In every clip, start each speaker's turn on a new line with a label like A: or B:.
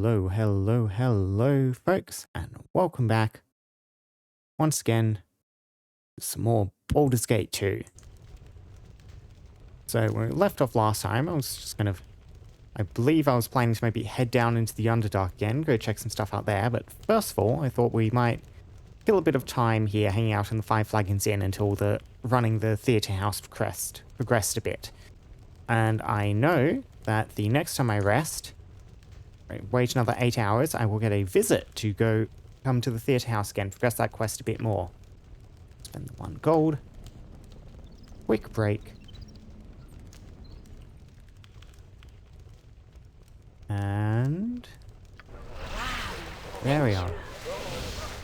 A: Hello, hello, hello, folks, and welcome back once again to some more Baldur's Gate 2. So, when we left off last time, I was just I believe I was planning to maybe head down into the Underdark again, go check some stuff out there, but first of all, I thought we might kill a bit of time here hanging out in the Five Flagons Inn until running the theatre house progressed a bit. And I know that the next time I rest, wait another 8 hours, I will get a visit to come to the theatre house again, progress that quest a bit more. Spend the 1 gold. Quick break. And there we are.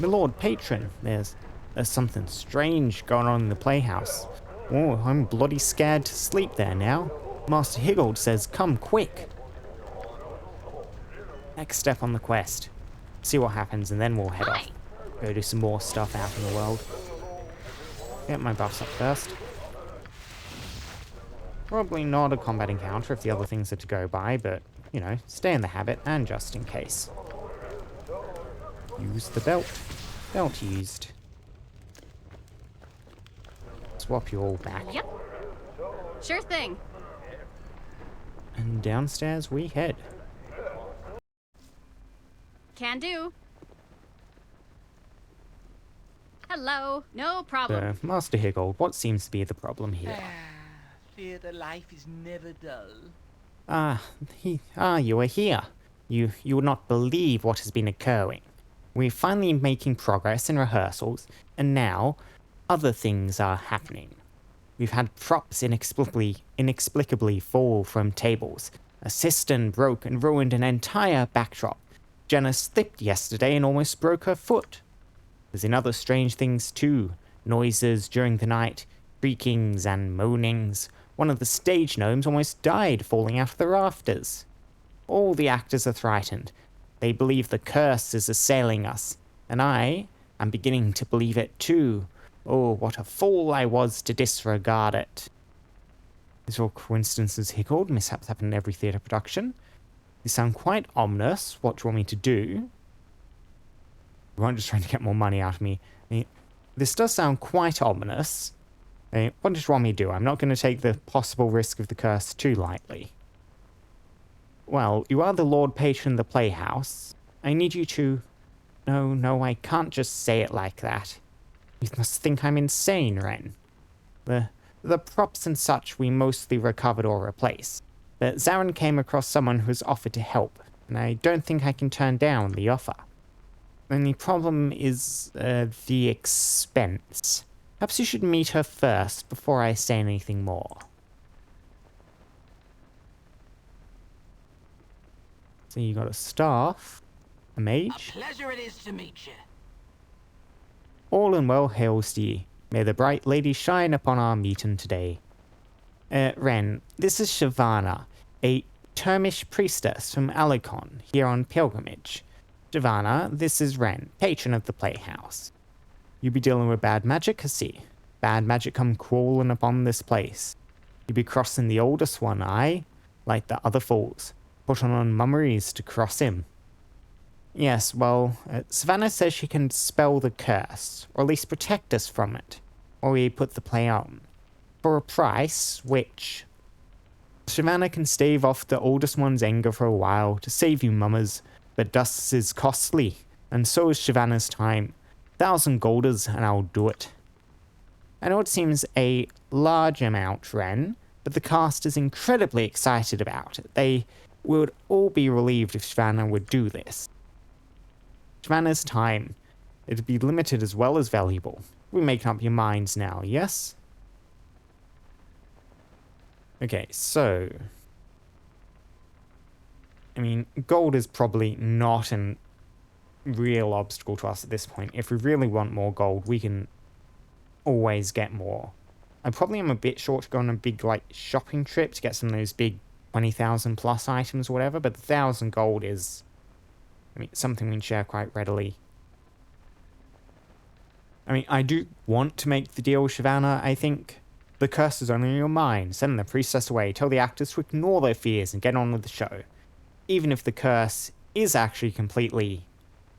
A: My Lord Patron, there's something strange going on in the playhouse. Oh, I'm bloody scared to sleep there now. Master Higgold says, come quick. Next step on the quest. See what happens and then we'll head off. Go do some more stuff out in the world. Get my buffs up first. Probably not a combat encounter if the other things are to go by, but, you know, stay in the habit and just in case. Use the belt. Belt used. Swap you all back.
B: Yep. Sure thing.
A: And downstairs we head.
B: Can do. Hello. No problem.
A: Master Higgold, what seems to be the problem here?
C: Theatre life is never dull.
A: You are here. You would not believe what has been occurring. We're finally making progress in rehearsals, and now other things are happening. We've had props inexplicably fall from tables. A cistern broke and ruined an entire backdrop. Jenna slipped yesterday and almost broke her foot. There's in other strange things too. Noises during the night, creakings and moanings. One of the stage gnomes almost died falling out of the rafters. All the actors are frightened. They believe the curse is assailing us, and I am beginning to believe it too. Oh, what a fool I was to disregard it. These are all coincidences, Higgold. Mishaps happen in every theatre production. They sound quite ominous. What do you want me to do? You weren't just trying to get more money out of me. This does sound quite ominous. What did you want me to do? I'm not going to take the possible risk of the curse too lightly. Well, you are the Lord Patron of the Playhouse. I need you to... No, I can't just say it like that. You must think I'm insane, Ren. The props and such we mostly recovered or replaced. But Zarin came across someone who has offered to help, and I don't think I can turn down the offer. The only problem is the expense. Perhaps you should meet her first before I say anything more. So you got a staff, a mage.
C: A pleasure it is to meet you.
A: All and well hails to ye. May the bright lady shine upon our meeting today. Ren, this is Shavana, a Termish priestess from Alicon, here on pilgrimage. Shavana, this is Ren, patron of the playhouse. You be dealing with bad magic, I see. Bad magic come crawling upon this place. You be crossing the oldest one, aye? Like the other fools. Put on mummeries to cross him. Yes, well, Savannah says she can dispel the curse, or at least protect us from it, while we put the play on. For a price, which... Savannah can stave off the oldest one's anger for a while to save you mummers, but dust is costly, and so is Shavana's time. 1,000 golders, and I'll do it. I know it seems a large amount, Ren, but the cast is incredibly excited about it. They would all be relieved if Shavana would do this. Shavana's time. It'd be limited as well as valuable. We're making up your minds now, yes? Okay, so... I mean, gold is probably not a real obstacle to us at this point. If we really want more gold, we can always get more. I probably am a bit short to go on a big, shopping trip to get some of those big 20,000 plus items or whatever, but the 1,000 gold is... something we can share quite readily. I do want to make the deal with Shavana, I think. The curse is only in your mind. Send the priestess away. Tell the actors to ignore their fears and get on with the show. Even if the curse is actually completely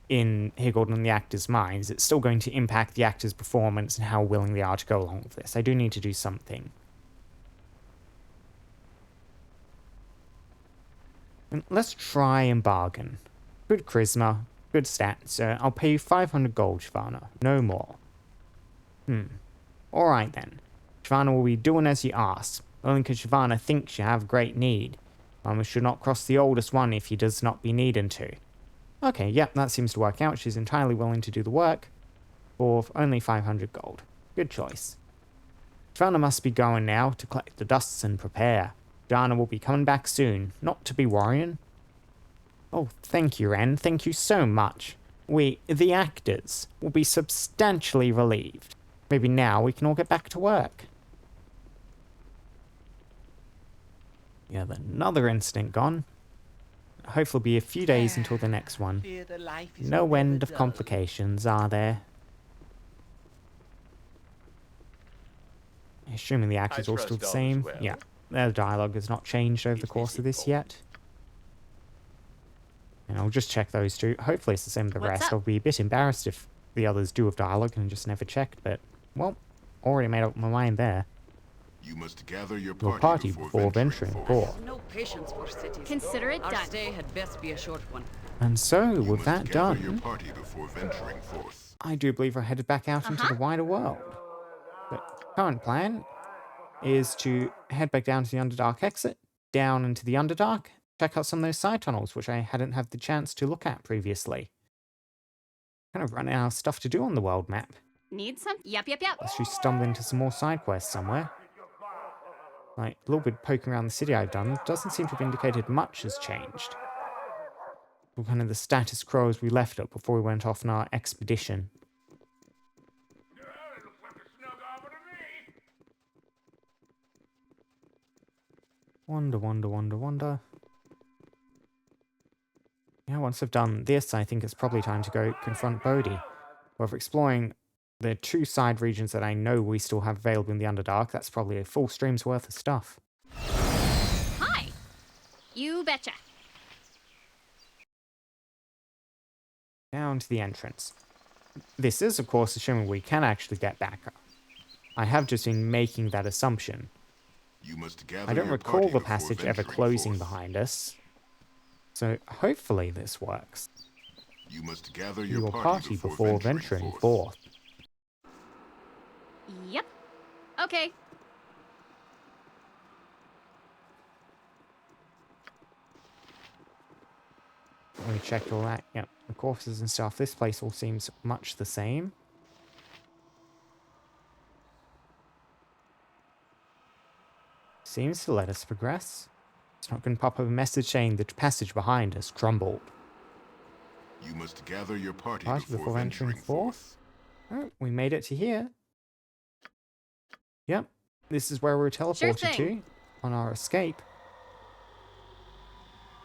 A: in Higgled and the actors' minds, it's still going to impact the actors' performance and how willing they are to go along with this. I do need to do something. And let's try and bargain. Good charisma, good stats. I'll pay you 500 gold, Shyvana. No more. Alright then. Shyvana will be doing as you ask. Only because Shyvana thinks you have great need. We should not cross the oldest one if he does not be needing to. Okay, yep, that seems to work out. She's entirely willing to do the work for only 500 gold. Good choice. Shyvana must be going now to collect the dusts and prepare. Jana will be coming back soon, not to be worrying. Oh, thank you, Ren. Thank you so much. We, the actors, will be substantially relieved. Maybe now we can all get back to work. We have another incident gone. Hopefully be a few days until the next one.
C: Fear the life is
A: No
C: never
A: end of
C: dull.
A: complications, are there? Assuming the actors are all still the same. Yeah, their dialogue has not changed over the course of this yet. And I'll just check those two. Hopefully it's the same with the
B: What's
A: rest.
B: up?
A: I'll be a bit embarrassed if the others do have dialogue and just never checked, but, well, already made up my mind there.
D: You must gather your
A: Your party before venturing forth.
E: No patience for cities.
B: Consider it
E: Our
B: done.
E: stay had best be a short one.
A: And so,
D: You
A: with
D: must
A: that
D: gather your
A: done,
D: party before venturing forth.
A: I do believe we're headed back out into the wider world. The current plan is to head back down to the Underdark exit, down into the Underdark, check out some of those side tunnels, which I hadn't had the chance to look at previously. Kind of running out of stuff to do on the world map.
B: Need some? Yep.
A: Unless you stumble into some more side quests somewhere. Like, a little bit poking around the city I've done doesn't seem to have indicated much has changed. Well, kind of the status quo as we left it before we went off on our expedition. Wonder. Yeah, once I've done this, I think it's probably time to go confront Bodhi. However, exploring the two side regions that I know we still have available in the Underdark, that's probably a full stream's worth of stuff.
B: Hi. You betcha.
A: Down to the entrance. This is, of course, assuming we can actually get back up. I have just been making that assumption.
D: You must gather
A: I don't
D: your
A: recall
D: party
A: the
D: before
A: passage ever
D: venturing
A: closing
D: forth.
A: behind us. So hopefully this works.
D: You must gather
A: Your party before venturing forth.
B: Yep. Okay.
A: We checked all that. Yep, the courses and stuff. This place all seems much the same. Seems to let us progress. It's not going to pop up a message saying the passage behind us crumbled.
D: You must gather your party
A: Before
D: before
A: venturing
D: venturing
A: forth?
D: forth.
A: Oh, we made it to here. Yep, this is where we're teleported to
B: thing.
A: on our escape.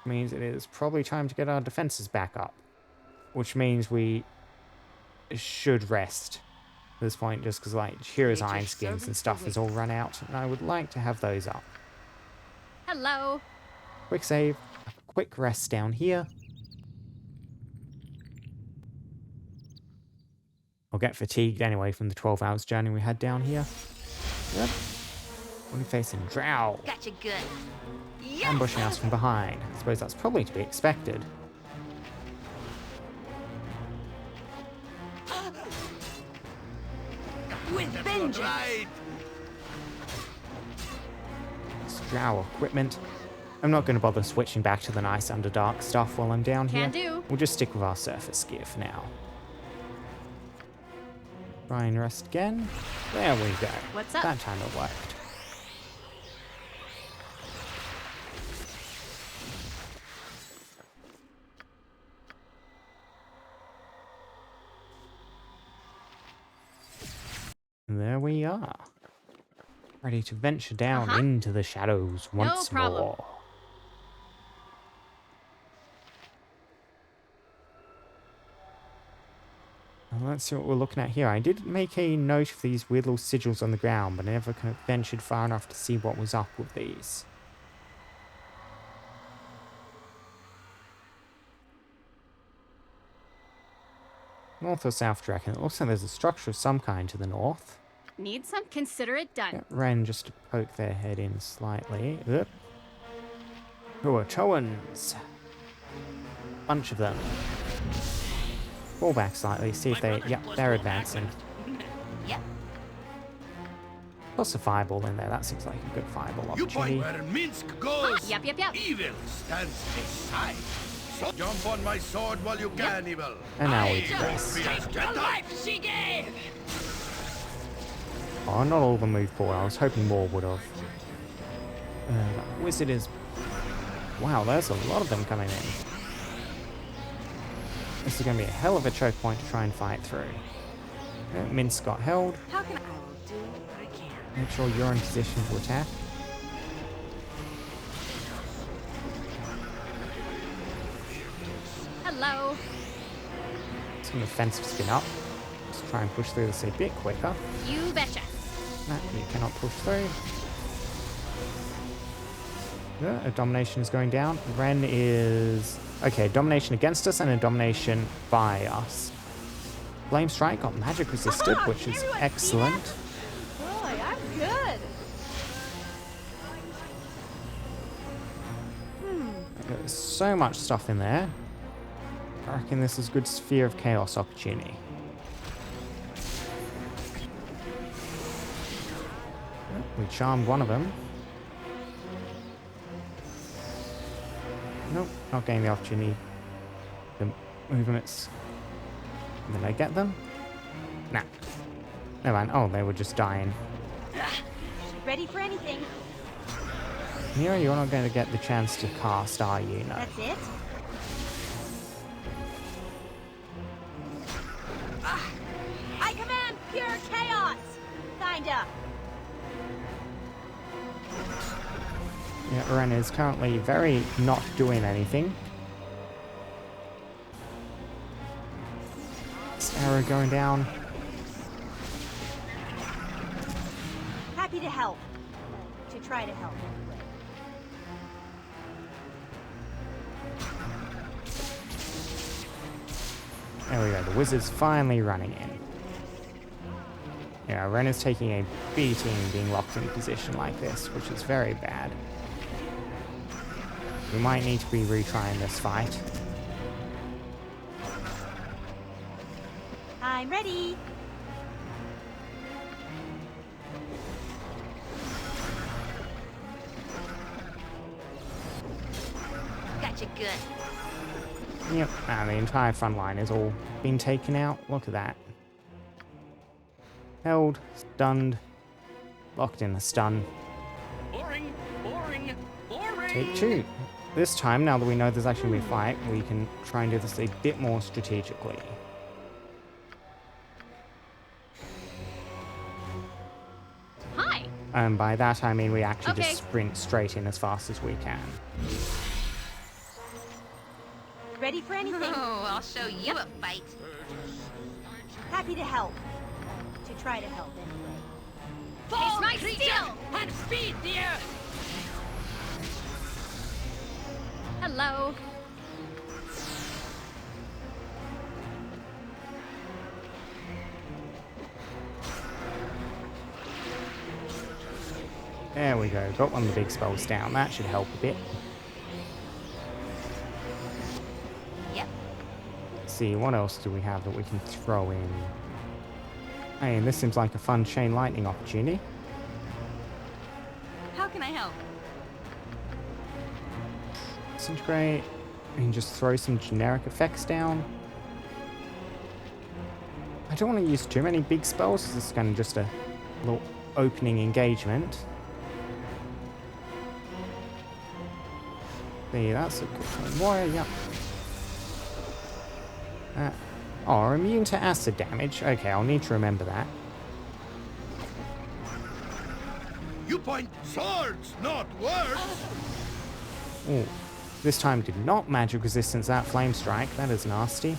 A: Means it is probably time to get our defenses back up. Which means we should rest at this point, just because, like, Shira's
E: Nature's
A: iron skins and
E: servants
A: stuff has all
E: await.
A: run out, and I would like to have those up.
B: Hello.
A: Quick save, a quick rest down here. I'll get fatigued anyway from the 12 hours journey we had down here. Yep. We're facing Drow,
B: Gotcha good.
A: ambushing us from behind. I suppose that's probably to be expected.
E: With vengeance!
C: Right.
A: It's Drow equipment. I'm not going to bother switching back to the nice Underdark stuff while I'm down here.
B: Can do.
A: We'll just stick with our surface gear for now. Try and rest again. There we go.
B: What's up?
A: That time it worked. There we are. Ready to venture down into the shadows once
B: problem.
A: more. Well, let's see what we're looking at here. I did make a note of these weird little sigils on the ground, but I never kind of ventured far enough to see what was up with these. North or south, do you reckon? It looks like there's a structure of some kind to the north.
B: Need some? Consider it done.
A: Get Ren just to poke their head in slightly. Oop. Toans. Bunch of them. Fall back slightly, see if they... Yep, they're advancing.
E: Yep.
A: Plus a fireball in there. That seems like a good fireball
F: You point
A: opportunity.
F: where Minsk goes.
B: Yep, yep, yep.
F: Evil stands aside. So jump on my sword while you can, evil.
A: And now we
F: I
A: progress.
F: won't be as
E: The
F: gentle.
E: life she gave!
A: Oh, not all of them moved forward. I was hoping more would have. That wizard is... Wow, there's a lot of them coming in. This is going to be a hell of a choke point to try and fight through. Minsk got held.
E: How can I will do what I can?
A: Make sure you're in position to attack.
B: Hello.
A: Some defensive spin up. Let's try and push through this a bit quicker.
B: You betcha.
A: That you cannot push through. Yeah, a domination is going down. Ren is... Okay, domination against us and a domination by us. Flame Strike got magic resisted, which is excellent.
G: Boy, I'm good.
A: There's so much stuff in there. I reckon this is good Sphere of Chaos opportunity. We charmed one of them. Nope, not getting the opportunity. The movements. Did I get them? Nah. Never mind. Oh, they were just dying.
G: Ready for anything.
A: Mira, you're not going to get the chance to cast, are you? No.
G: That's it. I command pure chaos. Kinda.
A: Yeah, Ren is currently very not doing anything. This arrow going down.
G: Happy to help. To try to help.
A: There we go, the wizard's finally running in. Yeah, Ren is taking a beating being locked in a position like this, which is very bad. We might need to be retrying this fight.
G: I'm ready.
E: Gotcha good.
A: Yep, and the entire front line is all been taken out. Look at that. Held, stunned, locked in a stun.
F: Boring, boring, boring.
A: Take two. This time, now that we know there's actually going to be a fight, we can try and do this a bit more strategically.
B: Hi.
A: And by that I mean we actually
B: Okay.
A: just sprint straight in as fast as we can.
G: Ready for anything.
E: Oh, I'll show you a fight.
G: Happy to help. To try to help anyway.
B: Taste my steel.
E: And speed the earth!
B: Hello.
A: There we go, got one of the big spells down. That should help a bit.
E: Yep.
A: Let's see, what else do we have that we can throw in? Hey, this seems like a fun chain lightning opportunity.
E: How can I help?
A: Disintegrate. We can just throw some generic effects down. I don't want to use too many big spells, because this is kind of just a little opening engagement. See, that's a good one. Warrior, yep. Oh, immune to acid damage. Okay, I'll need to remember that.
F: You point swords, not words.
A: Oh, this time did not magic resistance that flame strike. That is nasty.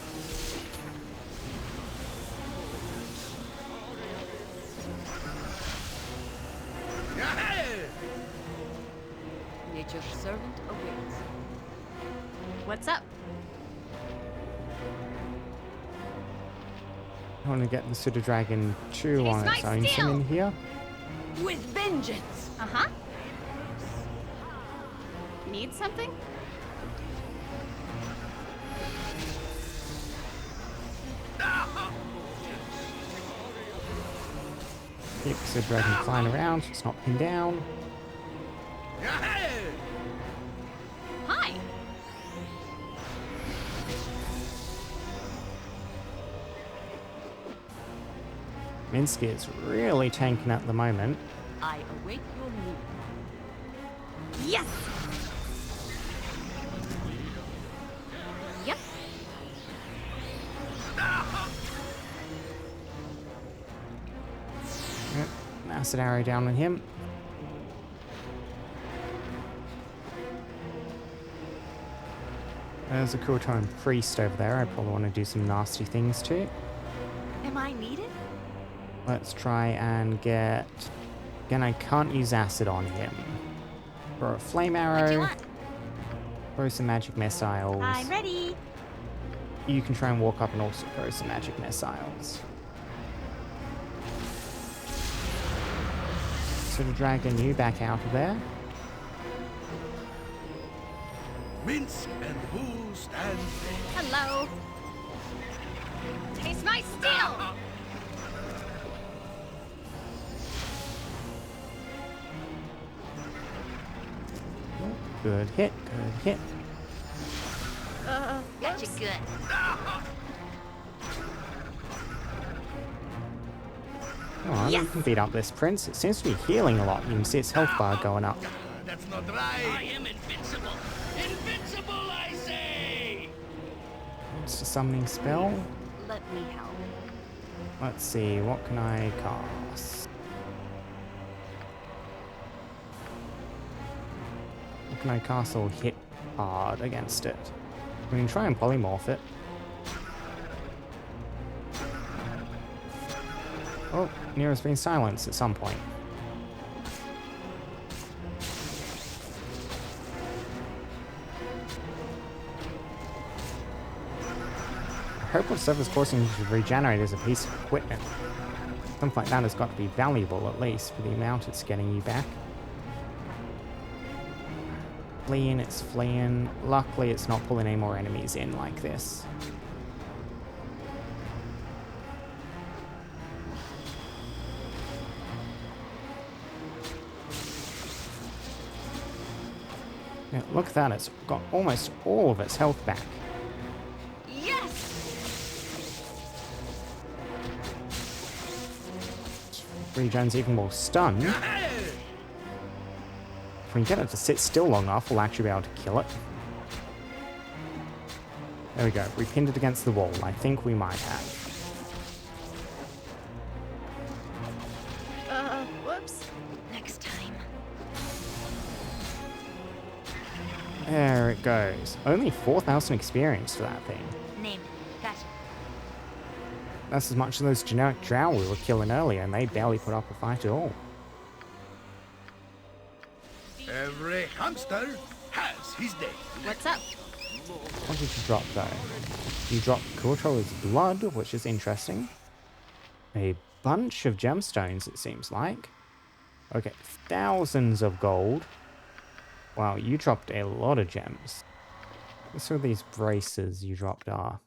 E: Nature's servant awaits.
B: What's up?
A: I want to get the Pseudo Dragon 2 on
B: Taste
A: its
B: my
A: own
B: steel!
A: sim in here.
E: With vengeance.
B: Uh-huh. Need something?
A: Keep the Pseudo Dragon flying around so it's not pinned down.
B: Hi.
A: Minsky is really tanking at the moment.
E: I await your move.
B: Yes. Yep.
A: Yep, acid arrow down on him. There's a Kurtone priest over there. I probably want to do some nasty things to.
E: Am I needed?
A: Let's try and get... Again, I can't use acid on him. Throw a flame
B: What do you
A: arrow.
B: want?
A: Throw some magic missiles.
G: I'm ready.
A: You can try and walk up and also throw some magic missiles. So the dragon, you back out of there.
F: Minsk and who stands there?
B: Hello. Taste my steel.
A: Good hit, good hit.
E: Gotcha good.
A: Come on, you can beat up this prince. It seems to be healing a lot. You can see its health bar going up.
F: That's not right.
C: I am invincible! Invincible, I say!
A: It's a summoning spell.
E: Let me help.
A: Let's see, what can I cast? What can I cast or hit hard against it? We can try and polymorph it. Oh, Nero's been silenced at some point. I hope whatever's causing you to regenerate is a piece of equipment. Something like that has got to be valuable, at least, for the amount it's getting you back. Fleeing, it's fleeing. Luckily, it's not pulling any more enemies in like this. Yeah, look at that, it's got almost all of its health back.
E: Yes!
A: Regen's even more stunned. If we can get it to sit still long enough, we'll actually be able to kill it. There we go, we pinned it against the wall. I think we might have.
B: Whoops.
E: Next time.
A: There it goes. Only 4,000 experience for that thing.
E: Name it. Gotcha.
A: That's as much as those generic drow we were killing earlier, and they barely put up a fight at all.
F: Every hamster has his day.
B: What's up?
A: What did you drop, though? You dropped Kurto's blood, which is interesting. A bunch of gemstones, it seems like. Okay, thousands of gold. Wow, you dropped a lot of gems. What's all these braces you dropped are?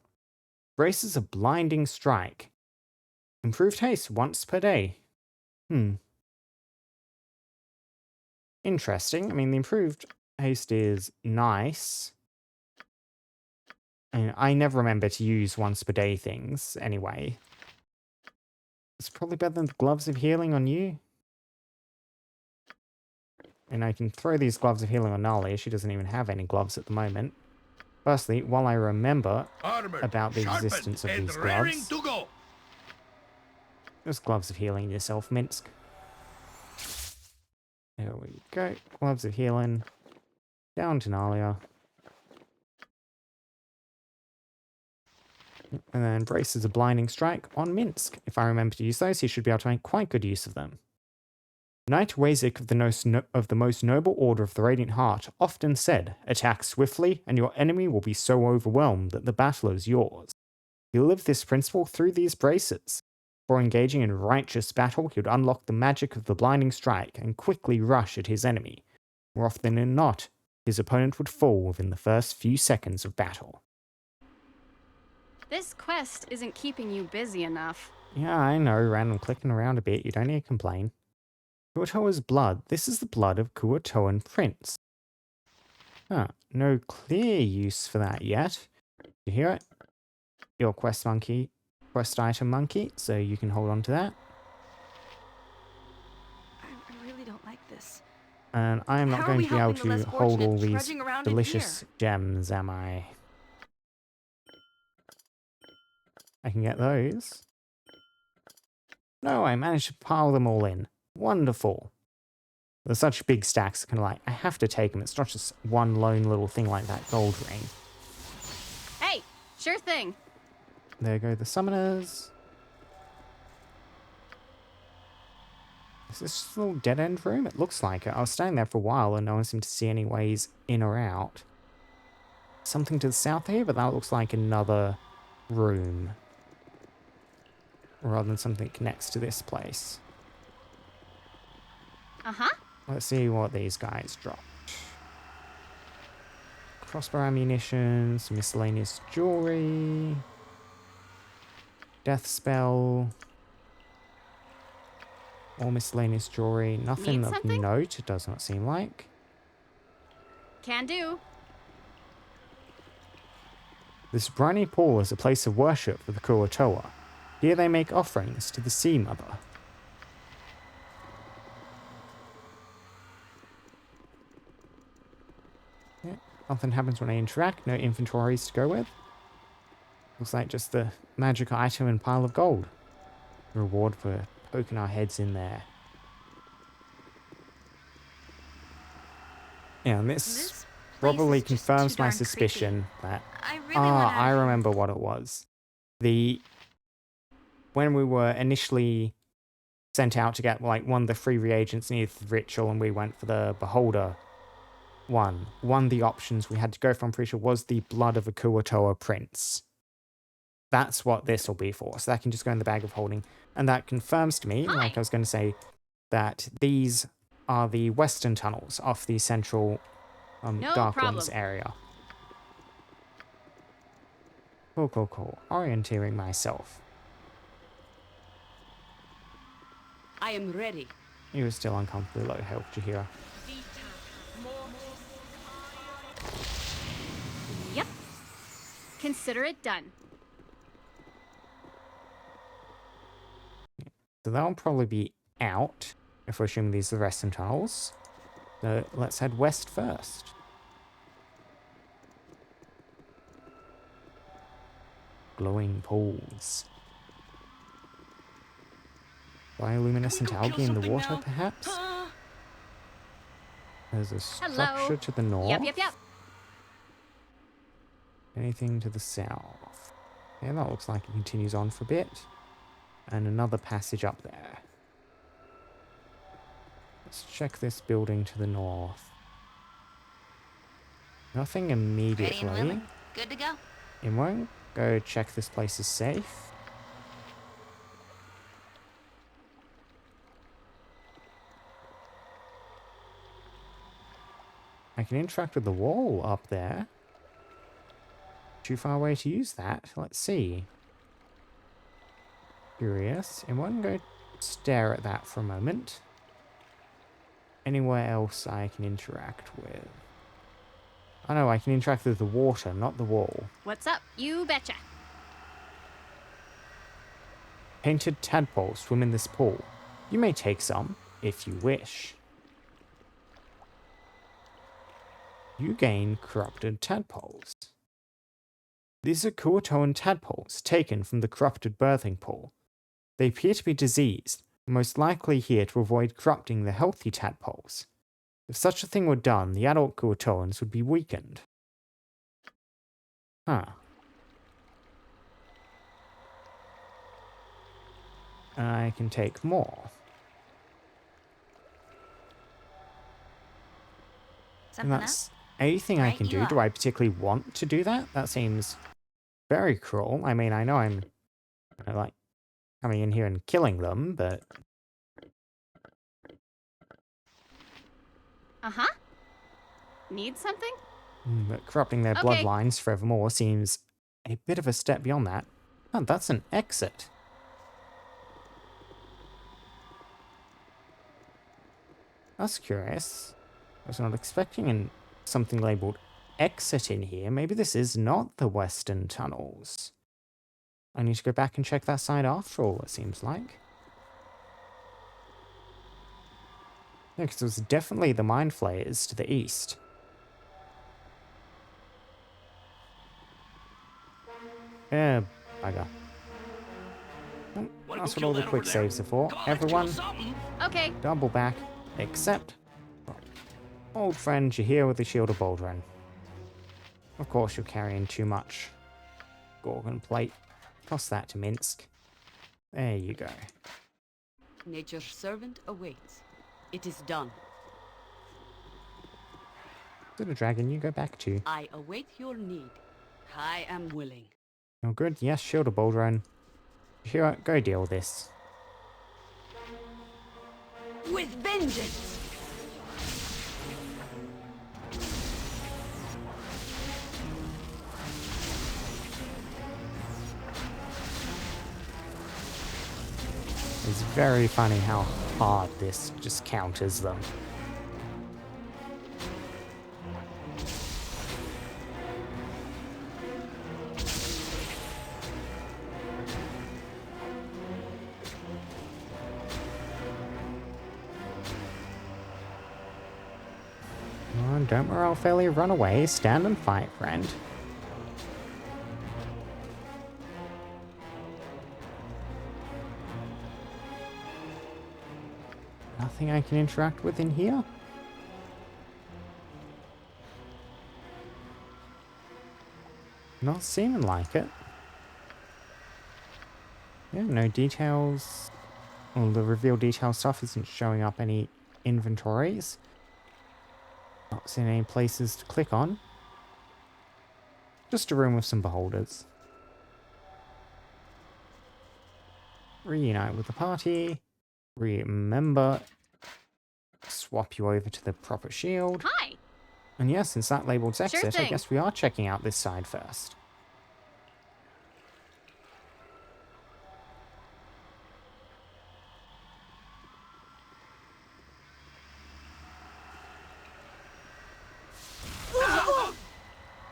A: Braces of blinding strike. Improved haste once per day. Interesting. I mean, the improved haste is nice. And I never remember to use once per day things anyway. It's probably better than the gloves of healing on you. And I can throw these gloves of healing on Nali. She doesn't even have any gloves at the moment. Firstly, while I remember
F: Armored,
A: about the
F: sharpened,
A: existence of
F: and
A: these
F: raring
A: gloves,
F: to go.
A: there's gloves of healing yourself, Minsk. There we go. Gloves of healing. Down to Nalia. And then braces of blinding strike on Minsk. If I remember to use those, he should be able to make quite good use of them. Knight Wazik of the most noble order of the Radiant Heart often said, "Attack swiftly, and your enemy will be so overwhelmed that the battle is yours." He lived this principle through these braces. Before engaging in righteous battle, he would unlock the magic of the blinding strike and quickly rush at his enemy. More often than not, his opponent would fall within the first few seconds of battle.
B: This quest isn't keeping you busy enough.
A: Yeah, I know, random clicking around a bit, you don't need to complain. Kuo-toa's blood. This is the blood of Kuo-toan Prince. Huh, no clear use for that yet. You hear it? Your quest item monkey, so you can hold on to that.
E: I really don't like this.
A: And I am not
E: How are
A: going
E: we
A: to be able
E: helping the
A: to
E: less
A: hold all
E: fortunate
A: these
E: trudging around in
A: delicious
E: here?
A: gems, am I? I can get those. No, I managed to pile them all in. Wonderful. They're such big stacks, kind of like, I have to take them. It's not just one lone little thing like that gold ring.
B: Hey, sure thing.
A: There go the summoners. Is this just a little dead-end room? It looks like it. I was standing there for a while and no one seemed to see any ways in or out. Something to the south here, but that looks like another room. Rather than something that connects to this place.
B: Uh-huh.
A: Let's see what these guys dropped. Crossbow ammunition, some miscellaneous jewelry. Death spell. All miscellaneous jewelry. Nothing
B: Need
A: of
B: something?
A: note, it does not seem like.
B: Can do.
A: This briny pool is a place of worship for the Kuo-toa. Here they make offerings to the Sea Mother. Yeah, nothing happens when I interact, no inventories to go with. Looks like just the magic item and pile of gold. Reward for poking our heads in there. Yeah, and this
E: This
A: probably
E: place is just
A: confirms
E: too
A: my
E: darn
A: suspicion that...
E: I really want
A: I remember what it was. When we were initially sent out to get like one of the free reagents needed for the ritual and we went for the Beholder one of the options we had to go for, I'm pretty sure, was the blood of a Kuo-toa prince. That's what this will be for. So that can just go in the bag of holding. And that confirms to me, like I was going to say, that these are the western tunnels off the central
B: No
A: Darklands
B: problem.
A: area. Cool. Orienteering myself.
E: I am ready.
A: He was still uncomfortably low health, Jahira.
B: Yep. Consider it done.
A: So that'll probably be out, if we're assuming these are the western tunnels. So let's head west first. Glowing pools. Bioluminescent algae in the water, perhaps? There's a structure to the north.
B: Yep.
A: Anything to the south? Yeah, that looks like it continues on for a bit. And another passage up there. Let's check this building to the north. Nothing immediately.
E: Ready and willing. Good to go.
A: Immo, go check this place is safe. I can interact with the wall up there. Too far away to use that. Let's see. Curious. Immo, go stare at that for a moment. Anywhere else I can interact with? Oh no, I can interact with the water, not the wall.
B: What's up? You betcha.
A: Painted tadpoles swim in this pool. You may take some, if you wish. You gain corrupted tadpoles. These are Kuo-toan tadpoles taken from the corrupted birthing pool. They appear to be diseased, most likely here to avoid corrupting the healthy tadpoles. If such a thing were done, the adult Kuo-toans would be weakened. Huh. I can take more. And
E: Something
A: that's anything I
E: Right,
A: can
E: you
A: do. Do
E: are.
A: I particularly want to do that? That seems very cruel. I mean, I know I'm like coming in here and killing them, but
B: Uh-huh. Need something?
A: but corrupting their
B: Okay.
A: bloodlines forevermore seems a bit of a step beyond that. Oh, that's an exit. That's curious. I was not expecting something labeled exit in here. Maybe this is not the western tunnels. I need to go back and check that side after all, it seems like. Yeah, because it was definitely the mindflayers to the east. Bugger. Oh,
C: Wanna
A: that's
C: go
A: what all
C: kill
A: the
C: that
A: quick
C: over there?
A: saves are for.
C: Come on, let's kill
A: Everyone,
C: something.
B: Okay.
A: double back, except old friend, you're here with the Shield of Baldur. Of course, you're carrying too much Gorgon plate. Toss that to Minsk. There you go.
E: Nature's servant awaits. It is done.
A: To the dragon, you go back to.
E: I await your need. I am willing.
A: You're good. Yes, Shield of Baldur. Here, go deal with this.
E: With vengeance!
A: It's very funny how hard this just counters them. Come on, don't morale failure, run away, stand and fight, friend. Nothing I can interact with in here? Not seeming like it. Yeah, no details. Well, the reveal detail stuff isn't showing up any inventories. Not seeing any places to click on. Just a room with some beholders. Reunite with the party. Remember. Swap you over to the proper shield.
B: Hi.
A: And yes, since that label's
B: Sure
A: exit, I
B: thing.
A: guess we are checking out this side first.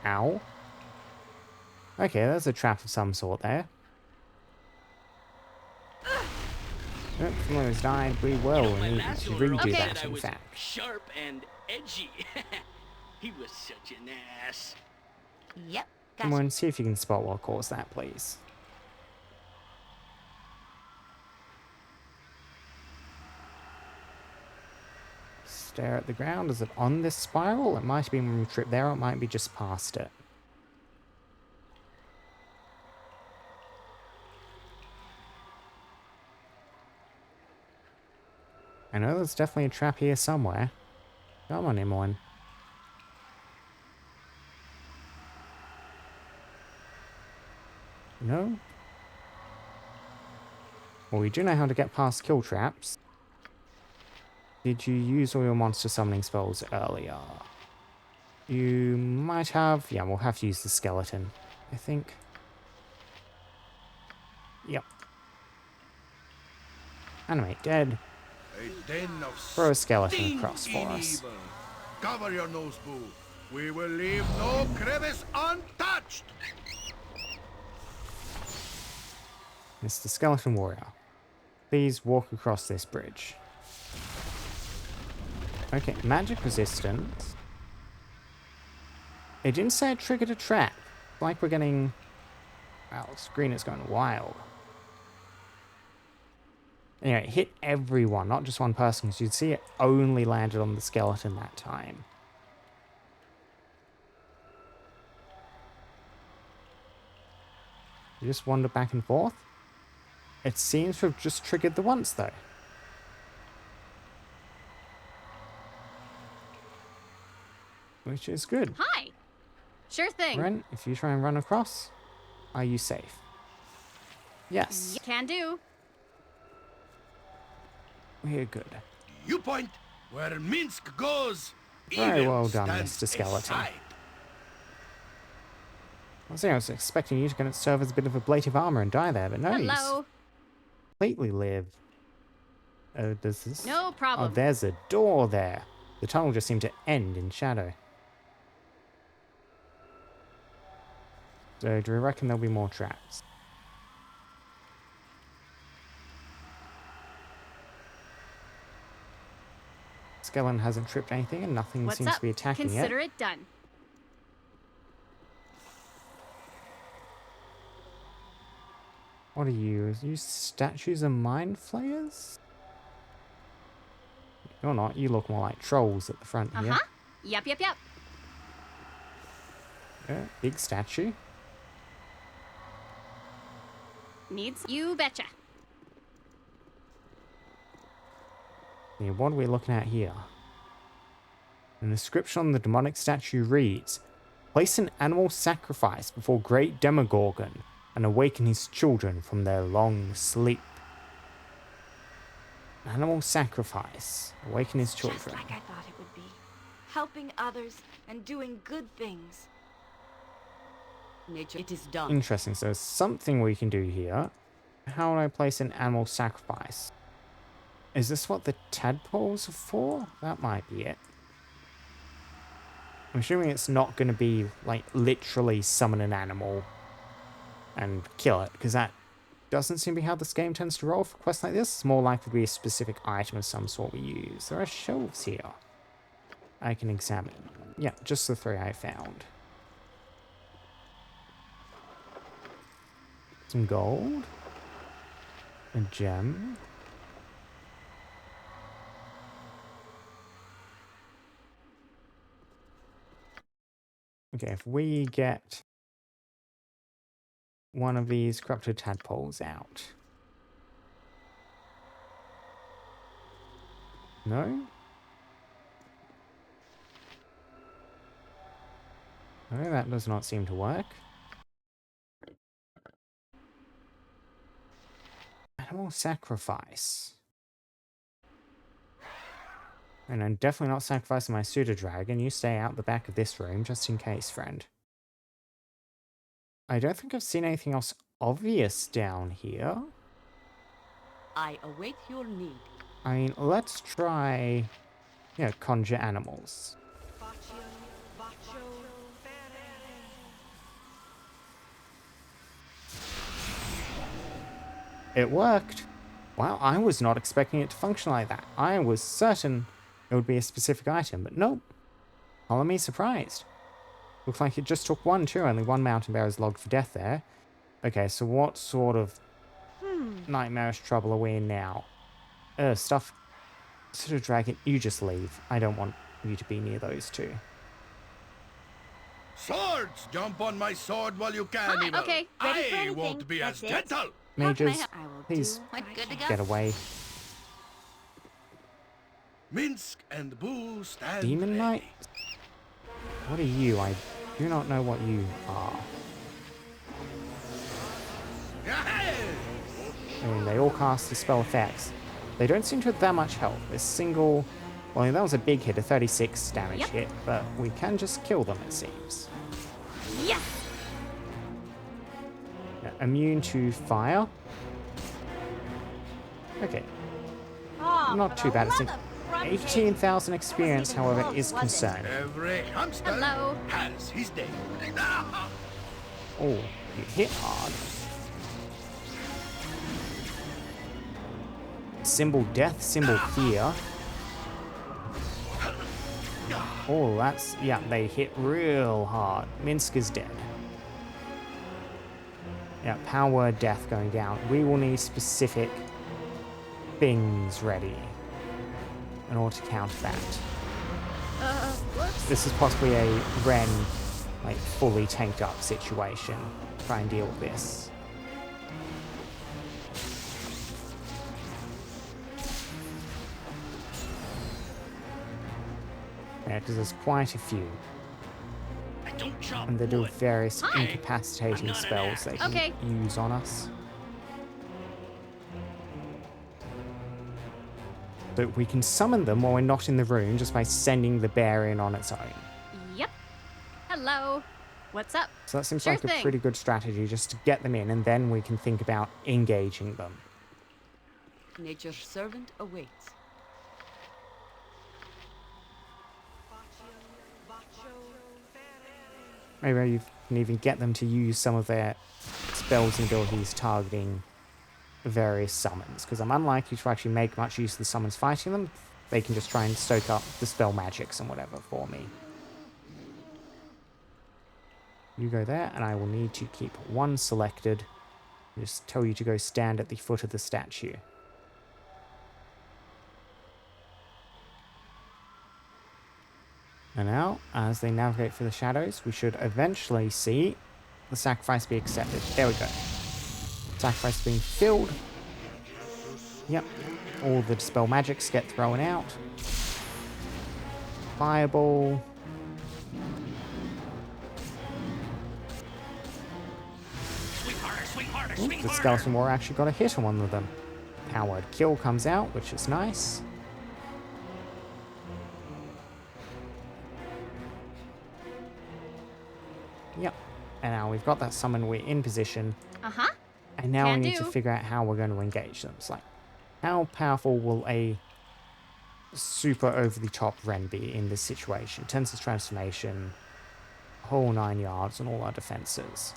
A: Ow. Okay, there's a trap of some sort there. If someone has died, we will
C: My
A: need
C: last
A: to
C: owner
A: redo
C: always said
A: that,
C: I
A: in
C: was
A: fact.
C: sharp and edgy. He was such an ass.
E: Yep,
A: Come
E: gotcha.
A: on, see if you can spot what caused that, please. Stare at the ground. Is it on this spiral? It might be when we trip there, or it might be just past it. I know there's definitely a trap here somewhere. Come on, M1. No? Well, we do know how to get past kill traps. Did you use all your monster summoning spells earlier? You might have. Yeah, we'll have to use the skeleton, I think. Yep. Animate dead.
F: A den of
A: Throw a skeleton
F: stinking
A: across for us.
F: evil. Cover your nose, boo. We will leave no crevice untouched.
A: Mr. Skeleton Warrior, please walk across this bridge. Okay, magic resistance. It didn't say it triggered a trap. Like we're getting... Wow, the screen is going wild. Anyway, it hit everyone, not just one person, because you'd see it only landed on the skeleton that time. You just wander back and forth. It seems to have just triggered the once, though. Which is good.
B: Hi. Sure thing.
A: Ren, if you try and run across. Are you safe? Yes.
B: Can do.
A: We're good.
F: You point where Minsk goes.
A: Very
F: evil
A: well done,
F: stands
A: Mr. Skeleton.
F: aside.
A: I was expecting you to serve as a bit of a plate of armor and die there, but no, you
B: Hello.
A: completely live. Oh, does this?
B: No
A: Oh,
B: problem.
A: there's a door there. The tunnel just seemed to end in shadow. So, do we reckon there'll be more traps? Skeleton hasn't tripped anything and nothing
B: What's
A: seems
B: up?
A: to be attacking
B: Consider
A: it.
B: it done.
A: What are you? Are you statues of mind flayers? You're not. You look more like trolls at the front here.
B: Uh-huh. Yep.
A: Yeah, big statue.
B: Needs you betcha.
A: Yeah, what are we looking at here? The inscription on the demonic statue reads, "Place an animal sacrifice before great Demogorgon and awaken his children from their long sleep." Animal sacrifice. Awaken his
G: Just
A: children.
G: like I thought it would be. Helping others and doing good things.
E: Nature, it is done.
A: Interesting. So there's something we can do here. How do I place an animal sacrifice? Is this what the tadpoles are for? That might be it. I'm assuming it's not going to be, like, literally summon an animal and kill it, because that doesn't seem to be how this game tends to roll for quests like this. It's more likely to be a specific item of some sort we use. There are shelves here I can examine. Yeah, just the 3 I found. Some gold. A gem. Okay, if we get one of these corrupted tadpoles out. No? No, that does not seem to work. Animal sacrifice. And I'm definitely not sacrificing my pseudo-dragon. You stay out the back of this room, just in case, friend. I don't think I've seen anything else obvious down here.
E: I await your need.
A: I mean, let's try, conjure animals. It worked. Wow, I was not expecting it to function like that. I was certain it would be a specific item, but nope. Follow me surprised. Looks like it just took one too. Only one mountain bear is logged for death there. Okay, so what sort of nightmarish trouble are we in now? Stuff. Sort of dragon, you just leave. I don't want you to be near those two.
F: Swords! Jump on my sword while you can,
B: Hi,
F: evil.
B: okay,
G: ready for
F: I
G: anything.
F: won't be as
G: That's it.
F: gentle.
A: Mages,
G: I will
A: please
G: do what I
B: Good to
G: can.
B: go.
A: get away.
F: Minsk and Boo stand
A: Demon
F: ready.
A: Knight? What are you? I do not know what you are. I mean, they all cast the spell effects. They don't seem to have that much health. A single... Well, that was a big hit, a 36 damage
B: Yep.
A: hit, but we can just kill them, it seems.
B: Yes.
A: Immune to fire. Okay,
G: Oh,
A: not
G: for
A: too
G: the
A: bad.
G: love
A: It's
G: of Crunchy.
A: 18,000 experience,
G: Wasn't even
A: however,
G: close,
A: is
G: was it?
A: concerned.
F: Every hamster
B: Hello.
F: has his day.
A: Oh, you hit hard. Symbol death, symbol fear. Oh, that's... Yeah, they hit real hard. Minsk is dead. Yeah, power death going down. We will need specific things ready in order to counter that.
B: Whoops.
A: This is possibly a Ren, like, fully tanked up situation. Try and deal with this. Yeah, because there's quite a few.
F: I
C: don't chop
A: And they do
C: wood.
A: various
B: Hi.
A: incapacitating
C: I'm not an
A: spells they
C: axe.
A: can
B: Okay.
A: use on us. But we can summon them while we're not in the room just by sending the bear in on its own.
B: Yep. Hello. What's up?
A: So that seems
B: Sure
A: like a
B: thing.
A: pretty good strategy just to get them in, and then we can think about engaging them.
E: Nature's servant awaits.
A: Maybe you can even get them to use some of their spells and abilities targeting various summons, because I'm unlikely to actually make much use of the summons fighting them. They can just try and stoke up the spell magics and whatever for me. You go there, and I will need to keep one selected. Just tell you to go stand at the foot of the statue. And now, as they navigate through the shadows, we should eventually see the sacrifice be accepted. There we go. Sacrifice being filled. Yep. All the dispel magics get thrown out. Fireball.
C: Swing harder, swing harder,
A: Ooh,
C: swing
A: the
C: harder.
A: skeleton warrior actually got a hit on one of them. Powered kill comes out, which is nice. Yep. And now we've got that summon, we're in position.
B: Uh-huh.
A: And now
B: Can
A: we need to
B: do.
A: figure out how we're going to engage them. It's like, how powerful will a super over-the-top Ren be in this situation? Tensor's transformation, whole 9 yards on all our defenses.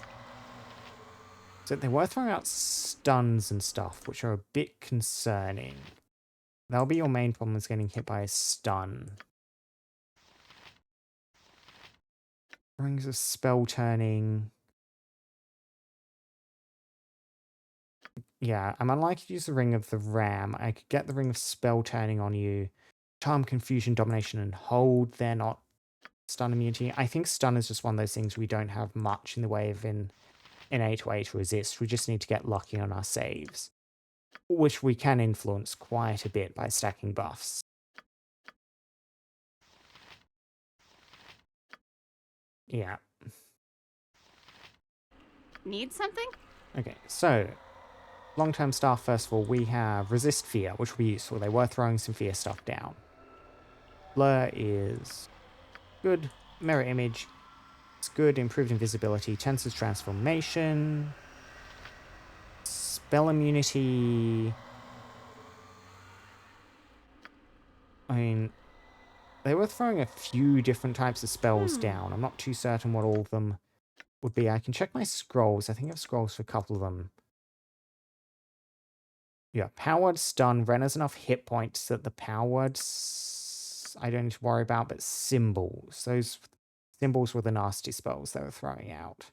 A: So they were throwing out stuns and stuff, which are a bit concerning. That'll be your main problem, is getting hit by a stun. Rings of spell turning. Yeah, I'm unlikely to use the Ring of the Ram. I could get the Ring of Spell Turning on you. Charm, Confusion, Domination, and Hold. They're not stun immunity. I think stun is just one of those things we don't have much in the way of an innate way to resist. We just need to get lucky on our saves, which we can influence quite a bit by stacking buffs. Yeah.
B: Need something?
A: Okay, so long-term stuff, first of all, we have Resist Fear, which will be useful. They were throwing some fear stuff down. Blur is good. Mirror Image, it's good. Improved Invisibility. Tensor's Transformation. Spell Immunity. I mean, they were throwing a few different types of spells down. I'm not too certain what all of them would be. I can check my scrolls. I think I have scrolls for a couple of them. Yeah, powered stun. Ren has enough hit points that the powered I don't need to worry about, but symbols. Those symbols were the nasty spells they were throwing out.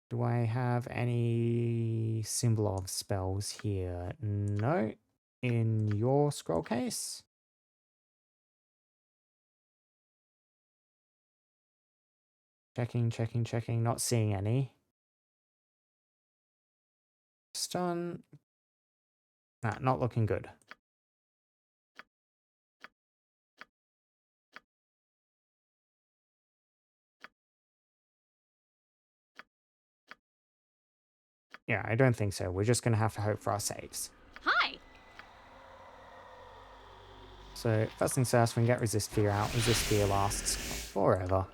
A: Do I have any symbol of spells here? No. In your scroll case? Checking, checking, checking. Not seeing any. Stun. Nah, not looking good. Yeah, I don't think so. We're just going to have to hope for our saves.
B: Hi.
A: So, first things first, we can get Resist Fear out. Resist Fear lasts forever.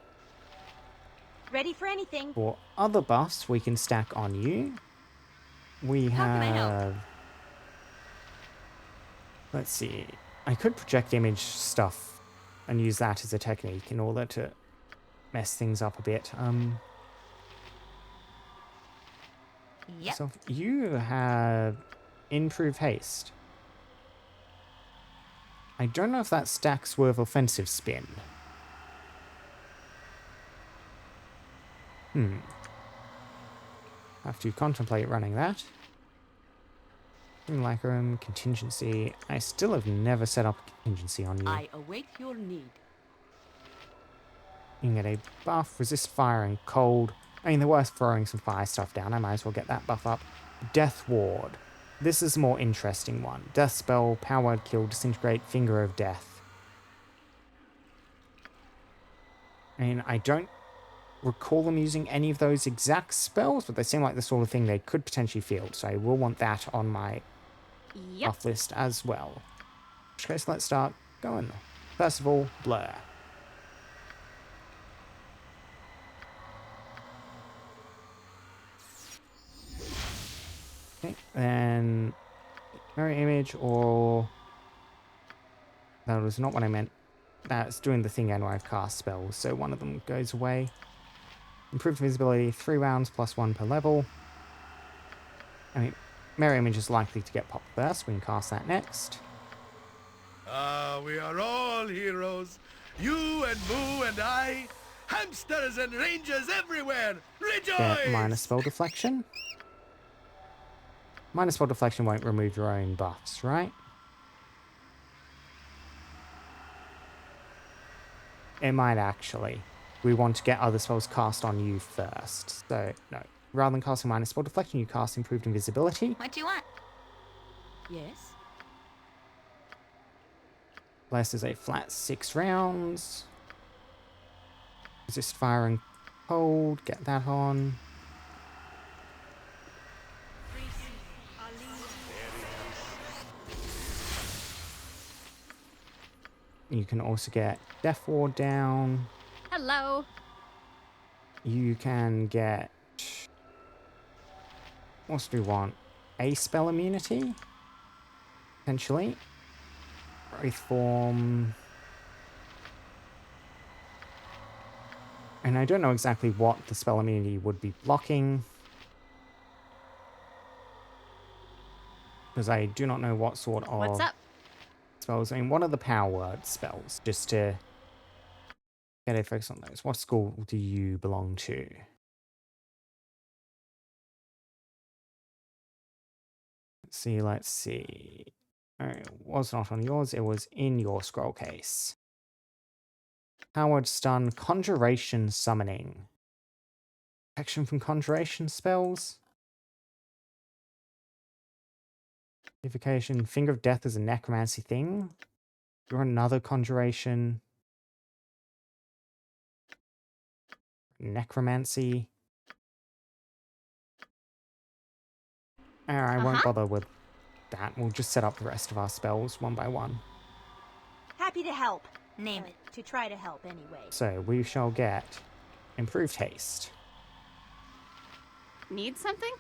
G: Ready for anything.
A: For other buffs we can stack on you, we
G: How can I help?
A: have... Let's see. I could project image stuff and use that as a technique in order to mess things up a bit.
B: Yep.
A: So you have Improve Haste. I don't know if that stacks with Offensive Spin. Have to contemplate running that. Like contingency. I still have never set up a contingency on you.
E: I await your need.
A: You can get a buff, resist fire and cold. I mean, they're worth throwing some fire stuff down. I might as well get that buff up. Death Ward. This is a more interesting one. Death spell, powered kill, disintegrate, finger of death. I mean, I don't recall them using any of those exact spells, but they seem like the sort of thing they could potentially field, so I will want that on my
B: Yep.
A: off list as well. In which case, let's start going. First of all, Blur. Okay, then mirror image, or that was not what I meant. That's doing the thing again where I've cast spells, so one of them goes away. Improved visibility, 3 rounds plus 1 per level. I mean, mirror image is likely to get popped first. We can cast that next.
F: Ah, we are all heroes. You and Boo and I. Hamsters and rangers everywhere. Rejoice!
A: Get minus spell deflection. Minus spell deflection won't remove your own buffs, right? It might actually. We want to get other spells cast on you first. So, no. Rather than casting minus spell deflection, you cast improved invisibility.
B: What do you want?
E: Yes?
A: Blast is a flat 6 rounds. Resist fire and cold. Get that on. You can also get Death Ward down.
B: Hello.
A: You can get... What else do we want? A spell immunity? Potentially. Wraith form. And I don't know exactly what the spell immunity would be blocking. Because I do not know what sort of
B: What's up?
A: spells. I mean, what are the power word spells? Just to get a focus on those. What school do you belong to? Let's see. It was not on yours, it was in your scroll case. Powered stun, conjuration summoning. Protection from conjuration spells. Purification, Finger of Death is a necromancy thing. You're another conjuration. Necromancy. I won't bother with that. We'll just set up the rest of our spells one by one.
G: Happy to help.
B: Name it.
G: To try to help anyway.
A: So we shall get improved haste.
B: Need something?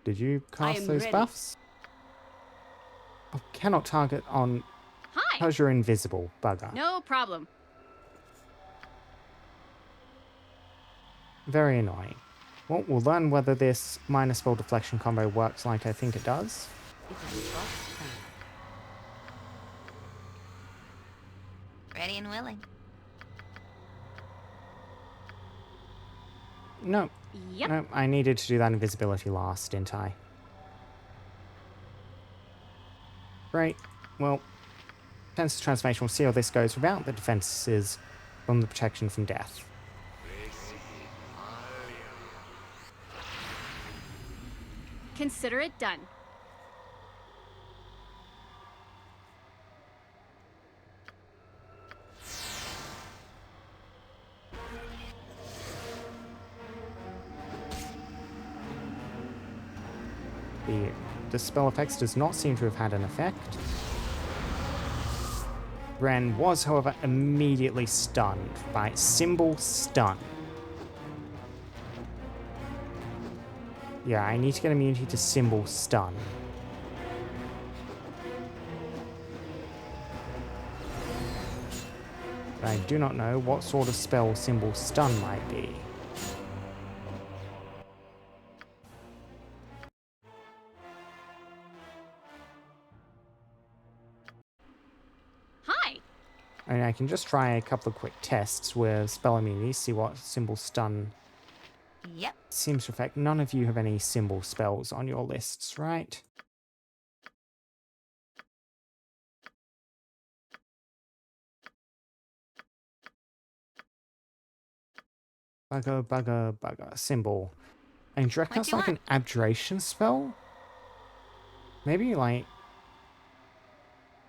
A: Did you cast
E: am
A: those
E: ready.
A: buffs? Oh, cannot target on...
B: Hi.
A: Because you're invisible, bugger.
B: No problem.
A: Very annoying. Well, we'll learn whether this minus spell deflection combo works like I think it does.
E: It is boss time.
B: Ready and willing.
A: No,
B: Yep.
A: no, I needed to do that invisibility last, didn't I? Great. Well, defense transformation, we'll see how this goes without the defenses from the protection from death.
B: Consider it done.
A: The spell effects does not seem to have had an effect. Ren was, however, immediately stunned by symbol stun. Yeah, I need to get immunity to symbol stun. But I do not know what sort of spell symbol stun might be.
B: Hi.
A: And I can just try a couple of quick tests with spell immunity, see what symbol stun
B: Yep.
A: seems to affect. None of you have any symbol spells on your lists, right? Bugger, bugger, bugger. Symbol. And do you reckon
B: What
A: that's
B: do you
A: like an abjuration spell? Maybe like...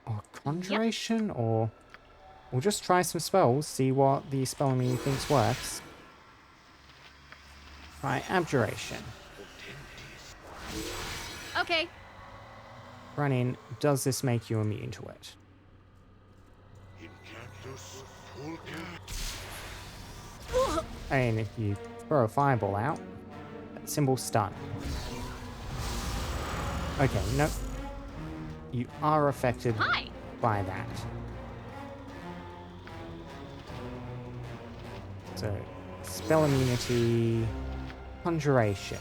A: Or conjuration? Or... We'll just try some spells, see what the spell immunity thinks works. Try abjuration.
B: Okay.
A: Run in. Does this make you immune to it? And if you throw a fireball out, that symbol stun. Okay, no. You are affected
B: Hi.
A: by that. So, spell immunity, conjuration.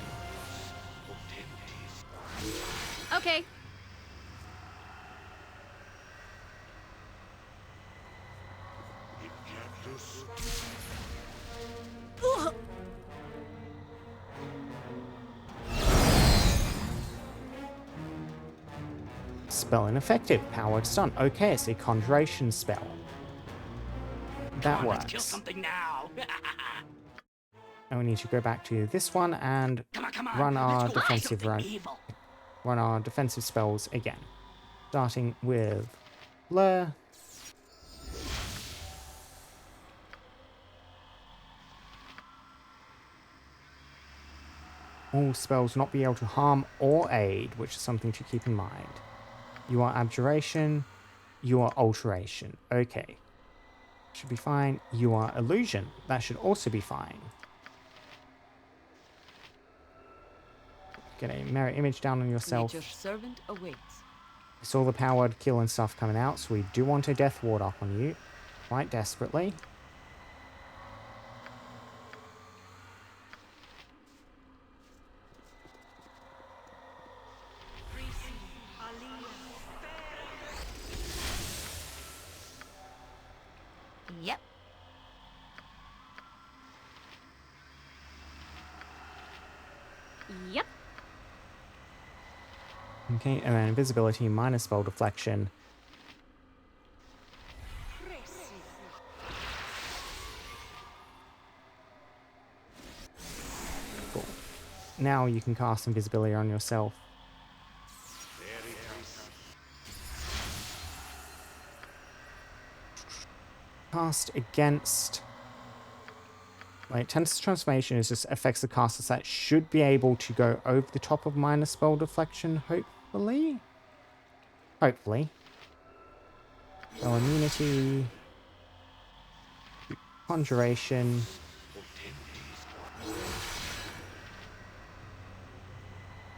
B: Okay.
A: Spell ineffective, powered stun. Okay, it's a conjuration spell. That
C: Come on, let's kill
A: works.
C: something now.
A: And we need to go back to this one and
C: Come on.
A: run our
C: Let's go
A: defensive
C: something
A: run.
C: evil.
A: Run our defensive spells again. Starting with Blur. All spells will not be able to harm or aid, which is something to keep in mind. You are Abjuration. You are Alteration. Okay. Should be fine. You are Illusion. That should also be fine. Get a mirror image down on yourself.
E: Nature's servant awaits.
A: We saw the powered kill and stuff coming out, so we do want a death ward up on you. Quite desperately.
B: Yep. Yep.
A: Okay, and then invisibility minus spell deflection. Cool. Now you can cast invisibility on yourself. Cast against... Like, Tenta's Transformation is just affects the casters that should be able to go over the top of minus spell deflection, hopefully? Hopefully. So immunity... Conjuration...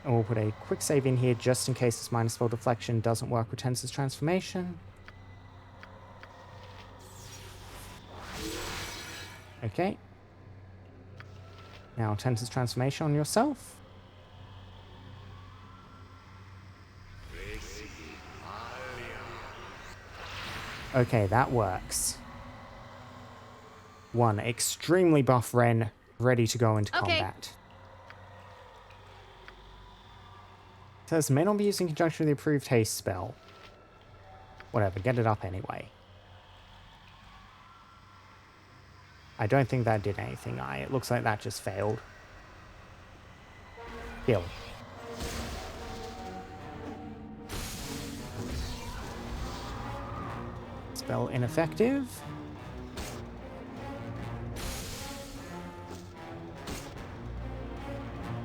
A: And we'll put a quick save in here just in case this minus spell deflection doesn't work with Tenta's Transformation. Okay. Now, Tenta's Transformation on yourself. Okay, that works. One extremely buff Ren ready to go into
B: Okay.
A: combat. Says may not be used in conjunction with the approved haste spell. Whatever, get it up anyway. I don't think that did anything. It looks like that just failed. Kill. Spell ineffective.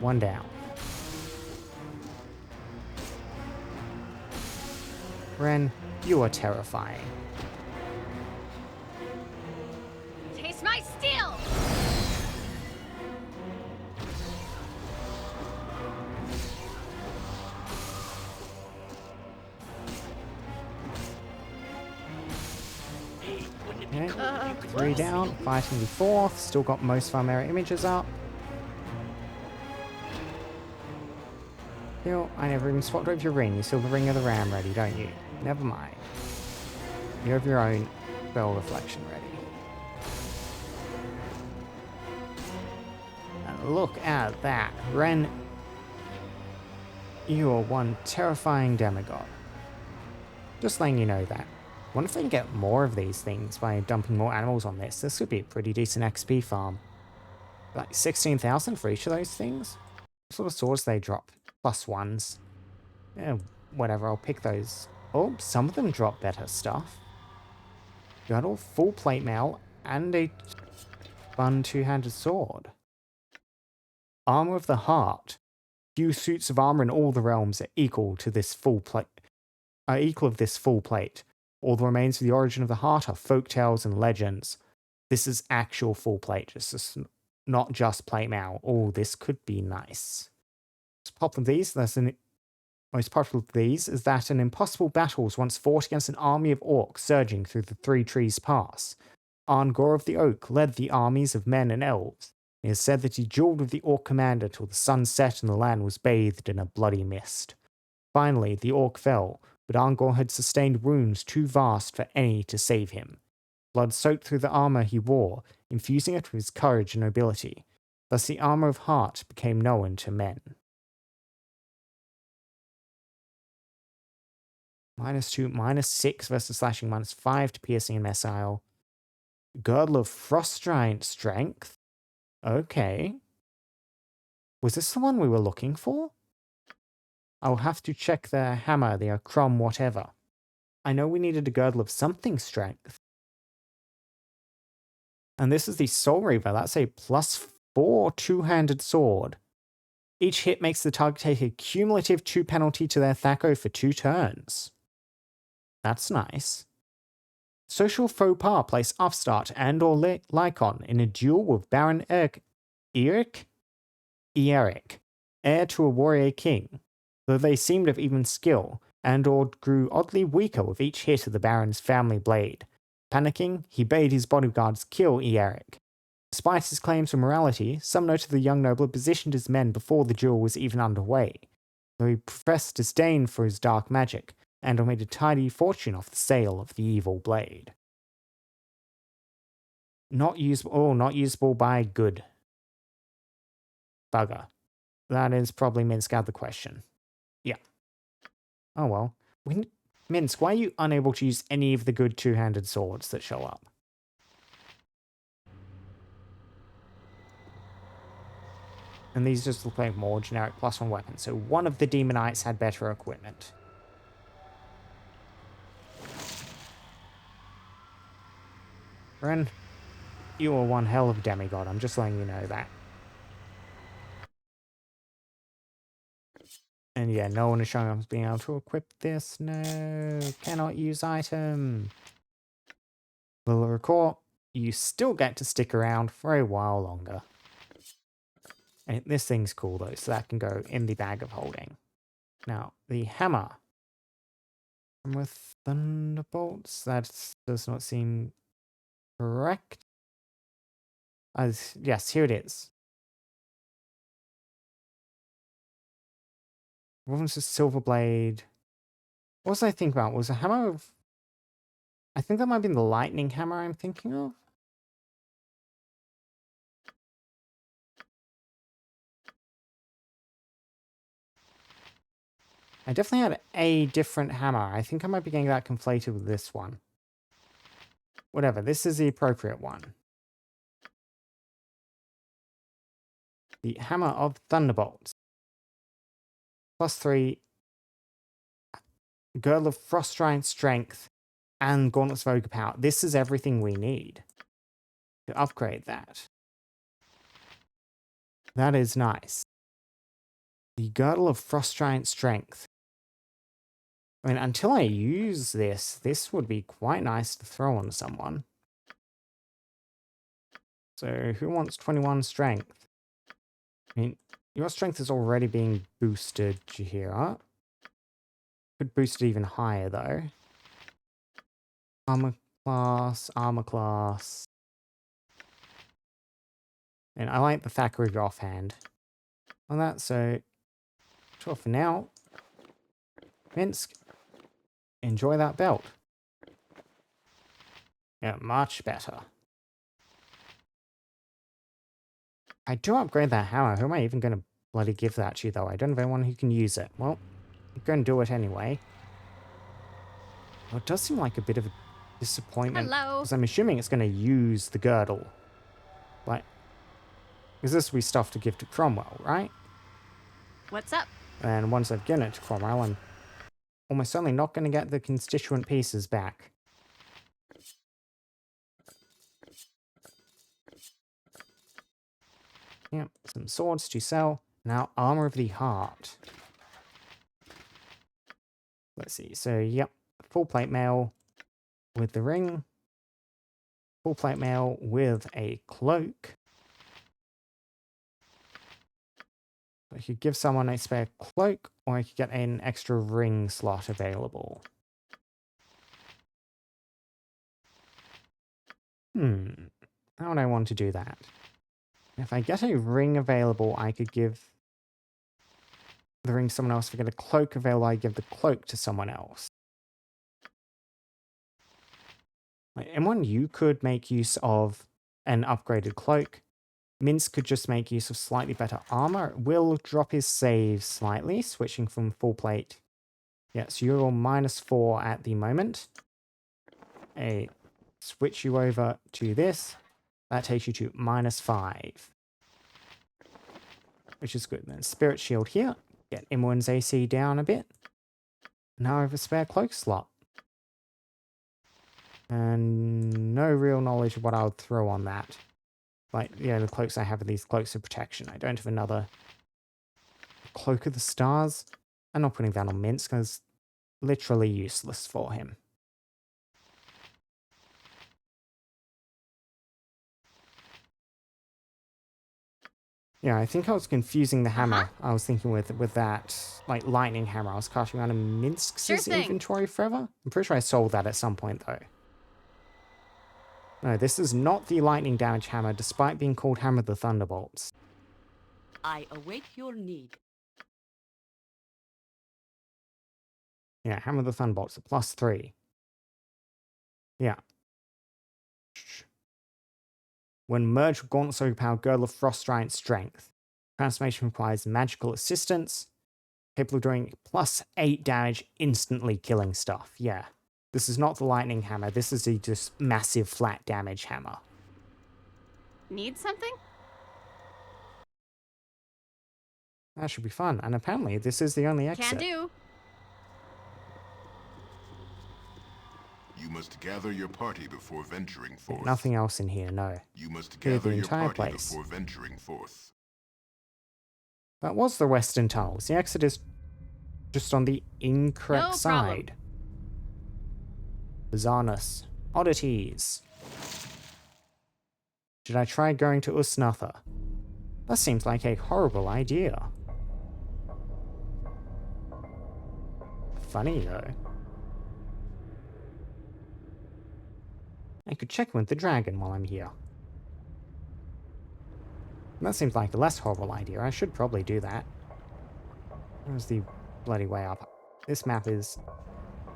A: One down. Ren, you are terrifying.
B: Taste my steel.
C: Hey, wouldn't it be
A: Okay.
C: cool if you could
A: 3 down, fighting the 4th. Still got most of our mirror images up. Kill. I never even swapped over your ring. You still have the ring of the ram ready, don't you? Never mind. You have your own spell reflection ready. And look at that. Ren, you are one terrifying demigod. Just letting you know that. Wonder if they can get more of these things by dumping more animals on this. This would be a pretty decent XP farm. Like 16,000 for each of those things? What sort of swords they drop? +1s. Yeah, whatever, I'll pick those. Oh, some of them drop better stuff. Girdle, full plate mail, and a fun two-handed sword. Armor of the Heart. Few suits of armor in all the realms are equal to this full plate. Are equal of this full plate. All the remains of the origin of the heart are folk tales and legends. This is actual full plate, not just plate mail. Oh, this could be nice. Let's pop them these. Most popular of these is that an impossible battle was once fought against an army of orcs surging through the Three Trees Pass. Arngor of the Oak led the armies of men and elves. It is said that he dueled with the orc commander till the sun set and the land was bathed in a bloody mist. Finally, the orc fell, but Arngor had sustained wounds too vast for any to save him. Blood soaked through the armor he wore, infusing it with his courage and nobility. Thus the armor of heart became known to men. -2, -6 versus slashing, -5 to piercing and missile. Girdle of Frost Giant Strength. Okay. Was this the one we were looking for? I'll have to check the hammer, the crom, whatever. I know we needed a girdle of something strength. And this is the Soul Reaver. That's a +4 two-handed sword. Each hit makes the target take a cumulative 2 penalty to their THAC0 for 2 turns. That's nice. Social faux pas place Upstart and or Lycon in a duel with Baron Eiric, heir to a warrior king. Though they seemed of even skill, and or grew oddly weaker with each hit of the Baron's family blade. Panicking, he bade his bodyguards kill Eiric. Despite his claims for morality, some noted the young noble positioned his men before the duel was even underway, though he professed disdain for his dark magic, and made a tidy fortune off the sale of the evil blade. Not usable by good. Bugger. That is probably Minsk out the question. Yeah. Oh well. Minsk, why are you unable to use any of the good two-handed swords that show up? And these just look like more generic +1 weapons, so one of the Demonites had better equipment. Ren, you are one hell of a demigod, I'm just letting you know that. And yeah, no one is showing up as being able to equip this. No, cannot use item. Will record, you still get to stick around for a while longer. And this thing's cool though, so that can go in the bag of holding. Now, the hammer. With thunderbolts, that does not seem correct. Yes, here it is. What was the silver blade? What was I thinking about? Was a hammer of... I think that might be the lightning hammer I'm thinking of. I definitely had a different hammer. I think I might be getting that conflated with this one. Whatever, this is the appropriate one. The Hammer of Thunderbolts. +3. Girdle of Frost Giant Strength. And Gauntlets of Ogre Power. This is everything we need to upgrade that. That is nice. The Girdle of Frost Giant Strength. I mean, until I use this, this would be quite nice to throw on someone. So, who wants 21 strength? I mean, your strength is already being boosted, Jahira. Could boost it even higher, though. Armor class. And I like the Thackeray offhand on that, so... Sure, for now. Minsk. Enjoy that belt. Yeah, much better. I do upgrade that hammer. Who am I even going to bloody give that to, though? I don't have anyone who can use it. Well, I'm going to do it anyway. Well, it does seem like a bit of a disappointment.
B: Hello.
A: Because I'm assuming it's going to use the girdle. Like, because this will be stuff to give to Cromwell, right?
B: What's up?
A: And once I've given it to Cromwell, I'm almost certainly not going to get the constituent pieces back. Yep, some swords to sell. Now, armor of the heart. Let's see. So, yep, full plate mail with the ring. Full plate mail with a cloak. I could give someone a spare cloak, or I could get an extra ring slot available. How would I want to do that? If I get a ring available, I could give the ring to someone else. If I get a cloak available, I give the cloak to someone else. Like, M1, you could make use of an upgraded cloak. Mince could just make use of slightly better armor. It will drop his save slightly, switching from full plate. Yeah, so you're -4 at the moment. Switch you over to this. That takes you to -5. Which is good. Then Spirit Shield here. Get M1's AC down a bit. Now I have a spare cloak slot. And no real knowledge of what I would throw on that. Like, yeah, the cloaks I have are these cloaks of protection. I don't have another Cloak of the Stars. I'm not putting that on Mince because literally useless for him. Yeah, I think I was confusing the hammer. I was thinking with that, like, lightning hammer. I was casting around in Minsk's inventory forever. I'm pretty sure I sold that at some point, though. No, this is not the lightning damage hammer, despite being called Hammer of the Thunderbolts.
E: I await your need.
A: Yeah, Hammer of the Thunderbolts, +3. Yeah. When merged with Gauntlet's overpowered Girdle of Frost Giant Strength, transformation requires magical assistance, capable of doing +8 damage, instantly killing stuff. Yeah. This is not the lightning hammer, this is the just massive flat damage hammer.
B: Need something?
A: That should be fun, and apparently this is the only exit.
B: Can do.
D: You must gather your party before venturing forth.
A: Nothing else in here, no.
D: You must
A: Clear
D: gather
A: the
D: your
A: entire
D: party
A: place.
D: before venturing forth.
A: That was the western tunnels. The exit is just on the incorrect
B: No
A: side.
B: problem.
A: Bizarreness. Oddities. Should I try going to Usnatha? That seems like a horrible idea. Funny, though. I could check with the dragon while I'm here. That seems like a less horrible idea. I should probably do that. Where's the bloody way up? This map is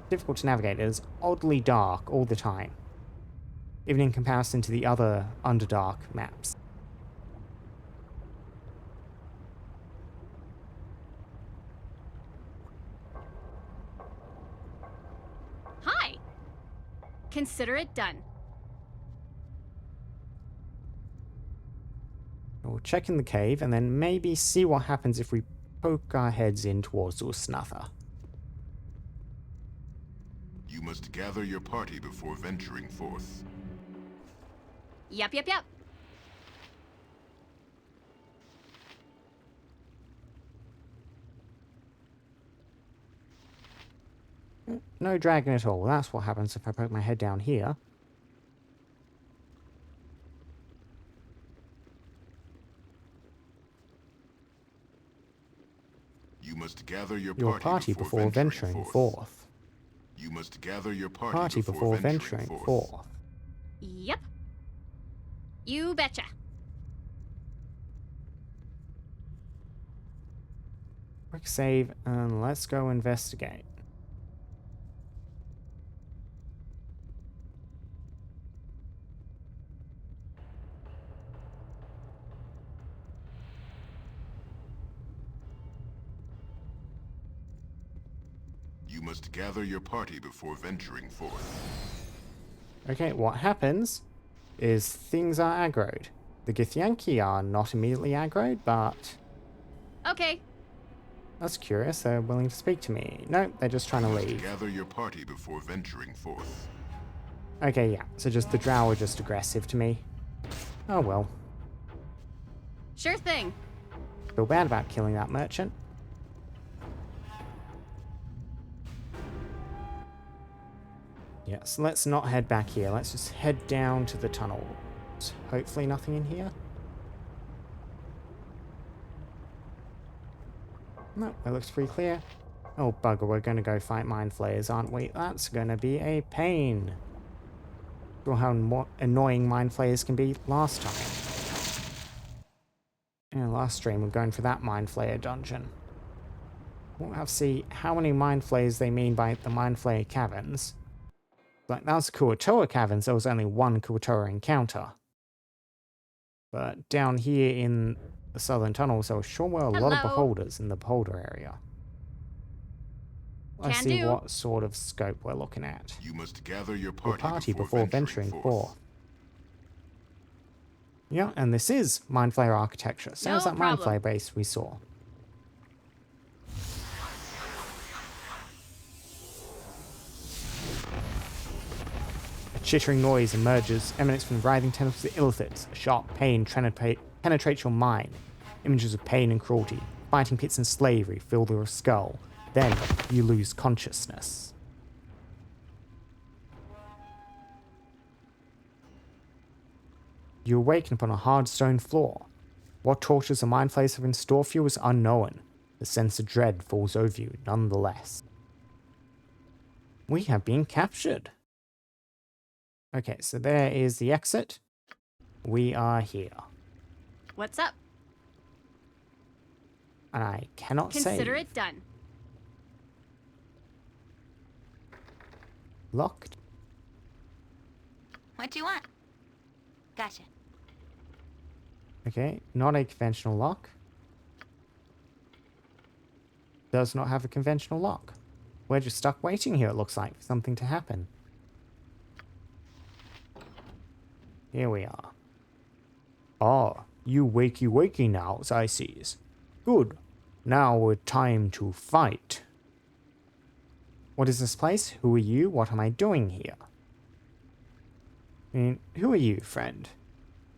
A: difficult to navigate. It is oddly dark all the time. Even in comparison to the other Underdark maps.
B: Hi! Consider it done.
A: We'll check in the cave and then maybe see what happens if we poke our heads in towards Usnatha.
D: You must gather your party before venturing forth.
B: Yep.
A: No dragon at all. That's what happens if I poke my head down here.
D: You must gather your
A: Party before venturing forth.
D: You must gather your party before venturing forth.
B: Yep. You betcha.
A: Quick save and let's go investigate.
D: You must gather your party before venturing forth.
A: Okay, what happens is things are aggroed. The Githyanki are not immediately aggroed, but
B: Okay.
A: That's curious. They're willing to speak to me. No, they're just trying to leave.
D: Gather your party before venturing forth.
A: Okay, yeah. So just the drow are just aggressive to me. Oh well.
B: Sure thing.
A: Feel bad about killing that merchant. Yeah, so let's not head back here. Let's just head down to the tunnel. Hopefully nothing in here. No, it looks pretty clear. Oh bugger, we're gonna go fight mind flayers, aren't we? That's gonna be a pain. Saw how annoying mind flayers can be last time. Yeah, last stream we're going for that mind flayer dungeon. We'll have to see how many mind flayers they mean by the mind flayer caverns. Like, that was Kuatoa caverns, there was only one Kuatoa encounter. But down here in the southern tunnels, there sure were a lot of
B: Hello.
A: beholders in the beholder area. Let's
B: Can
A: see
B: do.
A: what sort of scope we're looking at.
D: You must gather your
A: Or
D: party, before venturing forth.
A: Yeah, and this is mind flayer architecture. Same as
B: No
A: that mind
B: problem.
A: flayer base we saw. A chittering noise emanates from the writhing tentacles of the illithids. A sharp pain penetrates your mind. Images of pain and cruelty, fighting pits and slavery fill your skull. Then you lose consciousness. You awaken upon a hard stone floor. What tortures the mind flayers have in store for you is unknown. The sense of dread falls over you nonetheless. We have been captured. Okay, so there is the exit. We are here.
B: What's up?
A: And I cannot
B: Consider
A: save.
B: it done.
A: Locked.
H: What do you want? Gotcha.
A: Okay, not a conventional lock. Does not have a conventional lock. We're just stuck waiting here, it looks like, for something to happen. Here we are. Ah, you wakey now, as I sees. Good. Now it's time to fight. What is this place? Who are you? What am I doing here? Who are you, friend?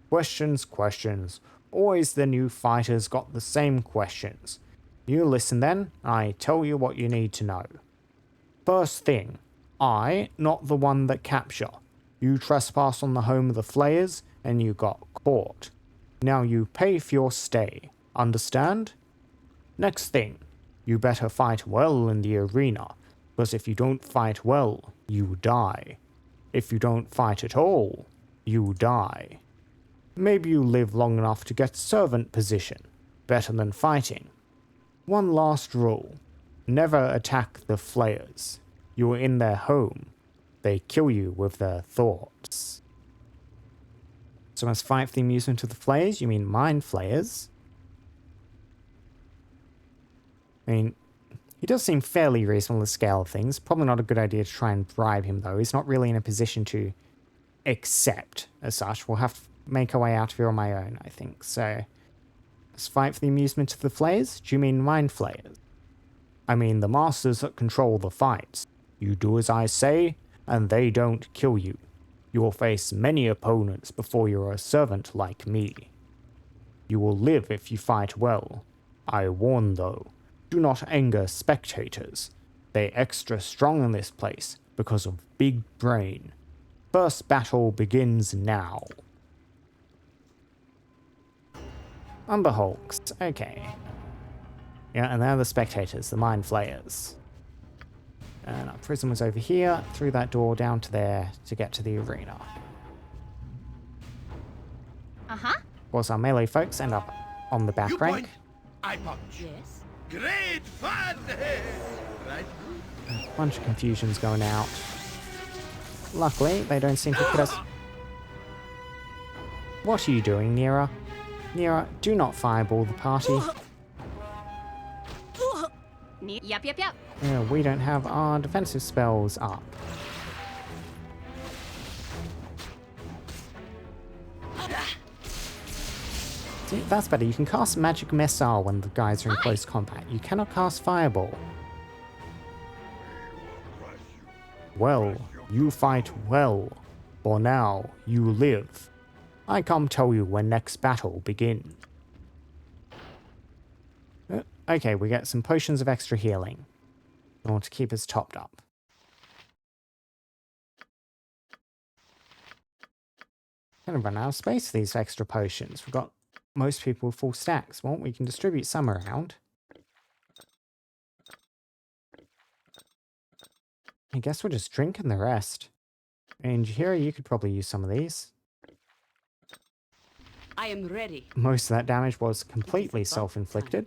A: Questions, questions. Always the new fighters got the same questions. You listen then, I tell you what you need to know. First thing, I, not the one that capture. You trespass on the home of the flayers, and you got caught. Now you pay for your stay. Understand? Next thing, you better fight well in the arena, because if you don't fight well, you die. If you don't fight at all, you die. Maybe you live long enough to get servant position, better than fighting. One last rule, never attack the flayers. You are in their home. They kill you with their thoughts. So let's fight for the amusement of the flayers? You mean mind flayers? I mean, he does seem fairly reasonable in the scale of things. Probably not a good idea to try and bribe him, though. He's not really in a position to accept as such. We'll have to make our way out of here on my own, I think. So, let's fight for the amusement of the flayers? Do you mean mind flayers? I mean the masters that control the fights. You do as I say, and they don't kill you. You will face many opponents before you're a servant like me. You will live if you fight well. I warn though, do not anger spectators. They extra strong in this place because of big brain. First battle begins now. Umberhulks, okay. Yeah, and they're the spectators, the mind flayers. And our prison was over here, through that door down to there to get to the arena.
B: Uh-huh.
A: Of course, our melee folks end up on the back
F: You
A: rank.
F: point, I punch.
E: Yes?
F: Great fun! Right?
A: A bunch of confusions going out. Luckily, they don't seem to put us... What are you doing, Nira? Nira, do not fireball the party.
B: Yep.
A: Yeah, we don't have our defensive spells up. See, that's better. You can cast magic missile when the guys are in close combat. You cannot cast fireball. Well, you fight well. For now, you live. I can't tell you when next battle begins. Okay, we get some potions of extra healing. I want to keep us topped up. Kind of run out of space for these extra potions. We've got most people with full stacks. Well, we can distribute some around. I guess we're just drinking the rest. And here, you could probably use some of these.
E: I am ready.
A: Most of that damage was completely self-inflicted.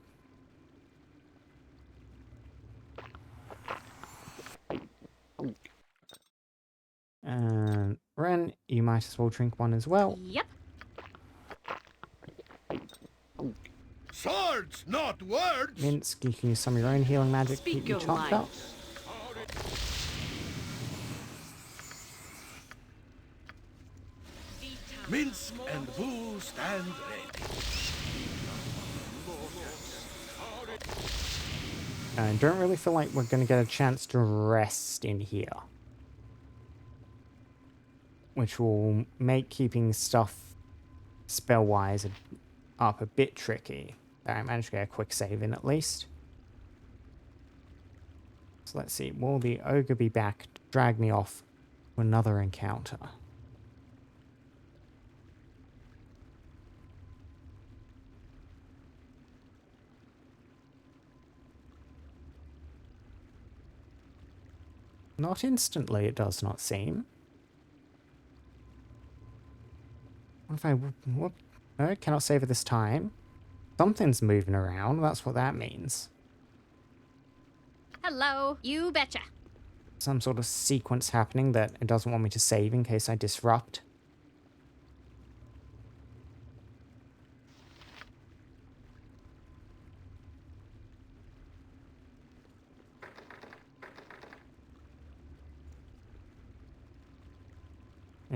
A: And Ren, you might as well drink one as well.
B: Yep.
F: Swords, not words!
A: Minsk, you can use some of your own healing magic to
E: Speak
A: keep you
E: your
A: topped
E: mind.
A: up.
F: Minsk and Boo stand ready.
A: I don't really feel like we're going to get a chance to rest in here. Which will make keeping stuff spell-wise up a bit tricky. I managed to get a quick save in at least. So let's see, will the ogre be back to drag me off to another encounter? Not instantly, it does not seem. What if I whoop? No, I cannot save it this time. Something's moving around, that's what that means.
B: Hello. You betcha.
A: Some sort of sequence happening that it doesn't want me to save in case I disrupt.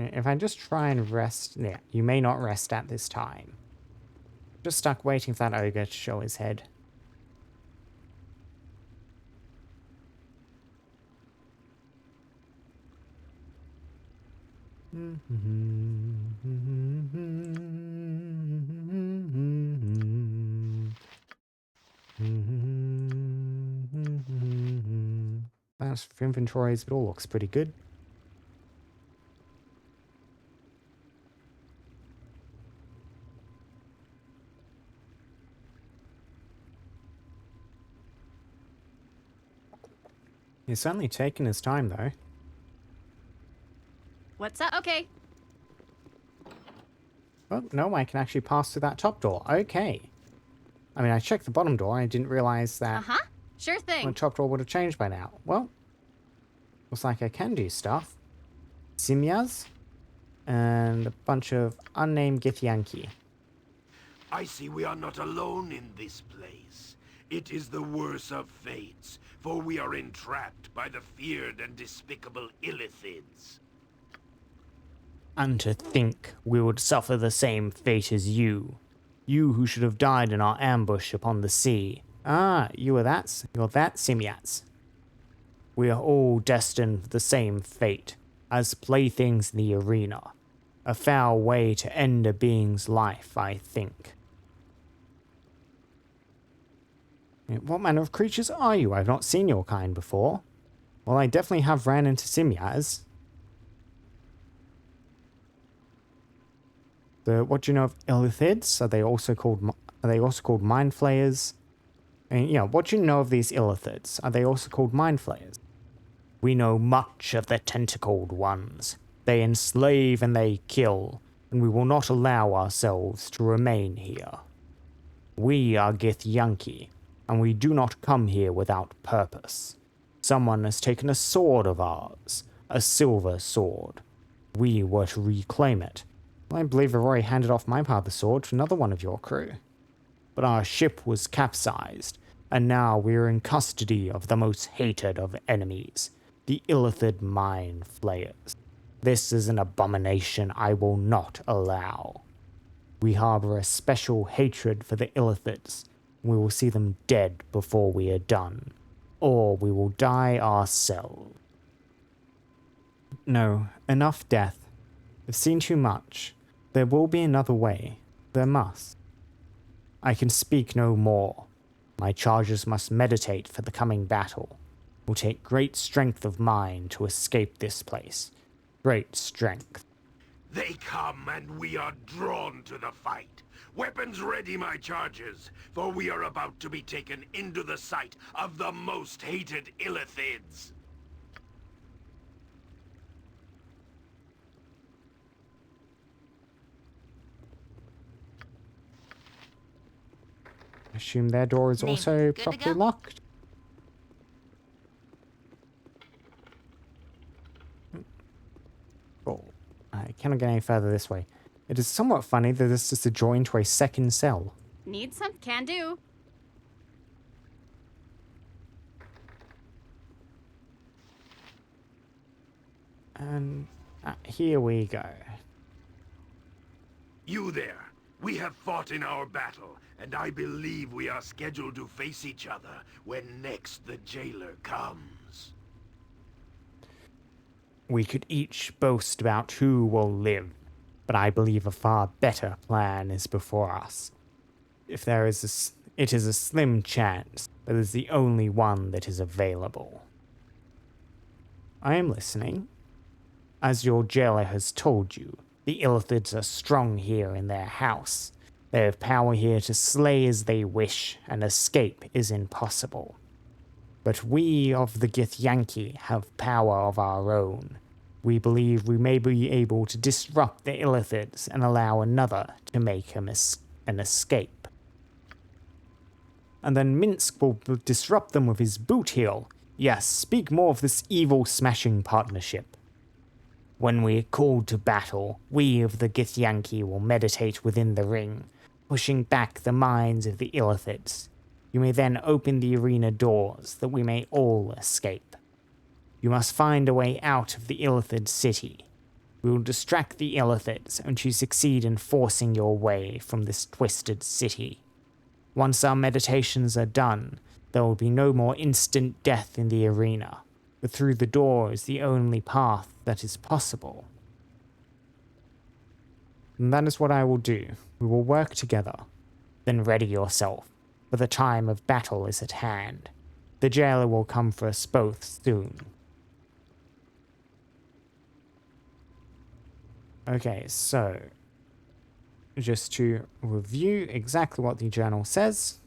A: If I just try and rest... Yeah, you may not rest at this time. Just stuck waiting for that ogre to show his head. That's for inventories, but all looks pretty good. He's certainly taking his time, though.
B: What's up? Okay.
A: Oh, no, I can actually pass through that top door. Okay. I mean, I checked the bottom door. I didn't realize that
B: Uh-huh. Sure
A: the
B: thing.
A: top door would have changed by now. Well, looks like I can do stuff. Simyas and a bunch of unnamed Githyanki.
I: I see we are not alone in this place. It is the worst of fates, for we are entrapped by the feared and despicable Illithids.
A: And to think we would suffer the same fate as you. You who should have died in our ambush upon the sea. Ah, you're that Simyats. We are all destined for the same fate, as playthings in the arena. A foul way to end a being's life, I think. What manner of creatures are you? I've not seen your kind before. Well, I definitely have ran into Simyas. What do you know of Illithids? Are they also called mindflayers? And, what do you know of these Illithids? Are they also called mindflayers? We know much of the tentacled ones. They enslave and they kill, and we will not allow ourselves to remain here. We are Githyanki, and we do not come here without purpose. Someone has taken a sword of ours, a silver sword. We were to reclaim it. I believe I've already handed off my part of the sword to another one of your crew. But our ship was capsized, and now we are in custody of the most hated of enemies, the Illithid mindflayers. This is an abomination I will not allow. We harbor a special hatred for the Illithids. We will see them dead before we are done, or we will die ourselves. No, enough death. I've seen too much. There will be another way. There must. I can speak no more. My charges must meditate for the coming battle. It will take great strength of mind to escape this place. Great strength.
I: They come and we are drawn to the fight. Weapons ready, my charges, for we are about to be taken into the sight of the most hated Illithids.
A: I assume their door is
H: Name
A: also
H: good to
A: properly
H: go?
A: locked. Oh, I cannot get any further this way. It is somewhat funny that this is a join to a second cell.
B: Need some? Can do.
A: And here we go.
I: You there. We have fought in our battle, and I believe we are scheduled to face each other when next the jailer comes.
A: We could each boast about who will live, but I believe a far better plan is before us. If there is it is a slim chance, but it is the only one that is available. I am listening. As your jailer has told you, the Illithids are strong here in their house. They have power here to slay as they wish, and escape is impossible. But we of the Githyanki have power of our own. We believe we may be able to disrupt the Illithids and allow another to make an escape. And then Minsk will disrupt them with his boot heel. Yes, speak more of this evil smashing partnership. When we are called to battle, we of the Githyanki will meditate within the ring, pushing back the minds of the Illithids. You may then open the arena doors that we may all escape. You must find a way out of the Illithid city. We will distract the Illithids and you succeed in forcing your way from this twisted city. Once our meditations are done, there will be no more instant death in the arena, but through the door is the only path that is possible. And that is what I will do. We will work together. Then ready yourself, for the time of battle is at hand. The jailer will come for us both soon. Okay, so just to review exactly what the journal says.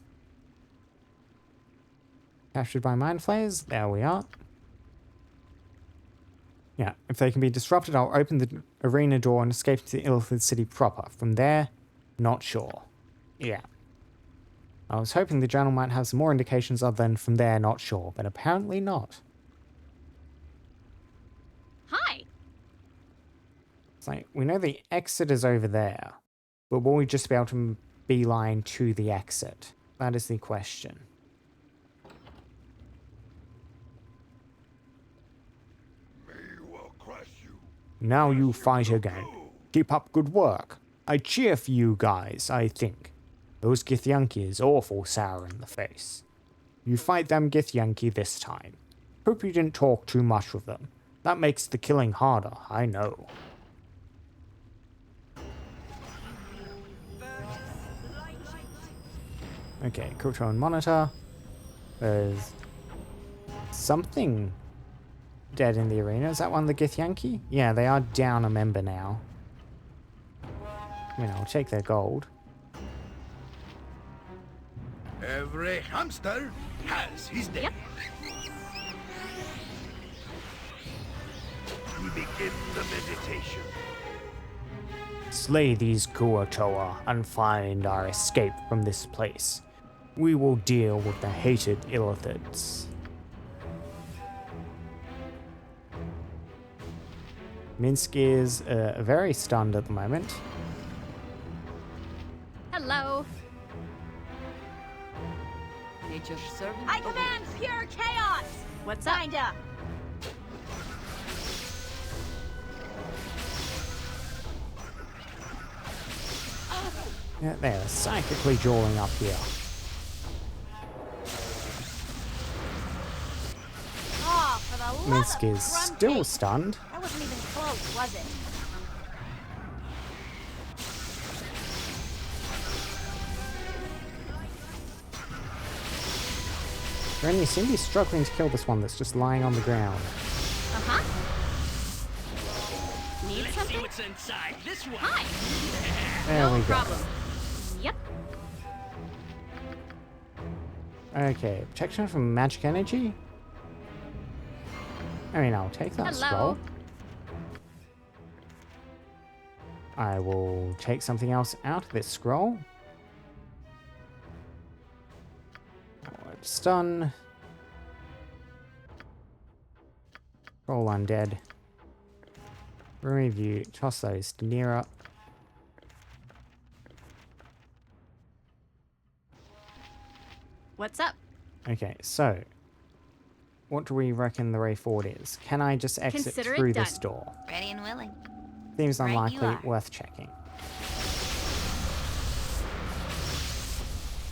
A: Captured by mindflayers, there we are. Yeah, if they can be disrupted, I'll open the arena door and escape to the Illithid city proper. From there, not sure. Yeah. I was hoping the journal might have some more indications other than from there, not sure, but apparently not.
B: Hi.
A: It's like, we know the exit is over there, but will we just be able to beeline to the exit? That is the question. Now you fight again. Keep up good work. I cheer for you guys, I think. Those Githyanki is awful sour in the face. You fight them Githyanki this time. Hope you didn't talk too much with them. That makes the killing harder, I know. Okay, control and monitor. There's something dead in the arena. Is that one the Githyanki? Yeah, they are down a member now. I mean, I'll take their gold.
F: Every hamster has his day.
B: Yep.
I: We begin the meditation.
A: Slay these Kuatoa and find our escape from this place. We will deal with the hated Illithids. Minsk is very stunned at the moment.
B: Hello.
E: Nature's servant.
G: I command pure chaos!
B: What's up?
G: Kinda.
A: Yeah, they're psychically drawing up here.
G: Oh, for the love
A: Minsk
G: of
A: is
G: crumb
A: still
G: cake.
A: stunned.
G: That wasn't even close, was it?
A: Ren, you seem to be struggling to kill this one that's just lying on the ground.
B: Uh-huh. Need
C: Let's see
B: something?
C: what's inside this one.
B: Hi.
A: There we
B: No
A: go.
B: problem. Yep.
A: Okay, protection from magic energy? I mean, I'll take that
B: Hello.
A: scroll. I will take something else out of this scroll. Stun. Roll undead. Remove you. Toss those nearer.
B: What's up?
A: Okay, so what do we reckon the way forward is? Can I just exit
B: Consider it
A: through
B: done.
A: this door?
H: Ready and willing.
A: Seems
H: Right you
A: unlikely,
H: are.
A: worth checking.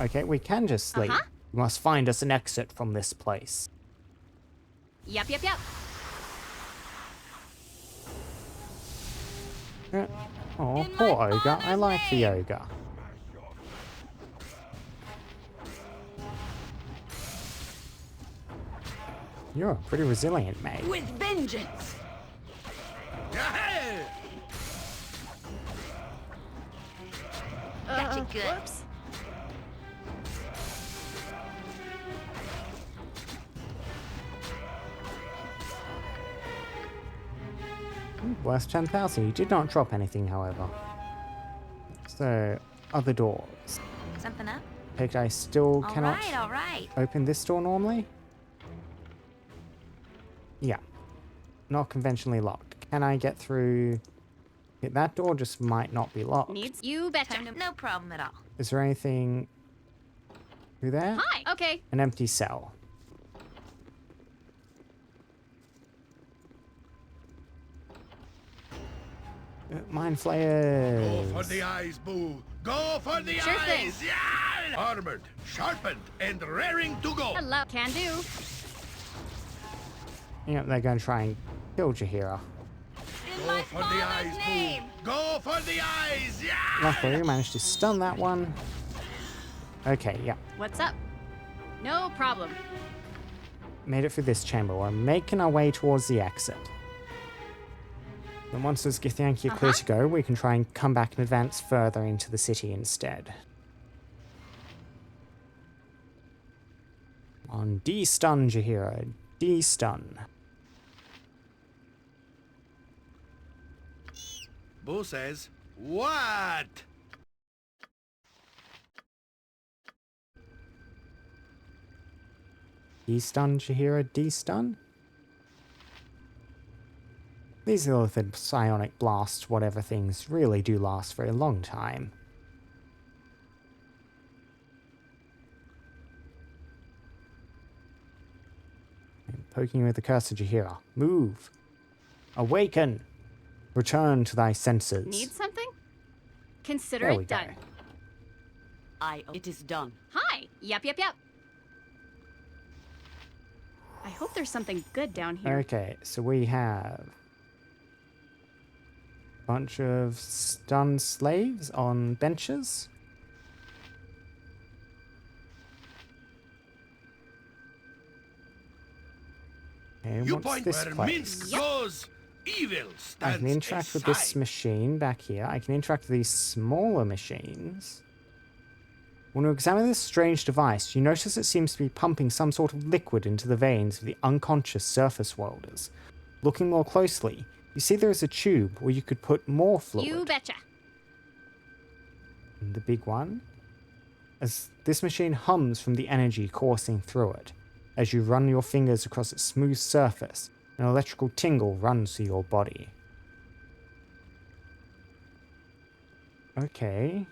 A: Okay, we can just leave.
B: Uh-huh.
A: We must find us an exit from this place.
B: Yep.
A: Oh,
G: In
A: poor
G: my
A: ogre. I
G: father's
A: like the
G: name.
A: ogre. You're a pretty resilient mate.
E: With vengeance!
F: Hey!
H: Gotcha good.
B: Whoops.
A: Worth 10,000. You did not drop anything, however. So, other doors.
H: Something up?
A: Pick, I still cannot
H: All right.
A: open this door normally. Yeah. Not conventionally locked. Can I get through? That door just might not be locked.
B: Needs you betcha.
H: Time to, no problem at all.
A: Is there anything through there?
B: Hi. Okay.
A: An empty cell. Mind
F: Go for
A: flayers.
F: the eyes, Boo. Go for the
B: Sure thing.
F: eyes. Yeah! Armored, sharpened, and raring to go.
B: Hello. Can do.
A: Yep, they're going to try and kill Jahira.
G: In
F: Go
G: my
F: for the
G: father's
F: eyes,
G: name.
F: Boo. Go for the eyes. Yeah!
A: Luckily, we managed to stun that one. Okay, yeah.
B: What's up? No problem.
A: Made it through this chamber. We're making our way towards the exit. Then once those Githyanki are clear to go, we can try and come back and advance further into the city instead. On D-stun, Jahira. D-stun.
F: Boo says, what?
A: D-stun, Jahira. D-stun? These illithid psionic blasts, whatever things, really do last for a long time. I'm poking you with the cursor, Jahira. Move! Awaken! Return to thy senses.
B: Need something? Consider
A: There we
B: it
A: go.
B: done.
E: It is done.
B: Hi. Yep. I hope there's something good down here.
A: Okay, so we have a bunch of stunned slaves on benches. Okay,
F: You
A: what's
F: point
A: this
F: where
A: place?
F: Minsk goes, evil
A: I
F: stands
A: can interact with this
F: aside.
A: machine back here. I can interact with these smaller machines. When you examine this strange device, you notice it seems to be pumping some sort of liquid into the veins of the unconscious surface welders. Looking more closely, you see there is a tube where you could put more fluid.
B: You betcha.
A: And the big one, as this machine hums from the energy coursing through it. As you run your fingers across its smooth surface, an electrical tingle runs through your body. Okay.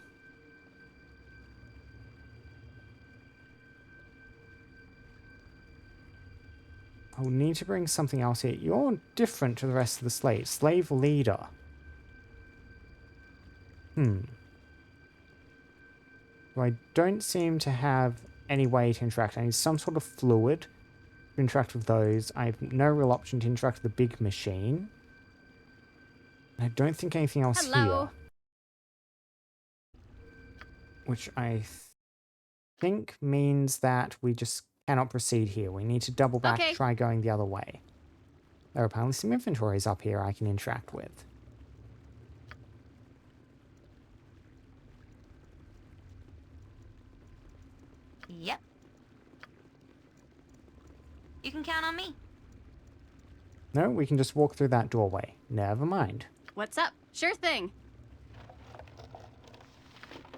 A: I'll need to bring something else here. You're different to the rest of the slaves. Slave leader. So I don't seem to have any way to interact. I need some sort of fluid to interact with those. I have no real option to interact with the big machine. I don't think anything else
B: Hello.
A: here. Which I think means that we just cannot proceed here. We need to double back,
B: Okay.
A: try going the other way. There are apparently some inventories up here I can interact with.
H: Yep. You can count on me.
A: No, we can just walk through that doorway. Never mind.
B: What's up? Sure thing.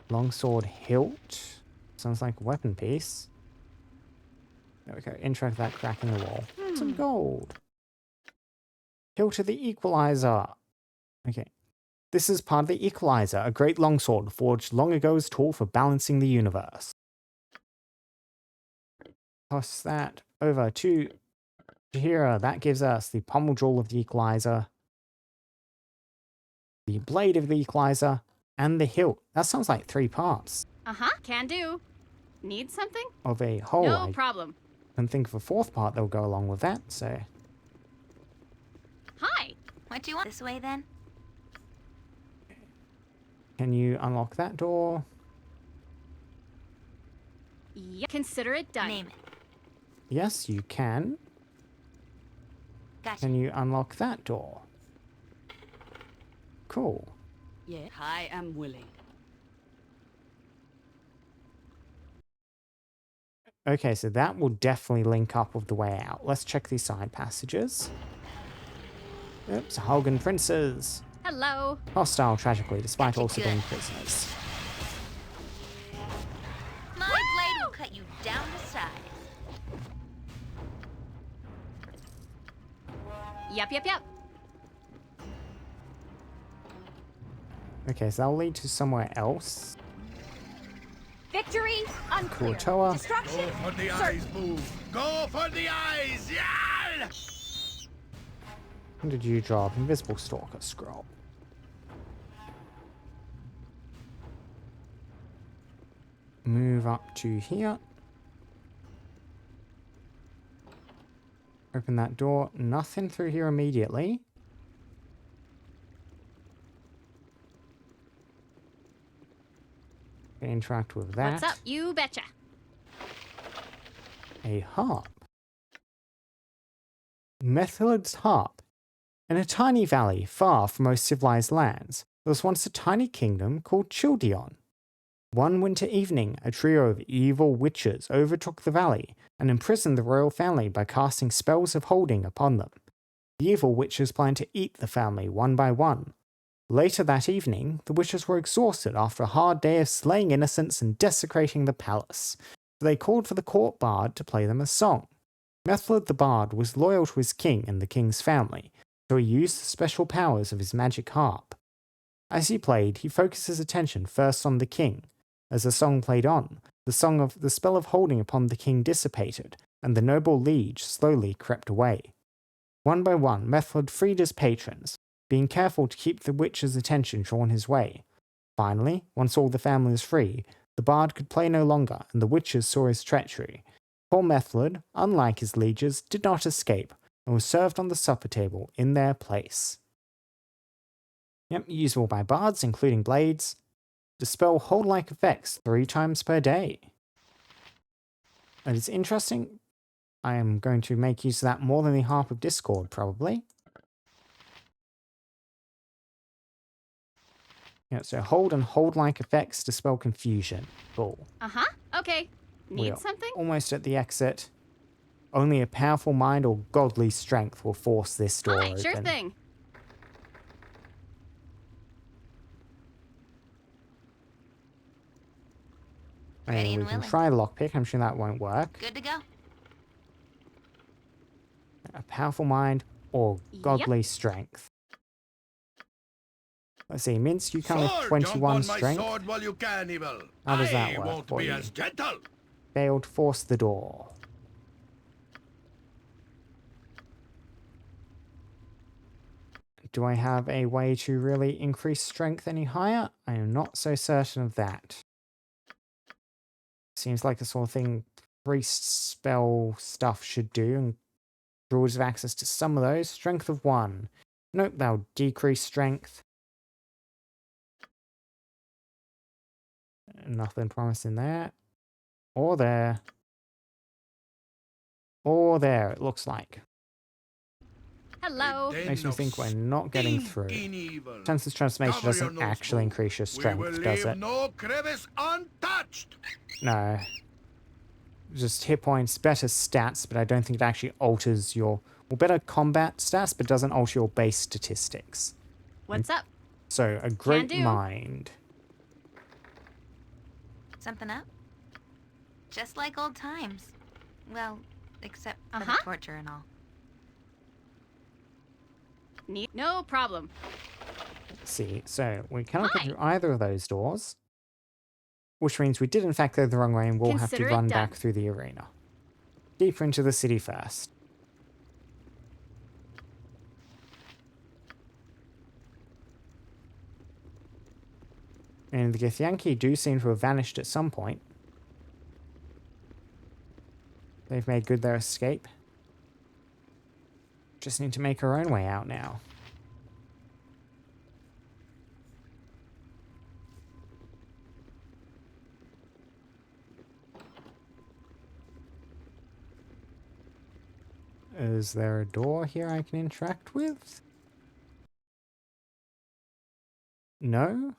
A: Longsword hilt. Sounds like a weapon piece. There we go. Interact that crack in the wall. Some gold. Hilt of the Equalizer. Okay. This is part of the Equalizer, a great longsword forged long ago's tool for balancing the universe. Toss that over to Jahira. That gives us the pommel jewel of the Equalizer, the blade of the Equalizer, and the hilt. That sounds like 3 parts
B: Uh-huh, can do. Need something?
A: of a whole.
B: No
A: I
B: problem.
A: can think of a 4th part that will go along with that, so...
B: Hi.
H: What do you want? This way, then?
A: Can you unlock that door?
B: Yep. Consider it done.
H: Name it.
A: Yes, you can.
H: Gotcha.
A: Can you unlock that door? Cool.
E: Yeah, I am willing.
A: Okay, so that will definitely link up with the way out. Let's check these side passages. Oops, Hogan princes.
B: Hello.
A: Hostile, tragically, despite
H: Gotcha,
A: also
H: good.
A: being prisoners.
H: My blade will cut you down to size.
B: Yep.
A: Okay, so that'll lead to somewhere else.
G: Victory unclear.
A: Kurtoa.
G: Destruction
F: Go for the
G: certain.
F: eyes, move. Go for the eyes. Yeah!
A: When did you drop? Invisible Stalker scroll. Move up to here. Open that door. Nothing through here immediately. Interact with that.
B: What's up? You betcha.
A: A harp. Method's harp. In a tiny valley far from most civilized lands, there was once a tiny kingdom called Childion. One winter evening, a trio of evil witches overtook the valley and imprisoned the royal family by casting spells of holding upon them. The evil witches planned to eat the family one by one. Later that evening, the witches were exhausted after a hard day of slaying innocents and desecrating the palace, so they called for the court bard to play them a song. Methlid the bard was loyal to his king and the king's family, so he used the special powers of his magic harp. As he played, he focused his attention first on the king. As the song played on, the spell of holding upon the king dissipated, and the noble liege slowly crept away. One by one, Methlid freed his patrons, being careful to keep the witch's attention drawn his way. Finally, once all the family was free, the bard could play no longer, and the witches saw his treachery. Poor Methlid, unlike his lieges, did not escape, and was served on the supper table in their place. Yep, usable by bards, including blades. Dispel hold-like effects 3 times per day. And it's interesting. I am going to make use of that more than the Harp of Discord, probably. Yeah, so hold and hold-like effects dispel confusion. Cool.
B: Uh-huh. Okay.
A: We
B: Need
A: are
B: something?
A: almost at the exit. Only a powerful mind or godly strength will force this door
B: Hi,
A: open.
B: sure thing.
H: Ready and
A: We can
H: willing.
A: try lockpick. I'm sure that won't work.
H: Good to go.
A: A powerful mind or
B: Yep.
A: godly strength. Let's see, Mince, you come with
F: Sword,
A: 21
F: jump on my
A: strength.
F: sword while you can, evil.
A: How does that
F: I
A: work
F: won't
A: for
F: be
A: you?
F: as gentle.
A: Failed, force the door. Do I have a way to really increase strength any higher? I am not so certain of that. Seems like the sort of thing priest spell stuff should do, and druids have access to some of those. Strength of 1. Nope, that'll decrease strength. Nothing promising there. Or there. Or there, it looks like.
B: Hello.
A: Makes me think we're not getting through. Senses transformation
F: Cover your
A: doesn't
F: nose,
A: actually
F: fool.
A: increase your
F: We will
A: strength, does
F: leave
A: it?
F: no crevice untouched.
A: No. Just hit points, better stats, but I don't think it actually alters your... Well, better combat stats, but doesn't alter your base statistics.
B: What's up?
A: So, a great
B: do.
A: mind.
H: Something up? Just like old times. Well, except for
B: Uh-huh.
H: the torture and all.
B: No problem.
A: Let's see, so we cannot get
B: Hi.
A: through either of those doors. Which means we did in fact go the wrong way and we'll have to
B: Consider it
A: run
B: done.
A: back through the arena. Deeper into the city first. And the Githyanki do seem to have vanished at some point. They've made good their escape. Just need to make our own way out now. Is there a door here I can interact with? No?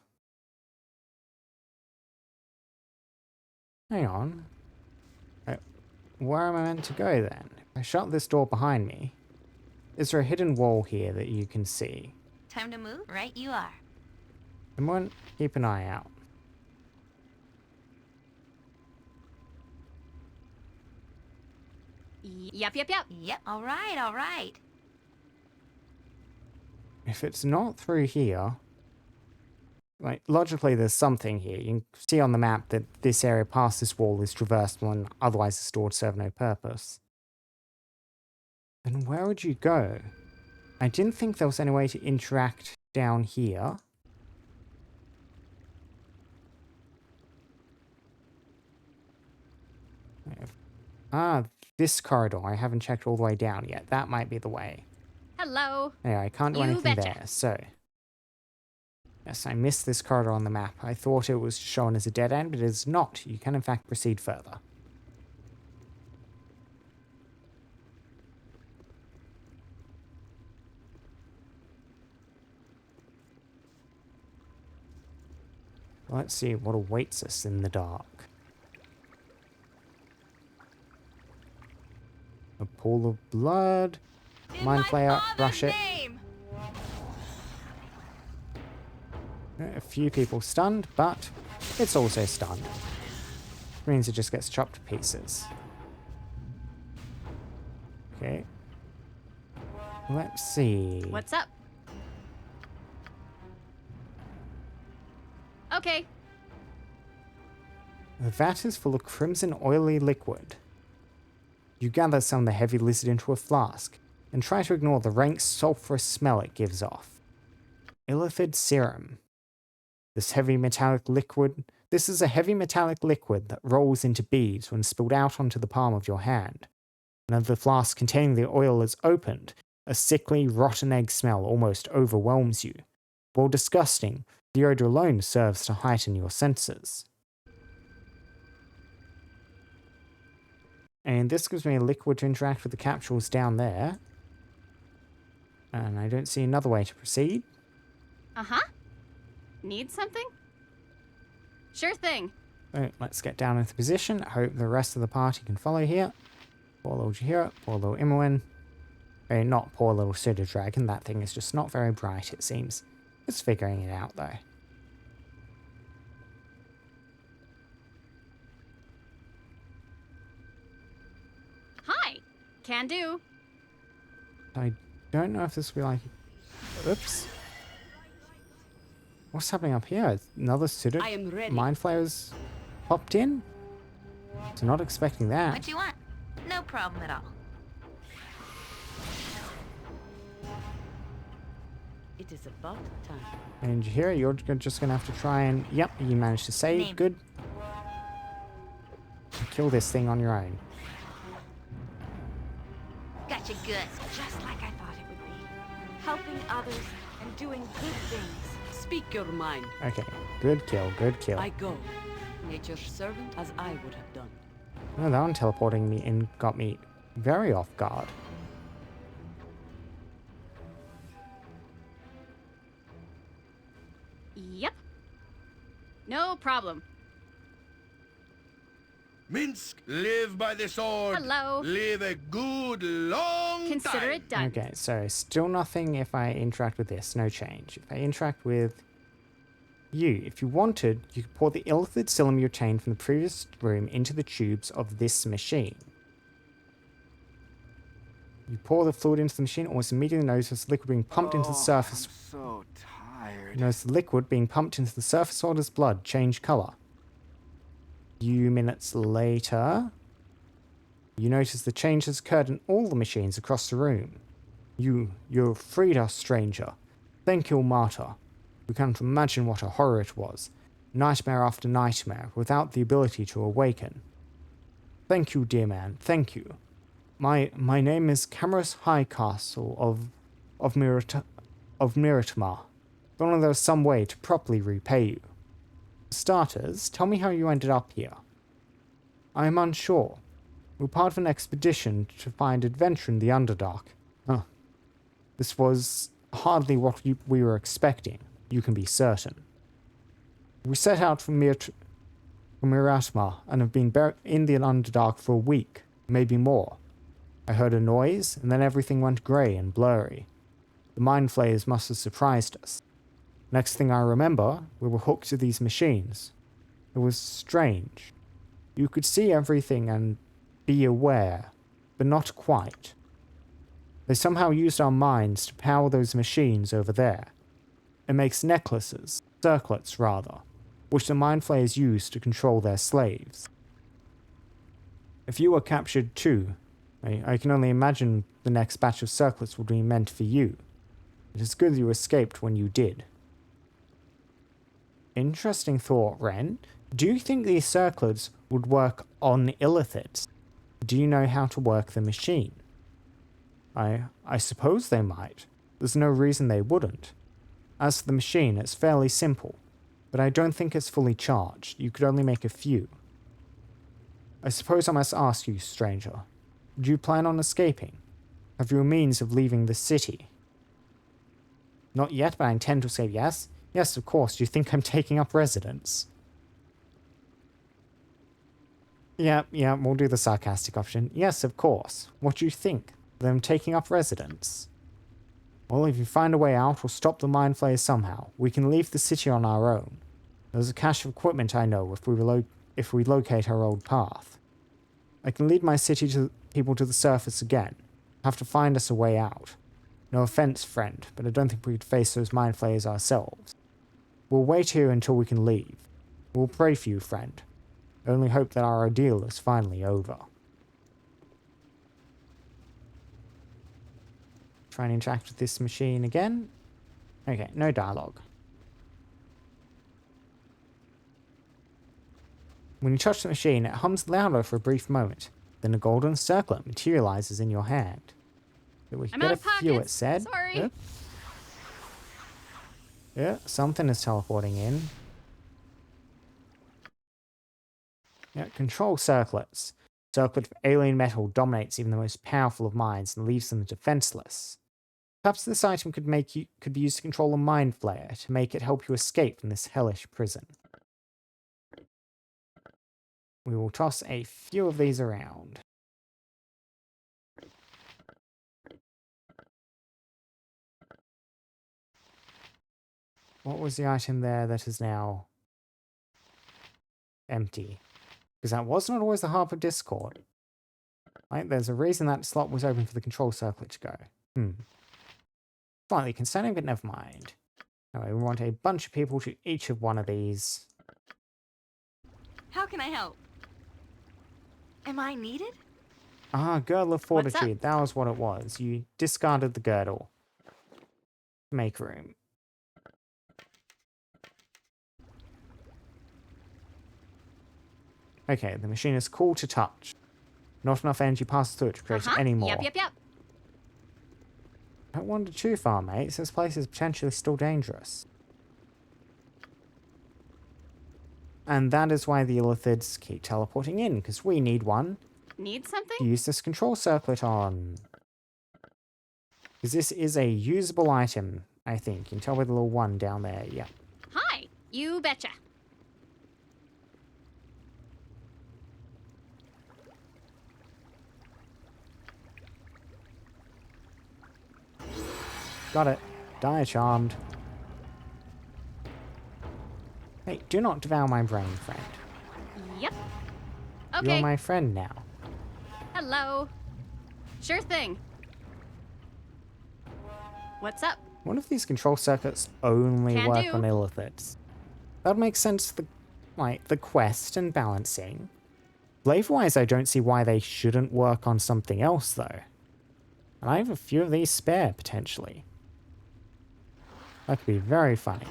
A: Hang on. Where am I meant to go then? If I shut this door behind me, is there a hidden wall here that you can see?
H: Time to move? Right you are.
A: Everyone, keep an eye out.
B: Yep.
H: Yep, alright, alright.
A: If it's not through here, like, logically there's something here. You can see on the map that this area past this wall is traversable and otherwise is stored to serve no purpose. Then where would you go? I didn't think there was any way to interact down here. Ah, this corridor. I haven't checked all the way down yet. That might be the way.
B: Hello.
A: Anyway, I can't do
B: You
A: anything
B: betcha.
A: there, so... Yes, I missed this corridor on the map. I thought it was shown as a dead end, but it is not. You can in fact proceed further. Let's see what awaits us in the dark. A pool of blood. Mindflayer, rush it. A few people stunned, but it's also stunned. Means it just gets chopped to pieces. Okay. Let's see.
B: What's up? Okay.
A: The vat is full of crimson oily liquid. You gather some of the heavy lizard into a flask and try to ignore the rank sulphurous smell it gives off. Illithid serum. This is a heavy metallic liquid that rolls into beads when spilled out onto the palm of your hand. Whenever the flask containing the oil is opened, a sickly, rotten egg smell almost overwhelms you. While disgusting, the odor alone serves to heighten your senses. And this gives me a liquid to interact with the capsules down there. And I don't see another way to proceed.
B: Uh-huh. Need something? Sure thing.
A: So let's get down into position. I hope the rest of the party can follow here. Poor little Jahira, poor little Imoen. Not poor little Pseudo Dragon. That thing is just not very bright, it seems. It's figuring it out, though.
B: Hi. Can do.
A: I don't know if this will be like... Oops. What's happening up here? Another Pseudo
E: I am ready.
A: Mind Flayer's popped in? So not expecting that.
H: What you want? No problem at all.
E: It is about time.
A: And here, you're just going to have to try and... Yep, you managed to save.
H: Name.
A: Good. kill this thing on your own.
H: Gotcha good.
E: Just like I thought it would be. Helping others and doing good things. Speak your mind.
A: Okay, good kill, good kill.
E: I go. Nature's servant as I would have done.
A: Oh, that one teleporting me in got me very off guard.
B: Yep. No problem.
F: Minsk, live by the sword.
B: Hello.
F: Live a good long
B: Consider
F: time.
B: it done.
A: Okay, so still nothing if I interact with this, no change. If I interact with you, if you wanted, you could pour the illithid cylinder you obtained from the previous room into the tubes of this machine. You pour the fluid into the machine, almost immediately notice the liquid being pumped into the surface.
J: I'm so tired.
A: You notice the liquid being pumped into the surface holder's blood change color. Few minutes later, you notice the change has occurred in all the machines across the room. You freed us, stranger. Thank you, martyr. We can't imagine what a horror it was. Nightmare after nightmare, without the ability to awaken. Thank you, dear man, thank you. My name is Camerus Highcastle of Miritmar. Don't know there was some way to properly repay you. For starters, tell me how you ended up here. I am unsure. We're part of an expedition to find adventure in the Underdark. Huh. This was hardly what we were expecting, you can be certain. We set out from Miratma and have been in the Underdark for a week, maybe more. I heard a noise, and then everything went grey and blurry. The mindflayers must have surprised us. Next thing I remember, we were hooked to these machines. It was strange. You could see everything and be aware, but not quite. They somehow used our minds to power those machines over there. It makes necklaces, circlets rather, which the mindflayers use to control their slaves. If you were captured too, I can only imagine the next batch of circlets would be meant for you. It is good you escaped when you did. Interesting thought, Ren. Do you think these circlets would work on illithids? Do you know how to work the machine? I suppose they might. There's no reason they wouldn't. As for the machine, it's fairly simple, but I don't think it's fully charged. You could only make a few. I suppose I must ask you, stranger. Do you plan on escaping? Have you a means of leaving the city? Not yet, but I intend to escape, yes? Yes, of course. Do you think I'm taking up residence? Yeah, we'll do the sarcastic option. Yes, of course. What do you think? Them taking up residence? Well, if you find a way out or stop the mind flayers somehow, we can leave the city on our own. There's a cache of equipment I know if we locate our old path. I can lead my people to the surface again. Have to find us a way out. No offense, friend, but I don't think we could face those mind flayers ourselves. We'll wait here until we can leave. We'll pray for you, friend. I only hope that our ordeal is finally over. Try and interact with this machine again. Okay, no dialogue. When you touch the machine, it hums louder for a brief moment. Then a golden circlet materializes in your hand. We can
B: I'm
A: get
B: out
A: a
B: of
A: few, it
B: pockets.
A: said.
B: Sorry.
A: Yeah, something is teleporting in. Yeah, control circlets. Circlet of alien metal dominates even the most powerful of minds and leaves them defenseless. Perhaps this item could be used to control a mind flayer to make it help you escape from this hellish prison. We will toss a few of these around. What was the item there that is now empty? Because that was not always the Harp of Discord. Right, there's a reason that slot was open for the control circlet to go. Slightly concerning, but never mind. Anyway, we want a bunch of people to each of one of these.
H: How can I help? Am I needed?
A: Ah, Girdle of
B: What's
A: Fortitude.
B: up?
A: That was what it was. You discarded the girdle. Make room. Okay, the machine is cool to touch. Not enough energy passes through it to create any more.
B: Yep.
A: Don't wander too far, mates. This place is potentially still dangerous. And that is why the illithids keep teleporting in, because we need one
B: Need
A: to
B: something?
A: use this control circuit on. Because this is a usable item, I think. You can tell by the little one down there, yeah.
B: Hi. You betcha.
A: Got it. Die charmed. Hey, do not devour my brain, friend.
B: Yep.
A: You're
B: Okay.
A: my friend now.
B: Hello. Sure thing. What's up?
A: What if these control circuits only
B: Can
A: work
B: do.
A: on illithids? That would make sense for the quest and balancing. Flavor-wise, I don't see why they shouldn't work on something else, though. And I have a few of these spare, potentially. That could be very funny.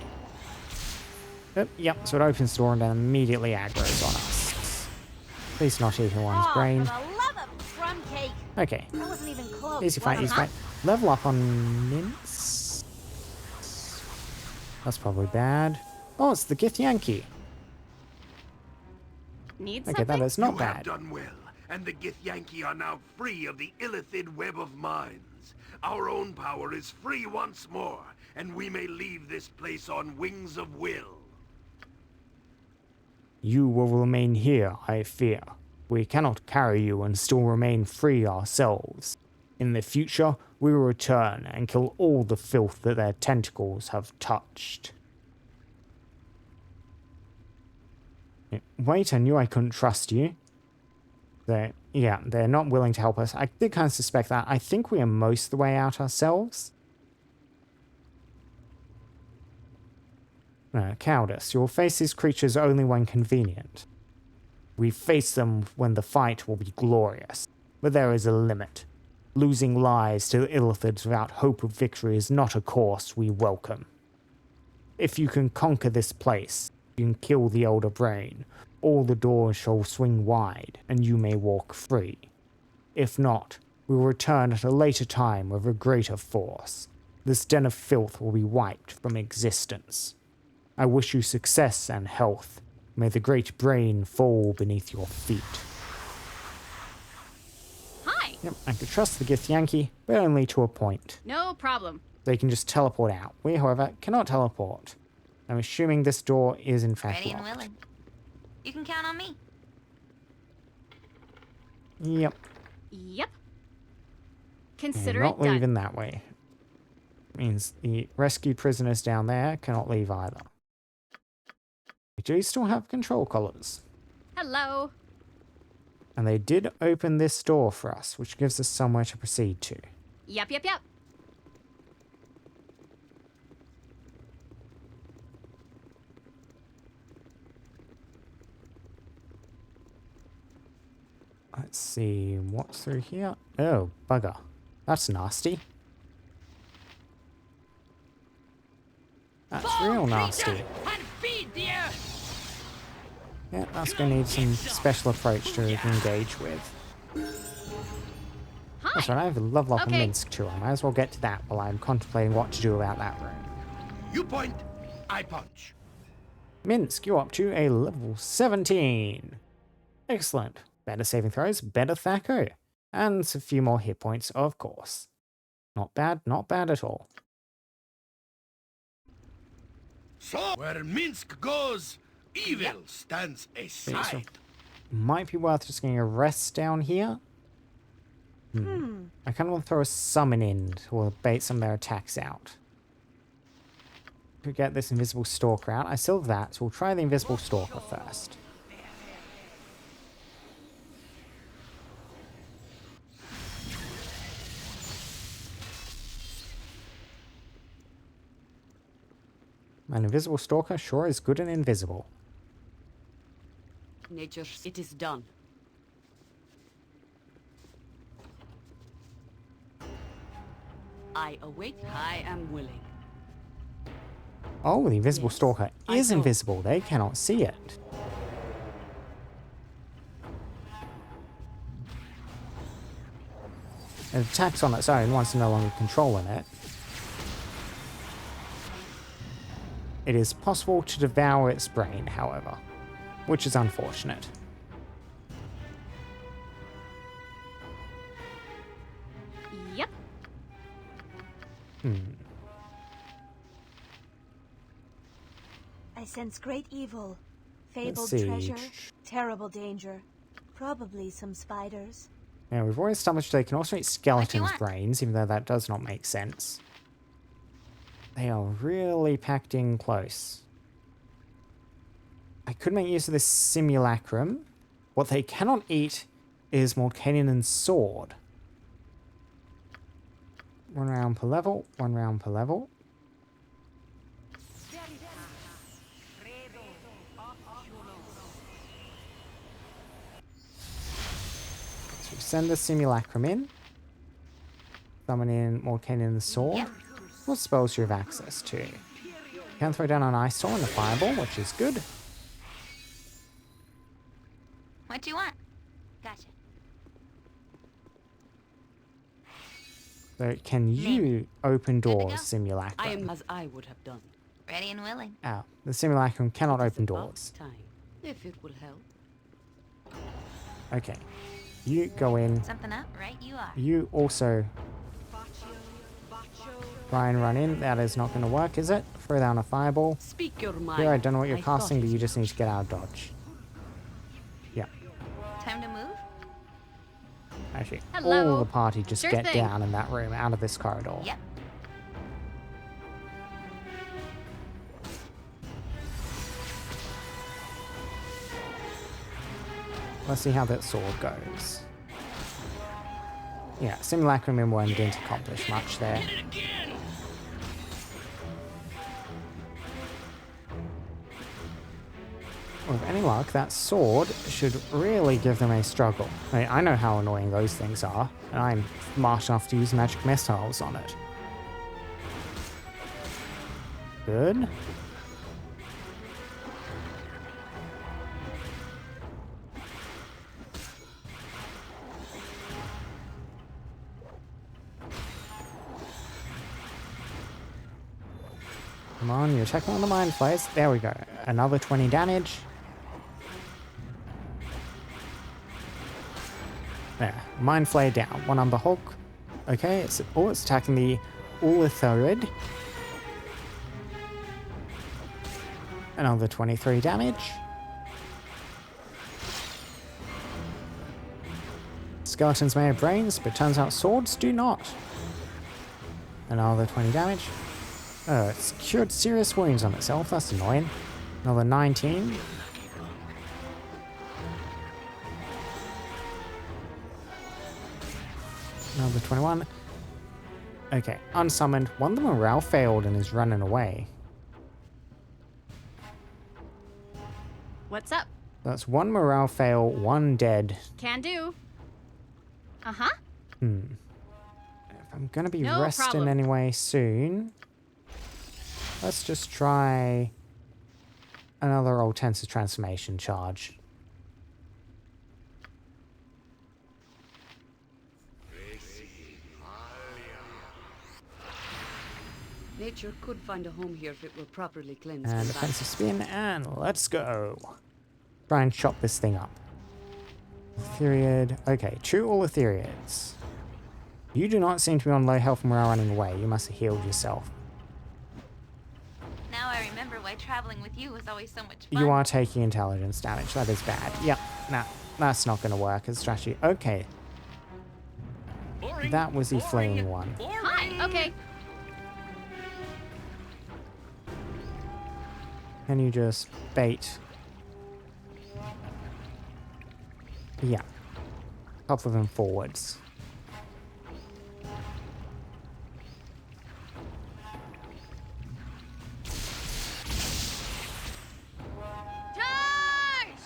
A: Yep, so it opens the door and then immediately aggroes on us. Please not eat one's
G: Oh,
A: brain.
G: for the love of crumb cake.
A: Okay,
G: That wasn't even close.
A: easy fight,
G: was
A: easy
G: it?
A: fight. Level up on mints. That's probably bad. Oh, it's the Githyanki.
B: Need
A: Okay,
B: something?
A: that is not
I: You
A: bad.
I: have done well, and the Githyanki are now free of the illithid web of mines. Our own power is free once more, and we may leave this place on wings of will.
A: You will remain here, I fear. We cannot carry you and still remain free ourselves. In the future, we will return and kill all the filth that their tentacles have touched. Wait, I knew I couldn't trust you. They're not willing to help us. I did kind of suspect that. I think we are most of the way out ourselves. No, cowardice. You'll face these creatures only when convenient. We face them when the fight will be glorious. But there is a limit. Losing lives to illithids without hope of victory is not a course we welcome. If you can conquer this place, you can kill the Elder Brain. All the doors shall swing wide, and you may walk free. If not, we will return at a later time with a greater force. This den of filth will be wiped from existence. I wish you success and health. May the great brain fall beneath your feet.
B: Hi.
A: Yep, I could trust the Githyanki, but only to a point.
B: No problem.
A: They can just teleport out. We, however, cannot teleport. I'm assuming this door is in fact
H: Ready and
A: locked.
H: willing. You can count on me.
A: Yep.
B: Yep.
A: And
B: Consider
A: not
B: it done.
A: leaving that way. Means the rescued prisoners down there cannot leave either. We do still have control collars.
B: Hello.
A: And they did open this door for us, which gives us somewhere to proceed to.
B: Yep.
A: Let's see, what's through here? Oh, bugger. That's nasty. That's real nasty.
C: And feed the earth!
A: Yeah, that's going to need some special approach to engage with.
B: Hi.
A: That's right, I have a level up on
B: Okay.
A: Minsk too. I might as well get to that while I'm contemplating what to do about that room.
F: You point, I punch.
A: Minsk, you're up to a level 17. Excellent. Better saving throws, better Thaco. And a few more hit points, of course. Not bad at all.
F: So, where Minsk goes, evil stands aside.
A: Might be worth just getting a rest down here. I kind of want to throw a summon in to bait some of their attacks out. Could get this invisible stalker out. I still have that, so we'll try the invisible stalker first. An invisible stalker sure is good and invisible.
K: Nature, it is done. I await. I am willing.
A: Oh, the invisible
K: Yes,
A: stalker
K: I
A: is
K: know.
A: invisible. They cannot see it. It attacks on its own once you're no longer controlling it. It is possible to devour its brain, however, which is unfortunate.
B: Yep.
G: I sense great evil. Fabled
A: see.
G: treasure, terrible danger. Probably some spiders.
A: Now, we've already established they can also eat skeletons'
H: want?
A: brains, even though that does not make sense. They are really packed in close. I could make use of this simulacrum. What they cannot eat is Morkaninen's sword. 1 round per level, 1 round per level. So we send the simulacrum in. Summon in Morkaninen's sword.
H: Yep.
A: What spells you have access to? You can throw down an ice storm and a fireball, which is good.
H: What do you want? Gotcha.
A: So can you open
H: to go.
A: doors, simulacrum?
K: I am as I would have done.
H: Ready and willing.
A: Oh, the simulacrum cannot
K: It is
A: open
K: about
A: doors.
K: time, if it will help.
A: Okay. You go in.
H: Something up? Right you are.
A: You also try and run in. That is not going to work, is it? Throw down a fireball.
K: Speak your mind.
A: Here, I don't know what you're
K: I thought
A: casting, but
K: it
A: you just need
K: was-
A: to get out of dodge. Yeah.
H: Time to move?
A: Actually,
B: Hello.
A: all the party just
B: Sure
A: get
B: thing.
A: down in that room, out of this corridor.
H: Yep.
A: Let's see how that sword goes. Yeah, simulacrum in one didn't accomplish much there.
C: Hit it again!
A: With any luck, that sword should really give them a struggle. I know how annoying those things are, and I'm smart enough to use magic missiles on it. Good. Come on, you're attacking on the mind flayers. There we go. Another 20 damage. There. Mind Flayer down. One Umber Hulk. Okay, it's attacking the Ulithorid. Another 23 damage. Skeletons may have brains, but turns out swords do not. Another 20 damage. Oh, it's cured serious wounds on itself. That's annoying. Another 19. Another 21. Okay, unsummoned. One of the morale failed and is running away.
B: What's up?
A: That's one morale fail, one dead.
B: Can do. Uh-huh.
A: If I'm gonna be
B: No
A: resting
B: problem.
A: anyway soon, let's just try another old Tensor's transformation charge.
K: Nature could find a home here if it were properly cleansed.
A: And
K: from
A: defensive spin, and let's go. Try and chop this thing up. Etheriad. Okay, true all Etheriads. You do not seem to be on low health and morale running away. You must have healed yourself.
H: Now I remember why traveling with you was always so much fun.
A: You are taking intelligence damage. That is bad. Yep. Nah, that's not going to work as a strategy. Okay,
C: Boring,
A: that was the
C: boring,
A: fleeing one.
C: boring.
B: Hi. Okay.
A: Can you just bait? Yeah. A couple of them forwards.
B: Charge!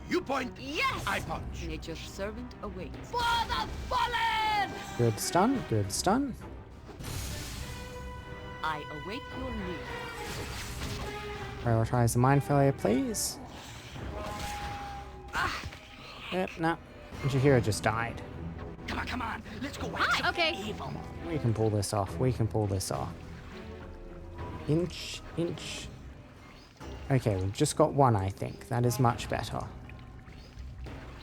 F: You point,
B: Yes!
F: I punch.
K: Nature's servant awaits.
B: For the fallen!
A: Good stun. Good stun.
K: I await your news.
A: Prioritize the mind failure, please. Yep, nah. Jahira just died.
C: Come on. come on. Let's go whack some
B: Okay.
C: evil.
A: We can pull this off. We can pull this off. Inch, inch. Okay, we've just got one, I think. That is much better.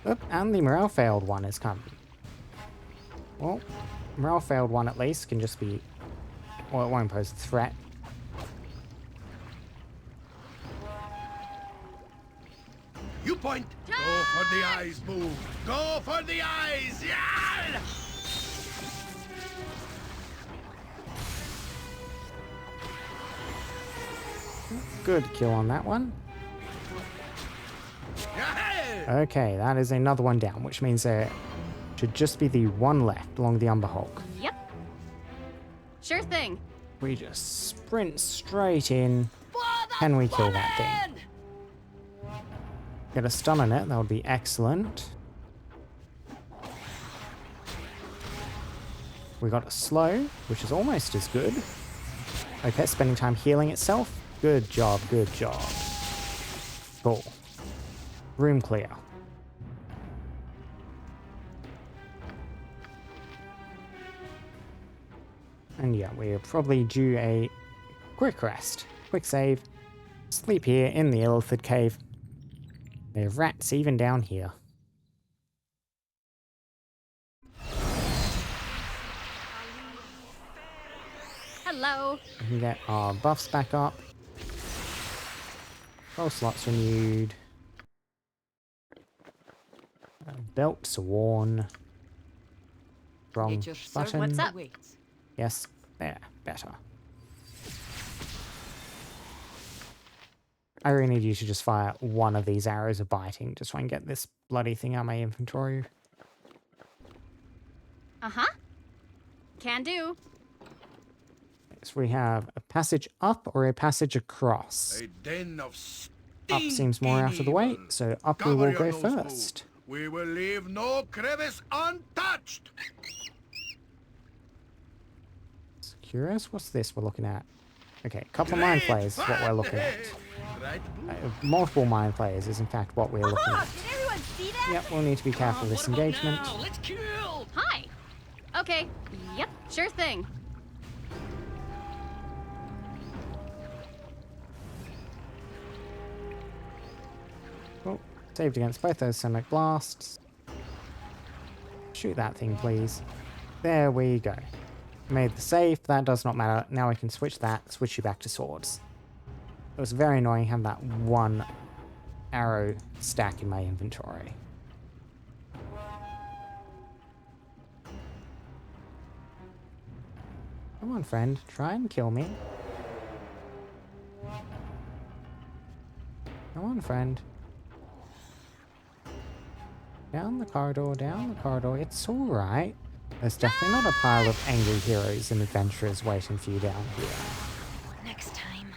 A: Oop, and the morale failed one is coming. Well, morale failed one at least can just be... Well, it won't pose a threat.
F: You point. Go for the eyes, Boo. Go for the eyes. Yeah!
A: Good kill on that one.
F: Yeah!
A: Okay, that is another one down, which means there should just be the one left along the Umber Hulk.
B: Yep. Sure thing.
A: We just sprint straight in.
B: For the
A: Can we kill that
B: fallen!
A: thing? Get a stun on it, that would be excellent. We got a slow, which is almost as good. Okay, spending time healing itself. Good job, good job. Cool. Room clear. And yeah, we're probably due a quick rest. Quick save. Sleep here in the Illithid Cave. There are rats even down here.
B: Hello.
A: We can get our buffs back up. 12 slots renewed. Belts worn. Wrong
K: Nature's
A: button.
K: servant
B: What's up?
K: awaits.
A: Yes, there, better. I really need you to just fire one of these arrows of biting to try and get this bloody thing out of my inventory.
B: Uh-huh. Can do.
A: So we have a passage up or a passage across.
F: A den of
A: Up seems more out of the way,
F: evil.
A: so up we
F: Cover
A: will
F: your
A: go
F: nose, Boo.
A: first.
F: We will leave no crevice untouched.
A: Curious, what's this we're looking at? Okay, a couple of mind flayers is what we're looking at.
F: Right, Boo?
A: Multiple mind flayers is in fact what we're looking at.
G: Did everyone see that?
A: Yep, we'll need to be careful of this
C: What about
A: engagement.
C: now? Let's kill.
B: Hi. Okay. Yep. Sure thing.
A: Oh, saved against both those sonic blasts. Shoot that thing, please. There we go. Made the save, that does not matter. Now I can switch you back to swords. It was very annoying having that one arrow stack in my inventory. Come on, friend. Try and kill me. Come on, friend. Down the corridor, down the corridor. It's alright. There's definitely not a pile of angry heroes and adventurers waiting for you down here.
H: Next time.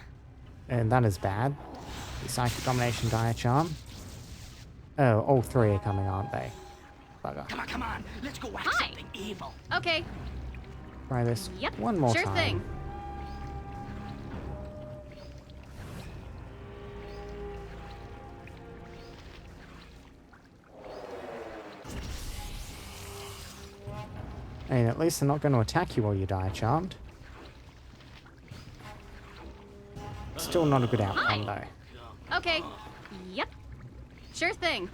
A: And that is bad. The Psychic Domination Dire Charm. Oh, all three are coming, aren't they? Bugger.
C: Come on. Let's go whack
B: Hi.
C: something evil.
B: Okay.
A: Try this
B: Yep.
A: one more
B: Sure
A: time.
B: thing.
A: I mean, at least they're not going to attack you while you die charmed. Still not a good outcome, though.
B: Okay. Yep. Sure thing.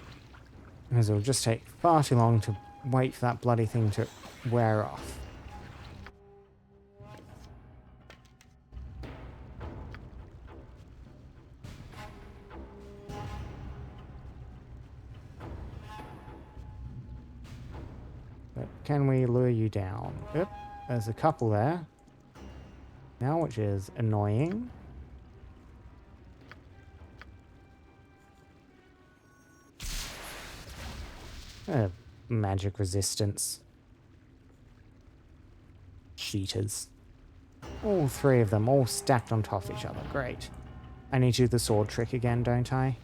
A: Because it'll just take far too long to wait for that bloody thing to wear off. But can we lure you down? Yep, there's a couple there. Now, which is annoying. Magic resistance. Cheaters. All three of them, all stacked on top of each other. Great. I need to do the sword trick again, don't I?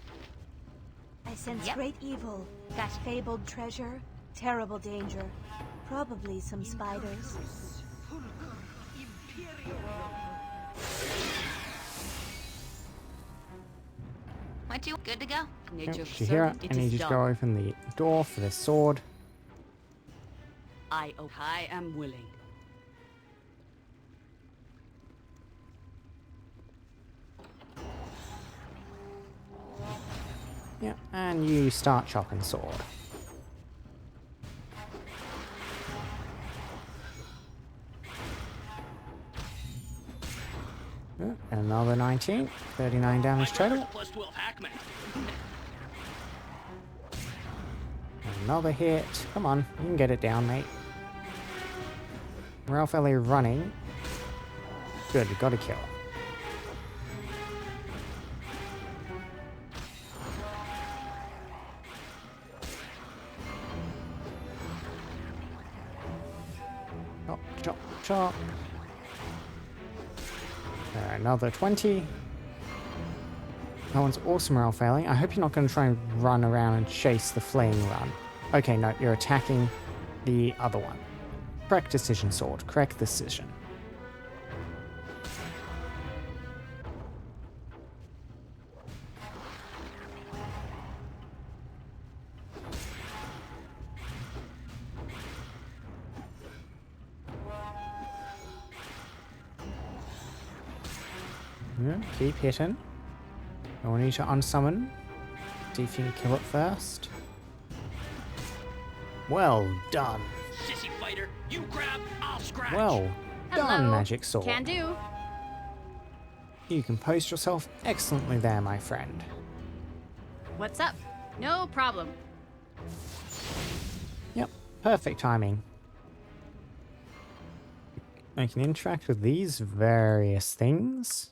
G: I sense
H: Yep.
G: great evil, that fabled treasure, terrible danger. Probably some spiders.
H: What you good to go?
A: Yep,
K: Nature's
A: did you hear it?
K: servant,
A: I need
K: is
A: you to
K: done.
A: go open the door for this sword.
K: I am willing.
A: Yep, and you start chopping sword. Oh, another 19, 39 damage total.
C: Plus 12 hackman.
A: Another hit. Come on, you can get it down, mate. Ralph Ellie running. Good, we got a kill. Chop, chop, chop. Another 20. That one's awesome, Ralph failing. I hope you're not going to try and run around and chase the fleeing run. Okay, no, you're attacking the other one. Correct decision, sword. Correct decision. Yeah, keep hitting. I want you to unsummon. See if you can kill it first. Well done.
C: Sissy fighter, you grab, I'll scratch.
A: Well done,
B: Hello.
A: magic sword.
B: Can do.
A: You composed yourself excellently there, my friend.
B: What's up? No problem.
A: Yep, perfect timing. I can interact with these various things.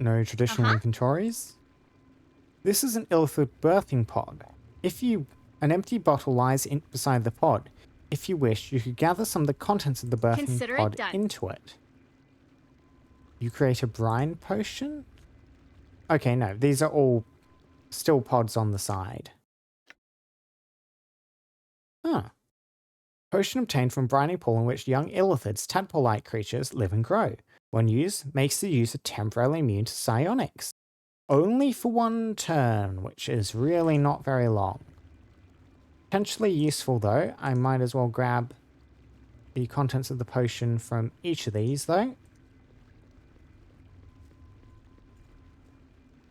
A: No traditional inventories. This is an Illithid birthing pod. An empty bottle lies beside the pod. If you wish, you could gather some of the contents of the birthing pod into it. You create a brine potion? Okay, no, these are all still pods on the side. Huh. Potion obtained from briny pool in which young Illithids, tadpole-like creatures, live and grow. When used, makes the user temporarily immune to psionics. Only for 1 turn, which is really not very long. Potentially useful though. I might as well grab the contents of the potion from each of these though.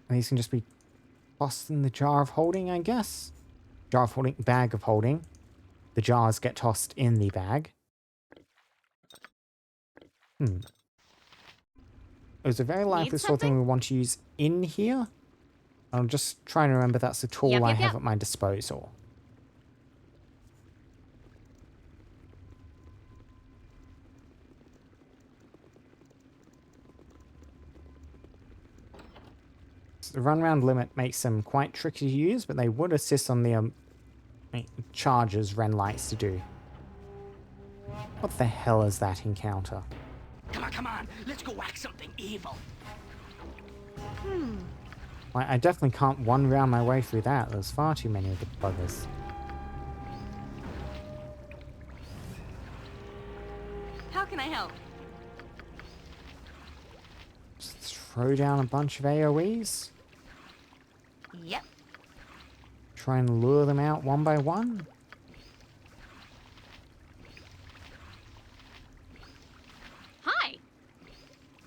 A: And these can just be tossed in the jar of holding, I guess. Jar of holding, bag of holding. The jars get tossed in the bag. It's a very likely sort of thing we want to use in here. I'm just trying to remember that's the tool I have at my disposal. So the run round limit makes them quite tricky to use, but they would assist on the charges Ren likes to do. What the hell is that encounter?
C: Come on, let's go whack something evil.
A: I definitely can't one round my way through that. There's far too many of the buggers.
E: How can I help?
A: Just throw down a bunch of AoEs.
H: Yep.
A: Try and lure them out one by one.
B: Hi.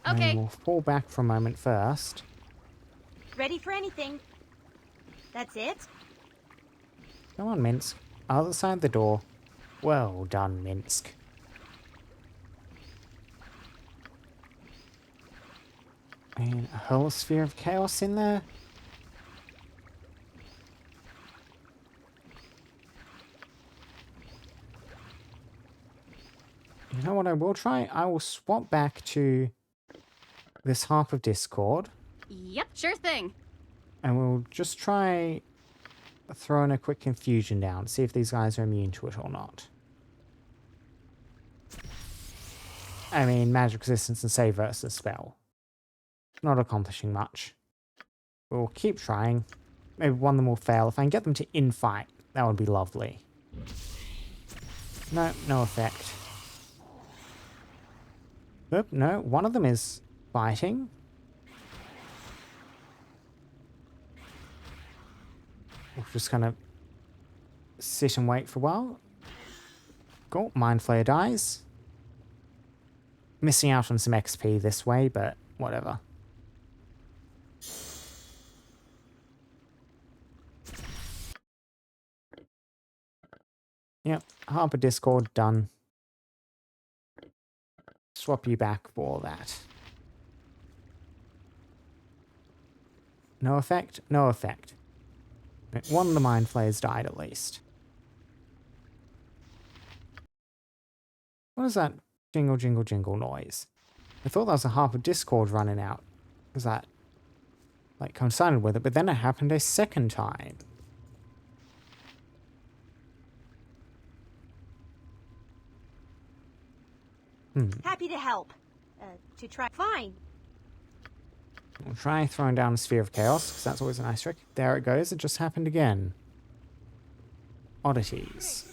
B: Okay.
A: And we'll fall back for a moment first.
G: Ready for anything. That's it?
A: Come on, Minsk. Other side of the door. Well done, Minsk. And a whole sphere of chaos in there. You know what I will try? I will swap back to this Harp of Discord.
B: Yep, sure thing.
A: And we'll just try throwing a quick confusion down. See if these guys are immune to it or not. I mean, magic resistance and save versus spell. Not accomplishing much. We'll keep trying. Maybe one of them will fail. If I can get them to infight, that would be lovely. No, no effect. Oop, no, one of them is fighting. We'll just kind of sit and wait for a while. Cool. Mindflayer dies. Missing out on some XP this way, but whatever. Yep. Harbor Discord done. Swap you back for that. No effect? No effect. One of the mind flayers died at least. What is that jingle, jingle, jingle noise? I thought that was a Harper Discord running out. Was that, like, coincided with it, but then it happened a second time.
G: Happy to help. To try. Fine.
A: We'll try throwing down a Sphere of Chaos, because that's always a nice trick. There it goes, it just happened again. Oddities.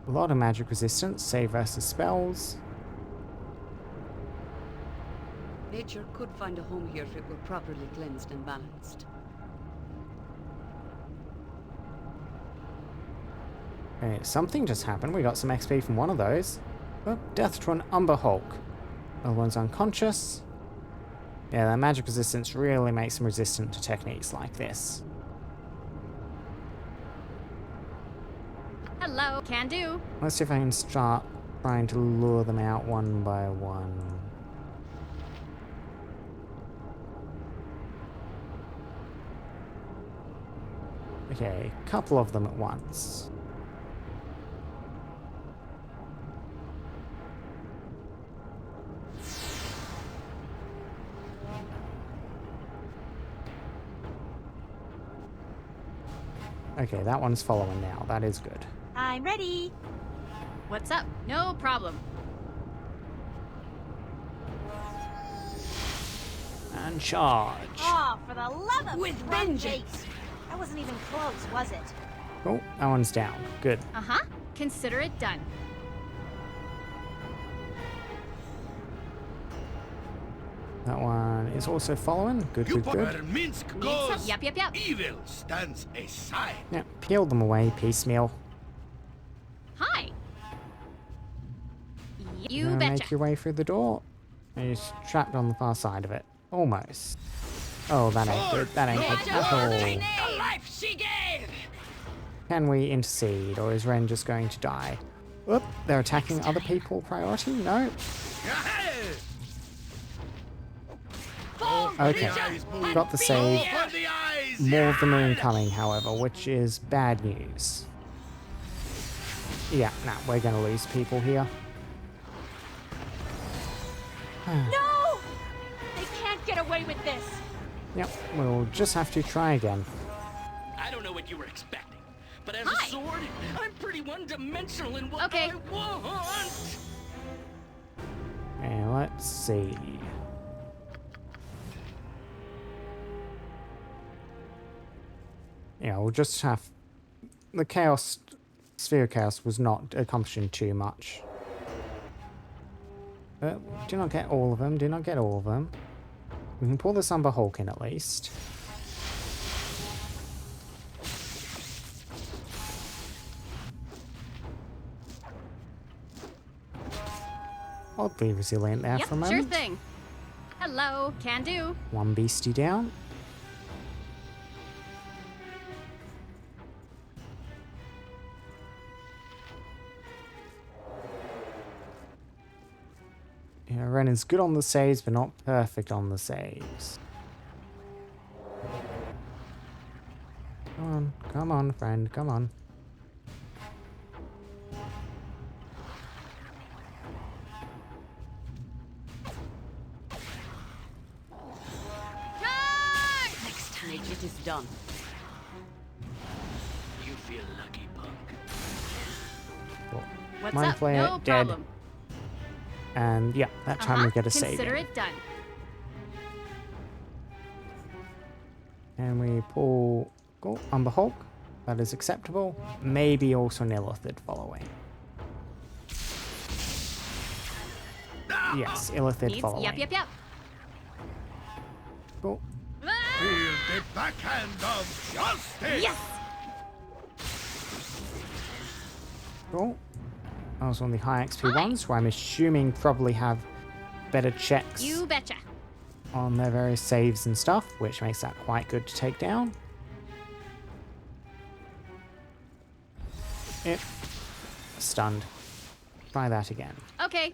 A: A lot of magic resistance, save versus spells.
K: Nature could find a home here if it were properly cleansed and balanced.
A: Okay, something just happened. We got some XP from one of those. Oh, death to an Umber Hulk. Other one's unconscious. Yeah, that magic resistance really makes them resistant to techniques like this.
B: Hello, can do.
A: Let's see if I can start trying to lure them out one by one. Okay, a couple of them at once. Okay, that one's following now. That is good.
G: I'm ready.
B: What's up? No problem.
A: And charge.
G: Oh, for the love of
K: With
G: drunk
K: vengeance.
G: dates. That wasn't even close, was it?
A: Oh, that one's down. Good.
B: Uh-huh. Consider it done.
A: That one is also following. Good,
F: You
A: good,
F: put
A: good.
F: where Minsk
B: Need
F: goes,
B: some? Yep.
F: evil stands aside.
A: Yeah, peel them away piecemeal.
B: Hi. You
A: Now
B: betcha.
A: make your way through the door. And you're trapped on the far side of it. Almost. Oh, that ain't good. That ain't good at all.
C: The life she gave!
A: Can we intercede, or is Ren just going to die? Oop, they're attacking other people. Priority? No. Okay, got the save.
F: Open the eyes!
A: More of them are incoming, however, which is bad news. Yeah, nah, we're gonna lose people here.
G: No! They can't get away with this.
A: Yep, we'll just have to try again.
C: I don't know what you were expecting, but as
B: Hi.
C: a sword, I'm pretty one-dimensional in what
B: Okay.
C: I want!
A: And let's see. Yeah, we'll just have... The Chaos... Sphere of Chaos was not accomplishing too much. Do not get all of them, do not get all of them. We can pull this Umber Hulk in at least. Oddly resilient there
B: Yep,
A: for a
B: sure
A: moment.
B: thing. Hello, can do.
A: One beastie down. Yeah, Ren is good on the saves, but not perfect on the saves. Come on, friend, come on.
K: Next time it is done.
C: You feel lucky, punk.
A: Cool.
B: What's
A: Mind
B: up?
A: Flayer,
B: No
A: dead.
B: problem.
A: And yeah, that time we get a save.
B: Consider
A: in.
B: it done.
A: And we pull Umber Hulk. That is acceptable. Maybe also Illithid following. Yes, Illithid
B: Needs.
A: following.
B: Yep.
A: Cool.
B: Ah!
F: The backhand of justice!
B: Yes!
A: Cool. That was one of the high XP ones, where I'm assuming probably have better checks
B: You betcha.
A: on their various saves and stuff, which makes that quite good to take down. Yep. Stunned. Try that again.
B: Okay.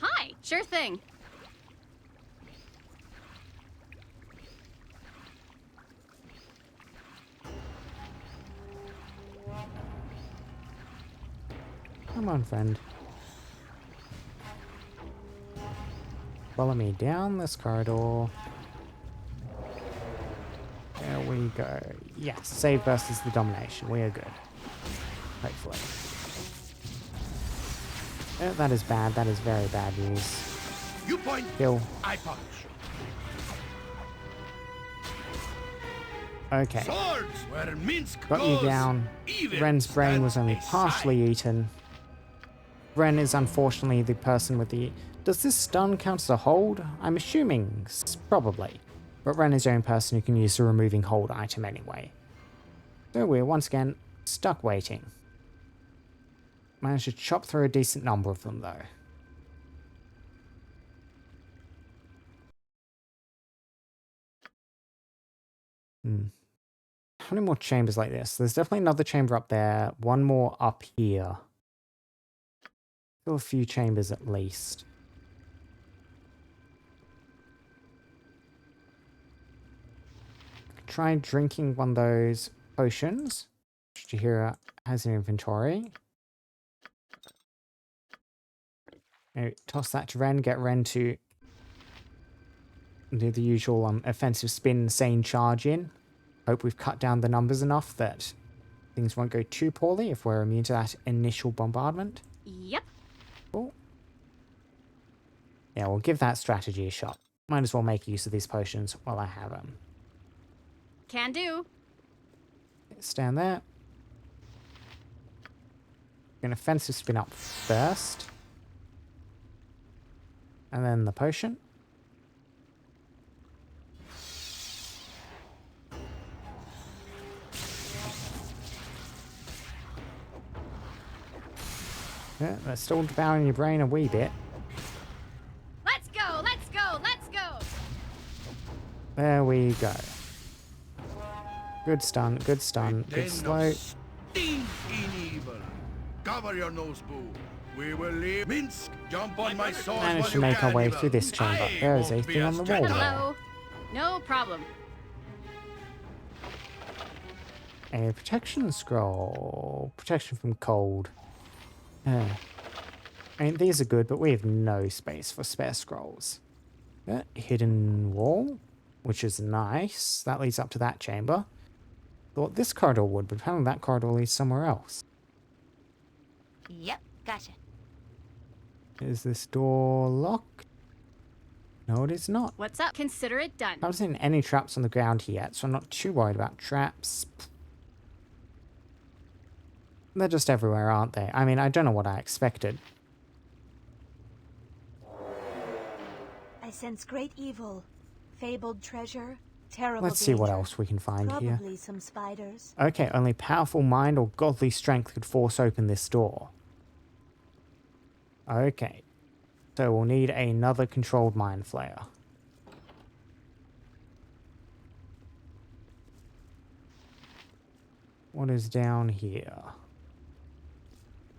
B: Hi, sure thing.
A: Come on, friend. Follow me down this corridor. There we go. Yes, save versus the domination. We are good. Hopefully. Oh, that is bad. That is very bad news.
F: You point,
A: Kill.
F: I punch.
A: Okay.
F: Swords where Minsk
A: Got you
F: goes,
A: down.
F: even
A: Ren's brain was only
F: stand
A: partially
F: aside.
A: eaten. Ren is unfortunately the person with the... Does this stun count as a hold? I'm assuming probably. But Ren is the only person who can use the removing hold item anyway. So we're once again stuck waiting. Managed to chop through a decent number of them though. How many more chambers like this? There's definitely another chamber up there. One more up here. Still a few chambers at least. Try drinking one of those potions. Shihira has an inventory. Maybe toss that to Ren, get Ren to do the usual offensive spin, sane charge in. Hope we've cut down the numbers enough that things won't go too poorly if we're immune to that initial bombardment.
B: Yep.
A: Cool. Yeah, we'll give that strategy a shot. Might as well make use of these potions while I have them.
B: Can do.
A: Stand there. An offensive spin up first. And then the potion. Yeah, they're still devouring your brain a wee bit.
B: Let's go, let's go, let's go.
A: There we go. Good stun, good stun, good slow.
F: Stink in evil. Cover your nose, boo. We will leave Minsk. Jump on my sword.
A: Managed to make our way through this chamber. There is a thing on the wall there.
B: Hello. No problem.
A: A protection scroll. Protection from cold. I mean, these are good, but we have no space for spare scrolls. Hidden wall, which is nice. That leads up to that chamber. Thought this corridor would, but apparently that corridor leads somewhere else.
H: Yep, gotcha.
A: Is this door locked? No, it is not.
B: What's up? Consider it done.
A: I haven't seen any traps on the ground here yet, so I'm not too worried about traps. They're just everywhere, aren't they? I mean, I don't know what I expected.
G: I sense great evil. Fabled treasure. Terrible
A: Let's see what
G: danger.
A: else we can find here.
G: Probably some spiders.
A: Okay, only powerful mind or godly strength could force open this door. Okay. So we'll need another controlled mind flayer. What is down here?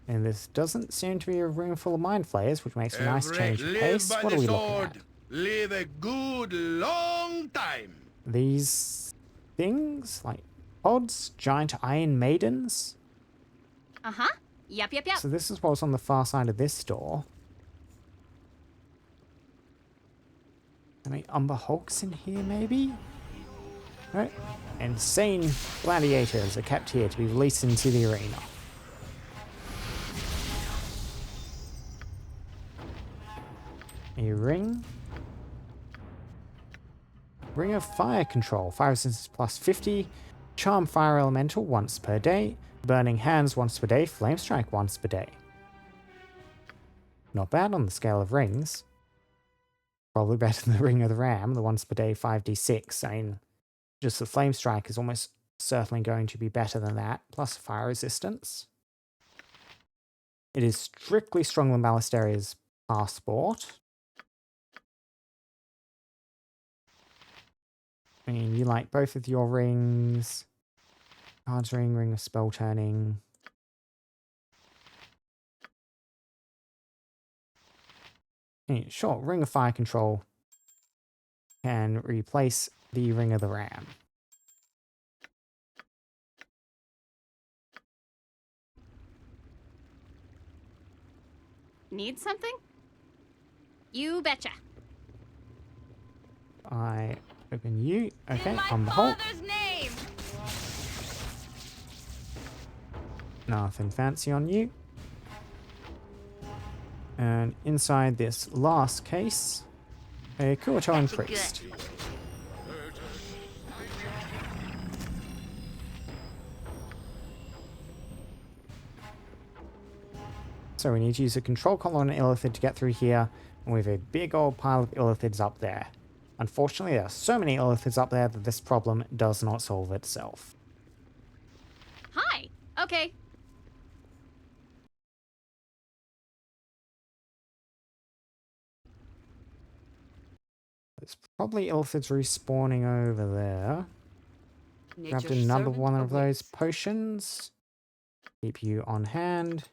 A: And this doesn't seem to be a room full of mind flayers, which makes a nice change of pace.
F: Live by
A: What are
F: the
A: we looking
F: sword.
A: at?
F: Live a good long time.
A: These things? Like pods? Giant iron maidens?
B: Uh-huh. Yep, yep, yep.
A: So this is what's on the far side of this door. Any Umber Hulks in here, maybe? Right. Insane gladiators are kept here to be released into the arena. A ring. Ring of Fire Control. Fire resistance plus 50. Charm Fire Elemental once per day. Burning Hands once per day. Flame Strike once per day. Not bad on the scale of rings. Probably better than the Ring of the Ram, the once per day 5d6. I mean, just the Flame Strike is almost certainly going to be better than that, plus fire resistance. It is strictly stronger than Ballesteria's passport. I mean, you like both of your rings. Cards ring, ring of spell turning. Sure, Ring of Fire Control can replace the Ring of the Ram.
B: Need something? You betcha.
A: I open you. Okay,
H: In my
A: on the Hulk.
H: father's name!
A: Nothing fancy on you. And inside this last case, a Kuotoan
H: Gotcha,
A: priest. So we need to use a control collar on an illithid to get through here, and we have a big old pile of illithids up there. Unfortunately, there are so many illithids up there that this problem does not solve itself.
B: Hi. Okay.
A: There's probably illithids respawning over there. Grabbed another one of those potions. Keep you on hand.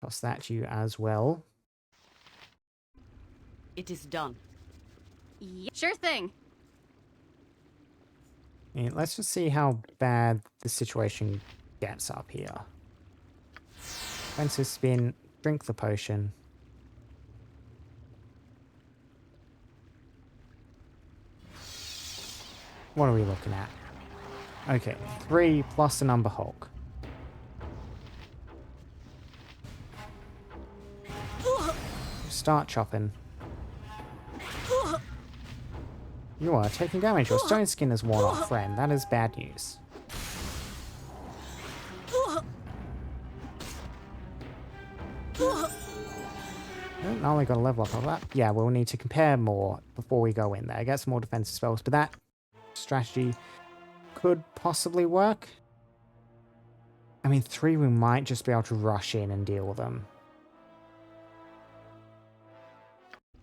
A: Toss that to you as well.
K: It is done.
B: Sure thing.
A: Yeah, let's just see how bad the situation gets up here. Offensive spin, drink the potion. What are we looking at? Okay, 3 plus the number Hulk. Start chopping. You are taking damage. Your stone skin is worn off, friend. That is bad news. Not only got a level up of that. Yeah, we'll need to compare more before we go in there. Get some more defensive spells, but that strategy could possibly work. I mean, 3 we might just be able to rush in and deal with them.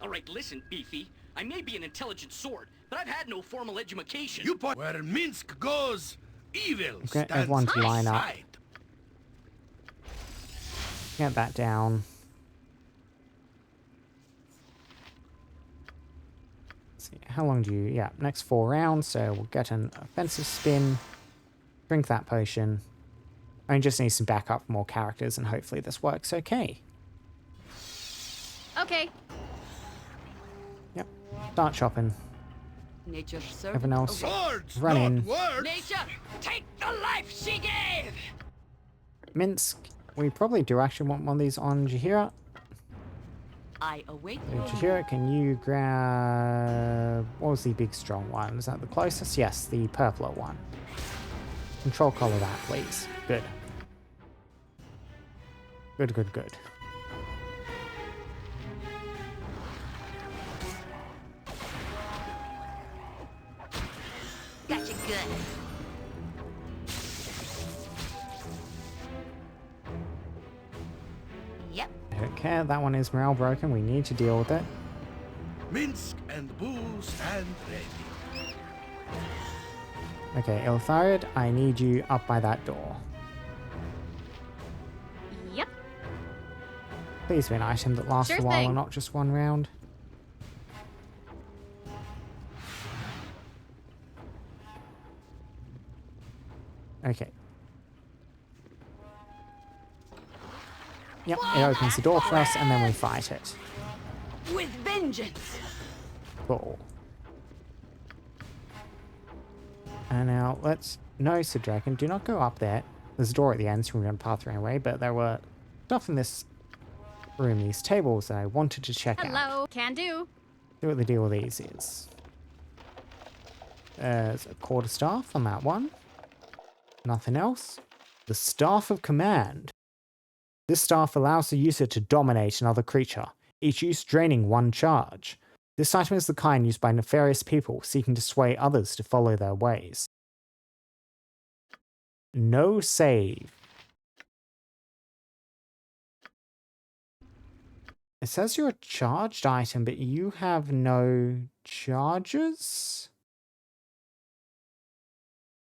C: Alright, listen, Beefy. I may be an intelligent sword, but I've had no formal education.
F: You point where Minsk goes, evil
A: Get
F: stands
A: everyone to line up.
F: aside.
A: Get that down. Let's see, how long do you... Yeah, next 4 rounds, so we'll get an offensive spin. Drink that potion. I just need some backup for more characters, and hopefully this works okay.
B: Okay.
A: Yep, start chopping.
K: Nature's servant
A: Everyone else,
K: awaits.
F: Words,
A: run
F: not
A: in.
F: words.
C: Nature, take the life she gave!
A: Minsk, we probably do actually want one of these on Jahira.
K: I await
A: So,
K: your
A: Jahira, can you grab... What was the big strong one? Was that the closest? Yes, the purpler one. Control collar that, please. Good. Good, good, good.
H: Gotcha good. Yep.
A: Okay, that one is morale broken. We need to deal with it.
F: Minsk and Boo stand ready.
A: Okay, Ilthariad, I need you up by that door.
B: Yep.
A: Please be an item that lasts
B: Sure
A: a while
B: thing.
A: and not just one round. Okay. Yep, it opens the door for us and then we fight it.
E: With vengeance!
A: Cool. And now let's... No, Sid Dragon, do not go up there. There's a door at the end, so we're going to path around away, but there were stuff in this room, these tables that I wanted to check out.
B: Hello. Can do.
A: See what the deal with these is. There's a quarterstaff on that one. Nothing else. The Staff of Command. This staff allows the user to dominate another creature, each use draining 1 charge. This item is the kind used by nefarious people seeking to sway others to follow their ways. No save. It says you're a charged item, but you have no charges?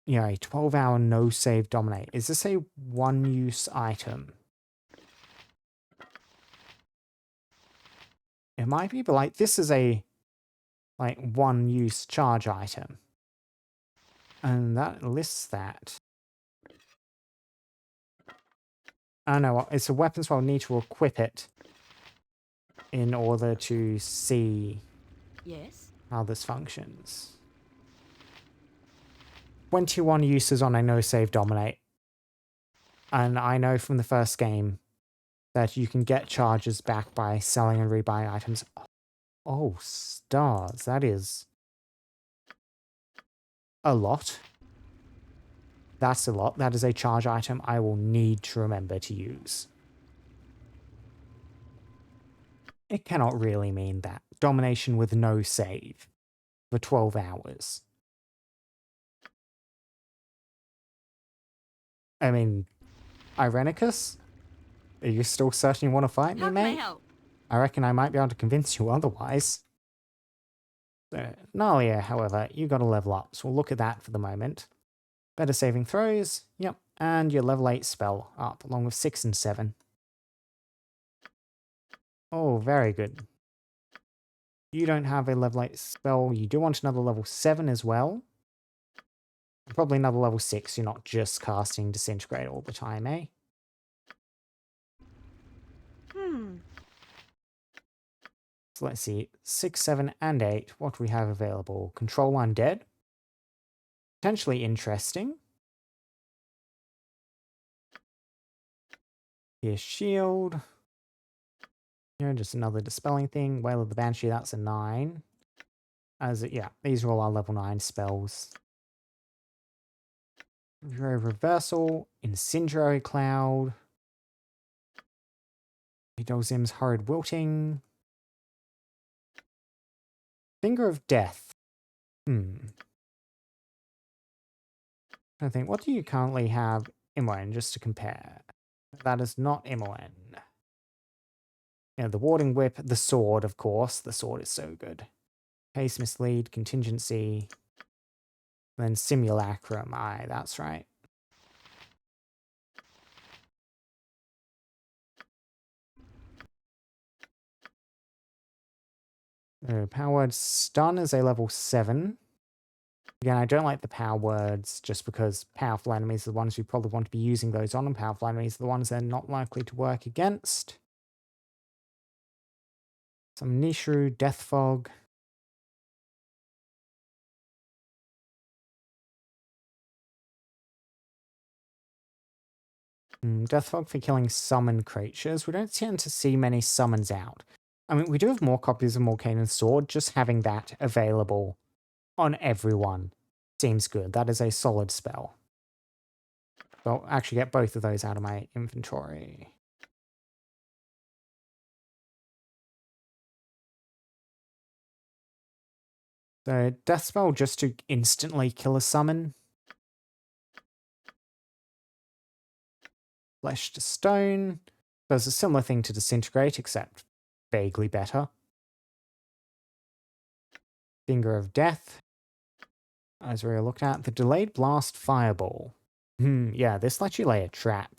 A: Yeah, a 12-hour no save dominate. Is this a one-use item? It might be, but like this is a one-use charge item. And that lists that. I know what, it's a weapon, so I'll need to equip it in order to see how this functions. 21 uses on a no save dominate. And I know from the first game that you can get charges back by selling and rebuying items. Oh, stars. That is a lot. That's a lot. That is a charge item I will need to remember to use. It cannot really mean that. Domination with no save for 12 hours. I mean, Irenicus? Are you still certain you want to fight me, mate? I reckon I might be able to convince you otherwise. Nalia, however, you got to level up, so we'll look at that for the moment. Better saving throws, yep, and your level 8 spell up, along with 6 and 7. Oh, very good. You don't have a level 8 spell, you do want another level 7 as well. Probably another level 6, you're not just casting Disintegrate all the time, eh? So let's see, 6, 7, and 8. What do we have available? Control Undead. Potentially interesting. Here's Shield. You know, just another dispelling thing. Wail of the Banshee, that's a 9. Yeah, these are all our level 9 spells. Reversal, Incendiary Cloud. Hidolzim's Horrid Wilting. Finger of Death. I think, what do you currently have Imoen, just to compare? That is not Imoen. Yeah, the Warding Whip, the Sword, of course. The Sword is so good. Case Mislead, Contingency, then Simulacrum. Aye, that's right. Power Word Stun is a level 7. Again, I don't like the power words just because powerful enemies are the ones you probably want to be using those on, and powerful enemies are the ones they're not likely to work against. Some Nishru, Death Fog. Death Fog for killing summon creatures. We don't tend to see many summons out. I mean, we do have more copies of Morkanon's Sword. Just having that available on everyone seems good. That is a solid spell. So I'll actually get both of those out of my inventory. So Death Spell just to instantly kill a summon. Flesh to Stone. Does a similar thing to Disintegrate, except vaguely better. Finger of Death. As we looked at, the Delayed Blast Fireball. Yeah, this lets you lay a trap.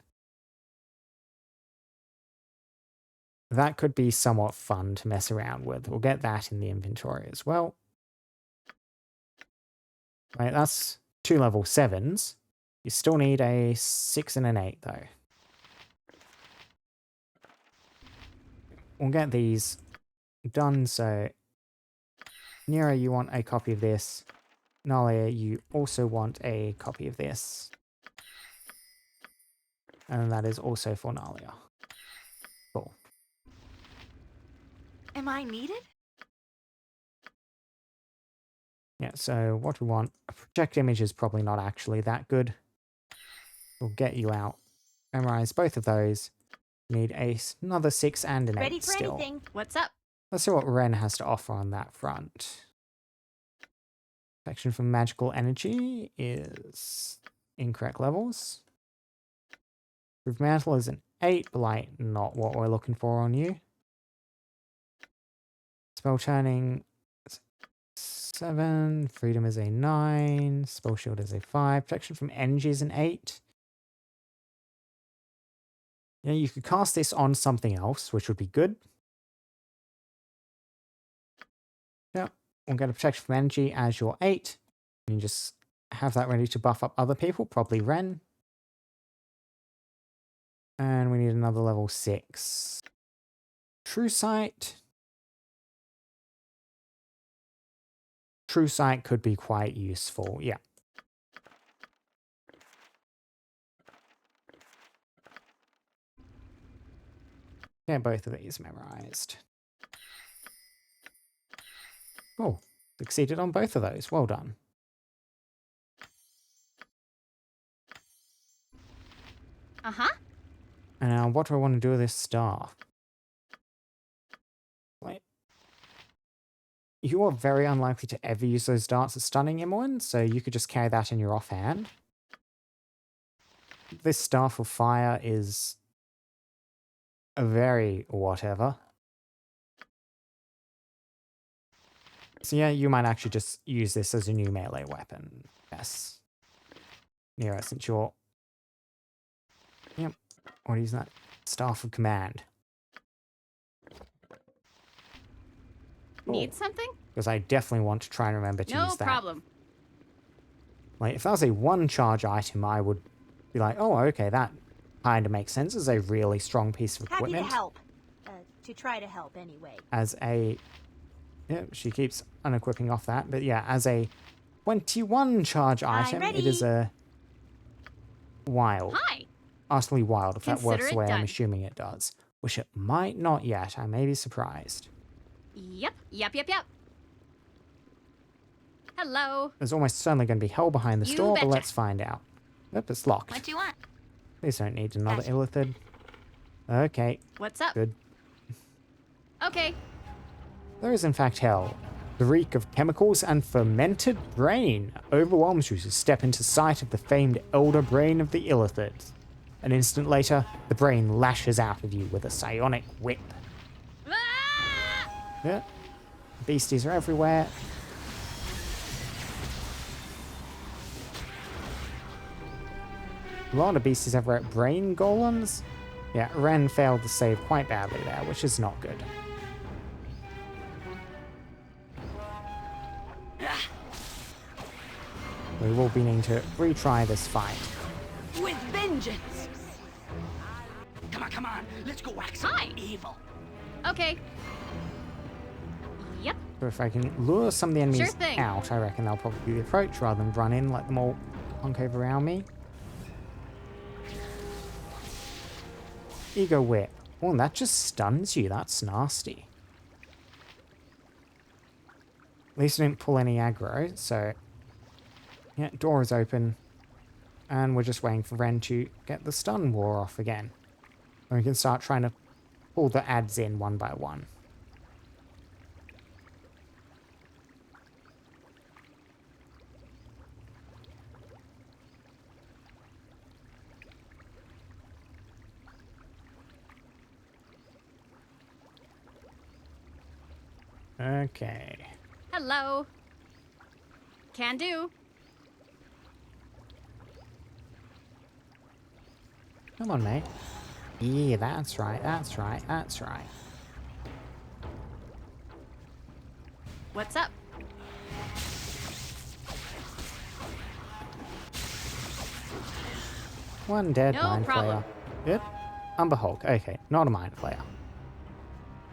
A: That could be somewhat fun to mess around with. We'll get that in the inventory as well. Right, that's 2 level 7s. You still need a 6 and an 8, though. We'll get these done, so... Nero, you want a copy of this. Nalia, you also want a copy of this. And that is also for Nalia. Cool.
H: Am I needed?
A: Yeah, so what we want... A project image is probably not actually that good. We'll get you out. Memorize both of those. Need another 6 and an 8
G: Ready for
A: still.
G: anything.
B: What's up?
A: Let's see what Ren has to offer on that front. Protection from magical energy is incorrect levels. Proof mantle is an 8, blight not what we're looking for on you. Spell turning is 7, freedom is a 9, spell shield is a 5, protection from energy is an 8. Yeah, you could cast this on something else, which would be good. Yeah, we'll get a protection from energy as your 8. You can just have that ready to buff up other people, probably Ren. And we need another level 6. True Sight. True Sight could be quite useful, yeah. Get both of these memorized. Oh, succeeded on both of those. Well done.
B: Uh-huh.
A: And now, what do I want to do with this staff? Like, you are very unlikely to ever use those darts as stunning anyone, so you could just carry that in your offhand. This staff of fire is a very whatever. So yeah, you might actually just use this as a new melee weapon. Yes. Nero, since you're... Yep. What is that? Staff of Command.
B: Need something?
A: Because I definitely want to try and remember to use that.
B: No problem.
A: Like, if that was a one-charge item, I would be like, oh, okay, that kind of makes sense as a really strong piece of
G: Happy
A: equipment.
G: to help. To try to help anyway.
A: As a... Yeah, she keeps unequipping off that. But yeah, as a 21-charge item, it is a... Wild.
B: Hi.
A: Utterly wild, if that works
B: Consider
A: the
B: it
A: way I'm
B: done.
A: assuming it does. Which it might not yet. I may be surprised.
B: Yep. Hello.
A: There's almost certainly going to be hell behind the
B: You
A: store,
B: betcha.
A: but let's find out. Yep, it's locked.
H: What do you want?
A: Please don't need another
H: Gotcha.
A: illithid. Okay,
B: What's up?
A: good.
B: Okay.
A: There is in fact hell. The reek of chemicals and fermented brain overwhelms you as you step into sight of the famed elder brain of the illithids. An instant later, the brain lashes out of you with a psionic whip.
B: Ah!
A: Yeah. Beasties are everywhere. A lot of beasties everywhere. Brain golems? Yeah, Ren failed to save quite badly there, which is not good. We will be needing to retry this fight.
K: With vengeance!
C: Come on, let's go whack some evil.
B: Okay. Yep.
A: So if I can lure some of the enemies
B: Sure thing.
A: out, I reckon they'll probably be the approach rather than run in, let them all hunk over around me. Ego whip. Oh, and that just stuns you. That's nasty. At least I didn't pull any aggro, so... Yeah, door is open. And we're just waiting for Ren to get the stun war off again. And we can start trying to pull the ads in one by one. Okay.
B: Hello. Can do.
A: Come on, mate. Yeah, that's right, that's right, that's right.
B: What's up?
A: One dead
B: No
A: mind
B: problem.
A: flayer. Yep. Umber Hulk. Okay, not a mind flayer.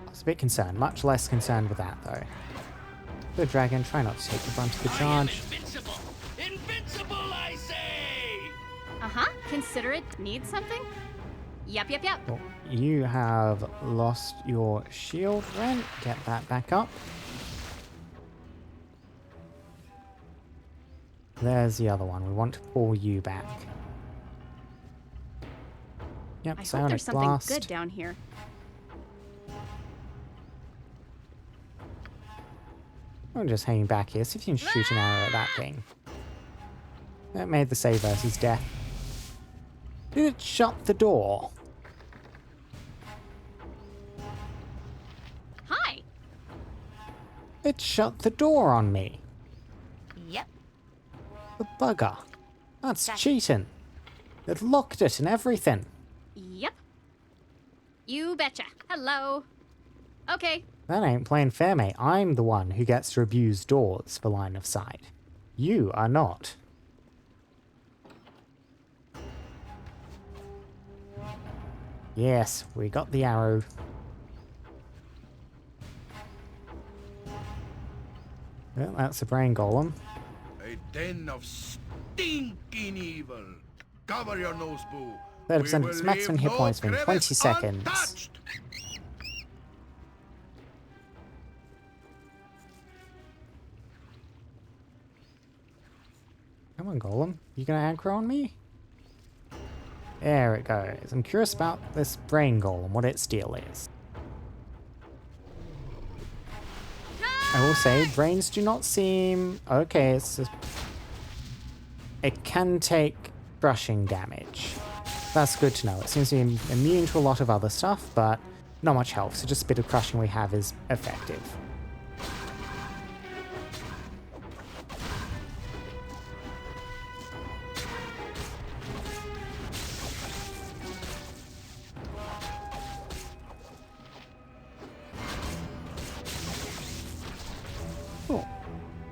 A: I was a bit concerned. Much less concerned with that, though. Good dragon, try not to take the brunt of the
C: I am
A: charge.
C: invincible! Invincible, I say!
B: Uh-huh. Consider it. Need something? Yep.
A: Well, you have lost your shield, Ren. Get that back up. There's the other one. We want to pull you back. Yep,
B: I hope
A: psionic
B: there's something
A: blast.
B: good down here.
A: I'm just hanging back here. See if you can shoot an arrow at that thing. That made the save versus death. Did it shut the door?
B: Hi!
A: It shut the door on me.
H: Yep.
A: The bugger. That's cheating. It locked it and everything.
B: Yep. You betcha. Hello. Okay.
A: That ain't playing fair, mate. I'm the one who gets to abuse doors for line of sight. You are not. Yes, we got the arrow. Well, that's a brain golem.
F: A den of stinking evil. Cover your nose, boo.
A: 30% of its maximum hit points within 20 seconds.
F: Untouched.
A: Come on, golem. You gonna aggro on me? There it goes. I'm curious about this brain golem, what its deal is. I will say, brains do not seem... Okay, it's just... It can take crushing damage. That's good to know. It seems to be immune to a lot of other stuff, but not much health, so just a bit of crushing we have is effective. Cool.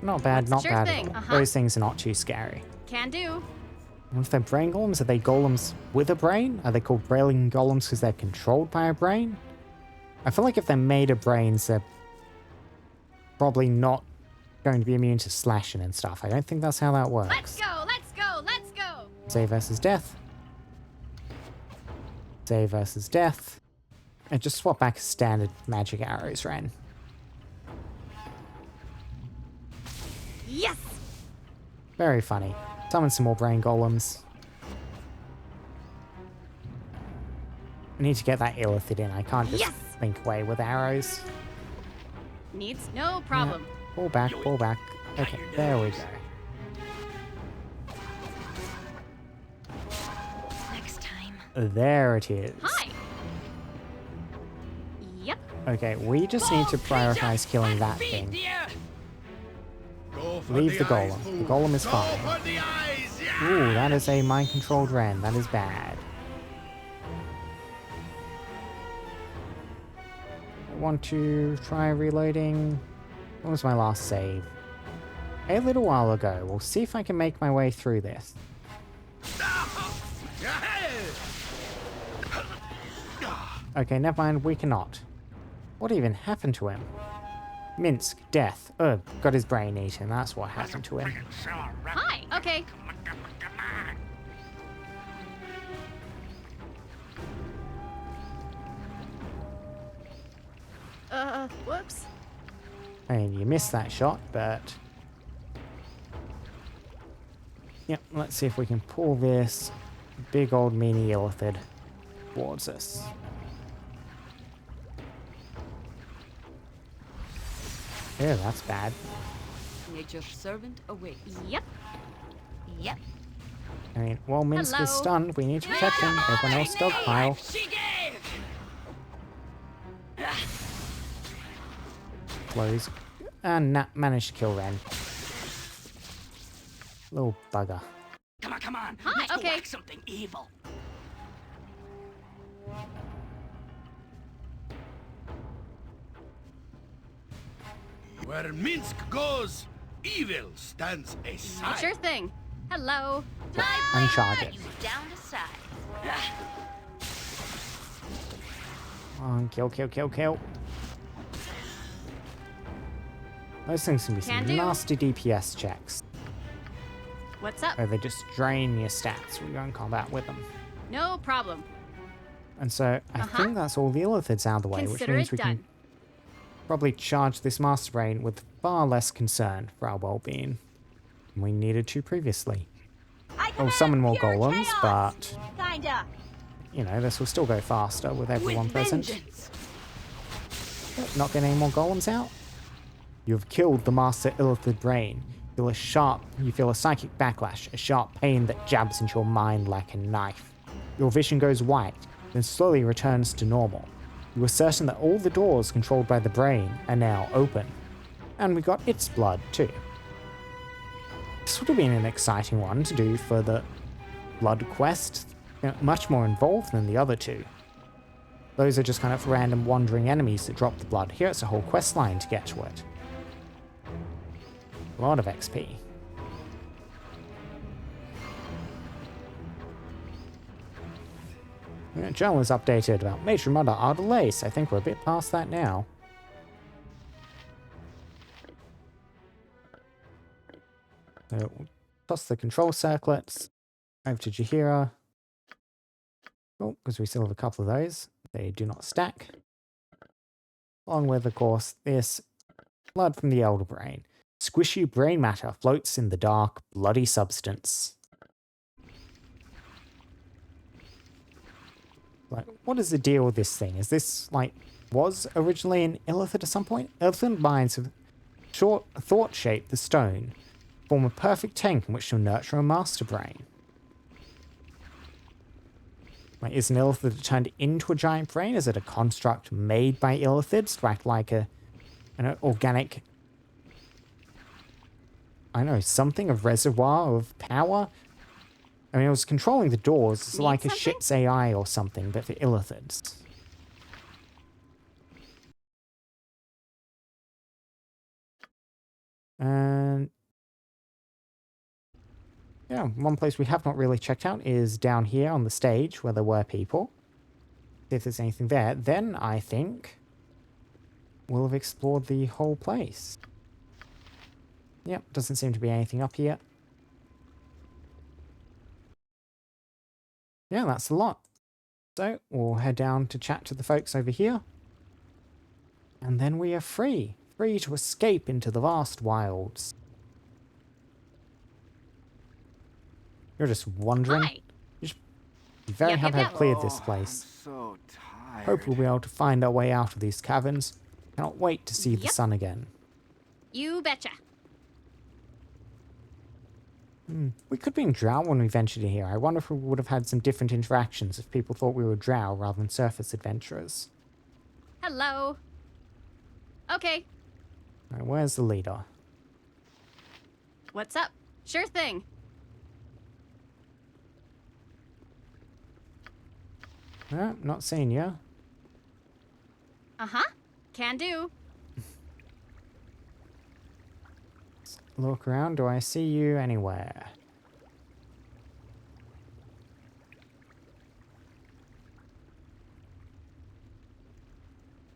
A: Not bad, not
B: Sure
A: bad
B: thing,
A: at all.
B: uh-huh.
A: Those things are not too scary.
B: Can do.
A: What if they're brain golems? Are they golems with a brain? Are they called brain golems because they're controlled by a brain? I feel like if they're made of brains, they're probably not going to be immune to slashing and stuff. I don't think that's how that works.
B: Let's go, let's go, let's go!
A: Save versus death. Save versus death. And just swap back standard magic arrows, Ren.
B: Yes!
A: Very funny. Summon some more brain golems. I need to get that illithid in. I can't just
B: Yes!
A: blink away with arrows.
B: Needs no problem.
A: Yeah. Pull back, pull back. Okay, there we go.
H: Next time.
A: There it is.
B: Hi! Yep.
A: Okay, we just need to prioritize killing that thing.
F: Go for
A: Leave the
F: eyes,
A: golem.
F: boo.
A: The golem is
F: Go
A: fine.
F: for the eyes, yeah!
A: Ooh, that is a mind-controlled Ren. That is bad. I want to try reloading. When was my last save? A little while ago. We'll see if I can make my way through this. Okay, never mind. We cannot. What even happened to him? Minsk, death. Got his brain eaten. That's what happened to him.
B: Hi! Okay. Whoops.
A: I mean, you missed that shot, but... Yep, let's see if we can pull this big old meanie illithid towards us. Yeah, that's bad.
K: Nature's servant awaits.
B: Yep.
H: Yep.
A: I mean, while Minsk is
B: Hello.
A: stunned, we need to protect him. Everyone else dogpile.
C: She gave!
A: Close. And Nat managed to kill Ren. Little bugger.
C: Come on.
B: Hi,
C: Let's go
B: okay.
C: whack something evil.
F: Where Minsk goes, evil stands aside.
B: Sure thing. Hello.
A: And charge it.
H: You down to size.
A: Come on, kill, kill, kill, kill. Those things can be some
B: Can do.
A: nasty DPS checks.
B: What's up?
A: Where they just drain your stats when you go in combat with them.
B: No problem.
A: And so, I think that's all the illithids out of the way,
B: Consider
A: which means
B: it
A: we
B: done.
A: can probably charge this Master Brain with far less concern for our well-being than we needed to previously.
G: I
A: Oh, summon more
G: command pure
A: golems,
G: chaos.
A: but
G: Kinda.
A: you know, this will still go faster with everyone present.
K: Vengeance!
A: Not getting any more golems out? You've killed the Master Illithid Brain. You feel a psychic backlash, a sharp pain that jabs into your mind like a knife. Your vision goes white, then slowly returns to normal. You are certain that all the doors controlled by the brain are now open. And we got its blood too. This would have been an exciting one to do for the blood quest. You know, much more involved than the other two. Those are just kind of random wandering enemies that drop the blood. Here it's a whole quest line to get to it. A lot of XP. Yeah, journal is updated about Major Mother Ardelace. I think we're a bit past that now. So we'll toss the control circlets over to Jaheira. Oh, because we still have a couple of those. They do not stack. Along with, of course, this blood from the Elder Brain. Squishy brain matter floats in the dark, bloody substance. Like, what is the deal with this thing? Is this, like, was originally an illithid at some point? Illithid minds have thought-shaped the stone, form a perfect tank in which to nurture a master brain. Like, is an illithid turned into a giant brain? Is it a construct made by illithids to act like an organic, I don't know, something, a reservoir of power? I mean, it was controlling the doors. It's like a ship's AI or something, but for illithids. And yeah, one place we have not really checked out is down here on the stage where there were people. See if there's anything there. Then I think we'll have explored the whole place. Yep, doesn't seem to be anything up here. Yeah, that's a lot. So we'll head down to chat to the folks over here. And then we are free. Free to escape into the vast wilds. You're just wandering.
B: Hi.
A: You should be very happy I've cleared this place.
J: So tired.
A: Hope we'll be able to find our way out of these caverns. Cannot wait to see the sun again.
B: You betcha.
A: We could be in Drow when we ventured in here. I wonder if we would have had some different interactions if people thought we were Drow rather than surface adventurers.
B: Hello. Okay.
A: Right, where's the leader?
B: What's up? Sure thing.
A: Not seeing you.
B: Uh-huh. Can do.
A: Look around. Do I see you anywhere?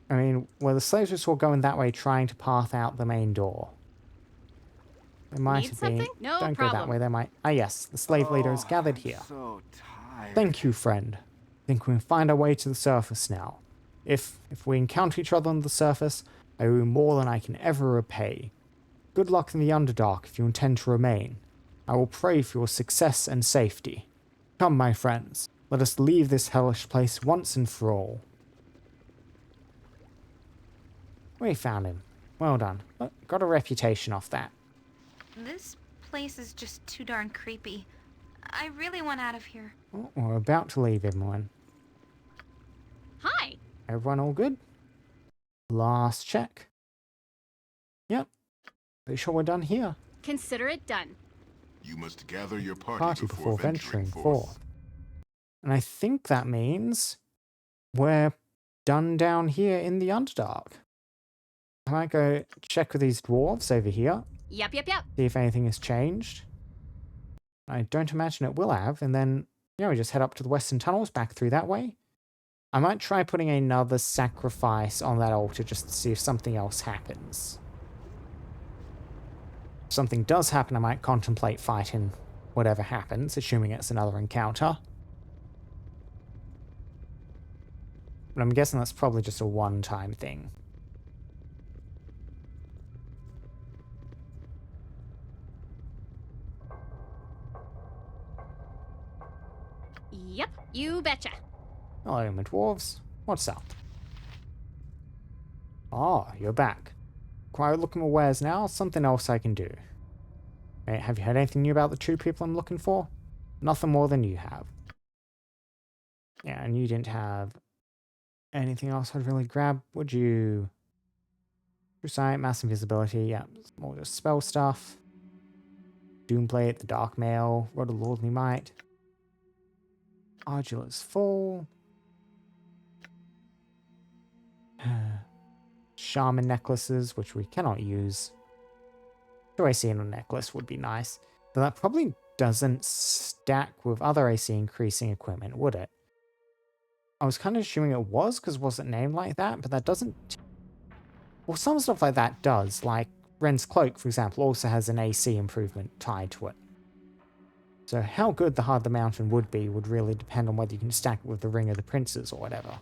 A: I mean, well, the slaves were all going that way trying to path out the main door. They might
B: Need
A: have been.
B: something? No
A: Don't go that
B: problem.
A: way. They might. Ah, yes. The slave leader is gathered here.
J: So tired.
A: Thank you, friend. Think we can find our way to the surface now. If we encounter each other on the surface, I owe you more than I can ever repay. Good luck in the Underdark if you intend to remain. I will pray for your success and safety. Come, my friends, let us leave this hellish place once and for all. We found him. Well done. Got a reputation off that.
H: This place is just too darn creepy. I really want out of here.
A: Oh, we're about to leave, everyone.
B: Hi.
A: Everyone all good? Last check. Yep. Pretty sure we're done here.
B: Consider it done.
D: You must gather your party
A: Before venturing forth. And I think that means we're done down here in the Underdark. I might go check with these dwarves over here.
B: Yep.
A: See if anything has changed. I don't imagine it will have. And then, we just head up to the western tunnels, back through that way. I might try putting another sacrifice on that altar just to see if something else happens. If something does happen, I might contemplate fighting whatever happens, assuming it's another encounter. But I'm guessing that's probably just a one-time thing.
B: Yep. You betcha.
A: Hello, my dwarves. What's up? Ah, you're back. Quite looking for wares now. Something else I can do. Hey, have you heard anything new about the two people I'm looking for? Nothing more than you have. Yeah, and you didn't have anything else I'd really grab, would you? True Sight, Mass Invisibility, yeah, more just spell stuff. Doomblade, the Dark Mail, Rod of Lordly Might. Ardula's Fall. Shaman necklaces, which we cannot use. Two AC in a necklace would be nice, but that probably doesn't stack with other AC increasing equipment, would it? I was kind of assuming it was because it wasn't named like that, but that doesn't... Well, some stuff like that does, like Ren's Cloak, for example, also has an AC improvement tied to it. So how good the Heart of the Mountain would be would really depend on whether you can stack it with the Ring of the Princes or whatever.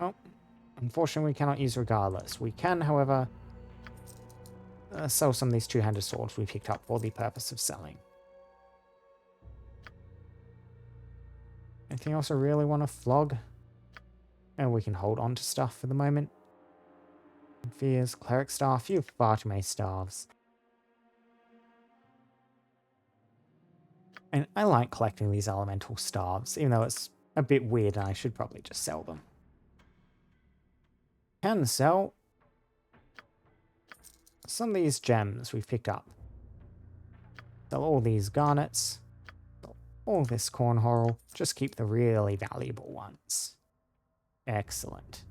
A: Well, unfortunately we cannot use regardless. We can, however, sell some of these two-handed swords we picked up for the purpose of selling. Anything else I really want to flog? And we can hold on to stuff for the moment. Fears, Cleric Staff, you have far too many staffs. And I like collecting these elemental staves, even though it's a bit weird and I should probably just sell them. Can sell some of these gems we've picked up. Sell all these garnets. Sell all this corn horror. Just keep the really valuable ones. Excellent.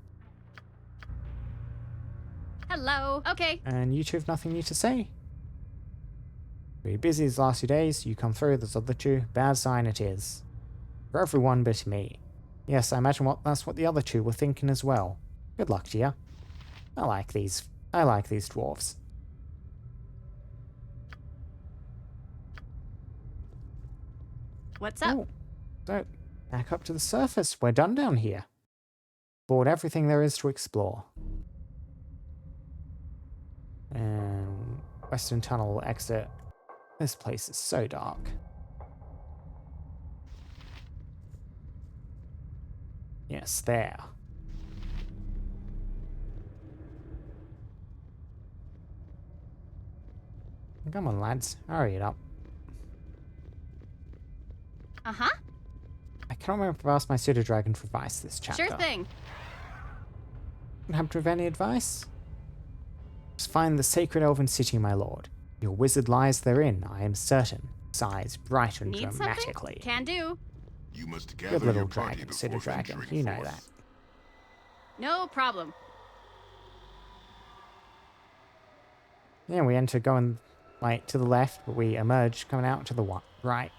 B: Hello. Okay.
A: And you two have nothing new to say? Very busy these last few days. You come through, those other two. Bad sign it is. For everyone but me. Yes, I imagine that's what the other two were thinking as well. Good luck to you. I like these dwarves.
B: What's up?
A: Oh, so, back up to the surface. We're done down here. Explored everything there is to explore. And Western Tunnel exit. This place is so dark. Yes, there. Come on, lads. Hurry it up.
B: Uh-huh.
A: I cannot remember if I've asked my pseudo dragon for advice this chapter.
B: Sure thing.
A: Happen to have any advice? Just find the sacred elven city, my lord. Your wizard lies therein, I am certain. Sighs brighten
B: Need
A: dramatically.
B: something? Can do.
D: You must
A: Good
D: gather
A: little
D: your party
A: dragon,
D: before
A: pseudo dragon.
D: venturing
A: You know
D: forth.
A: that.
B: No problem.
A: Yeah, we enter going like to the left, but we emerge coming out to the right.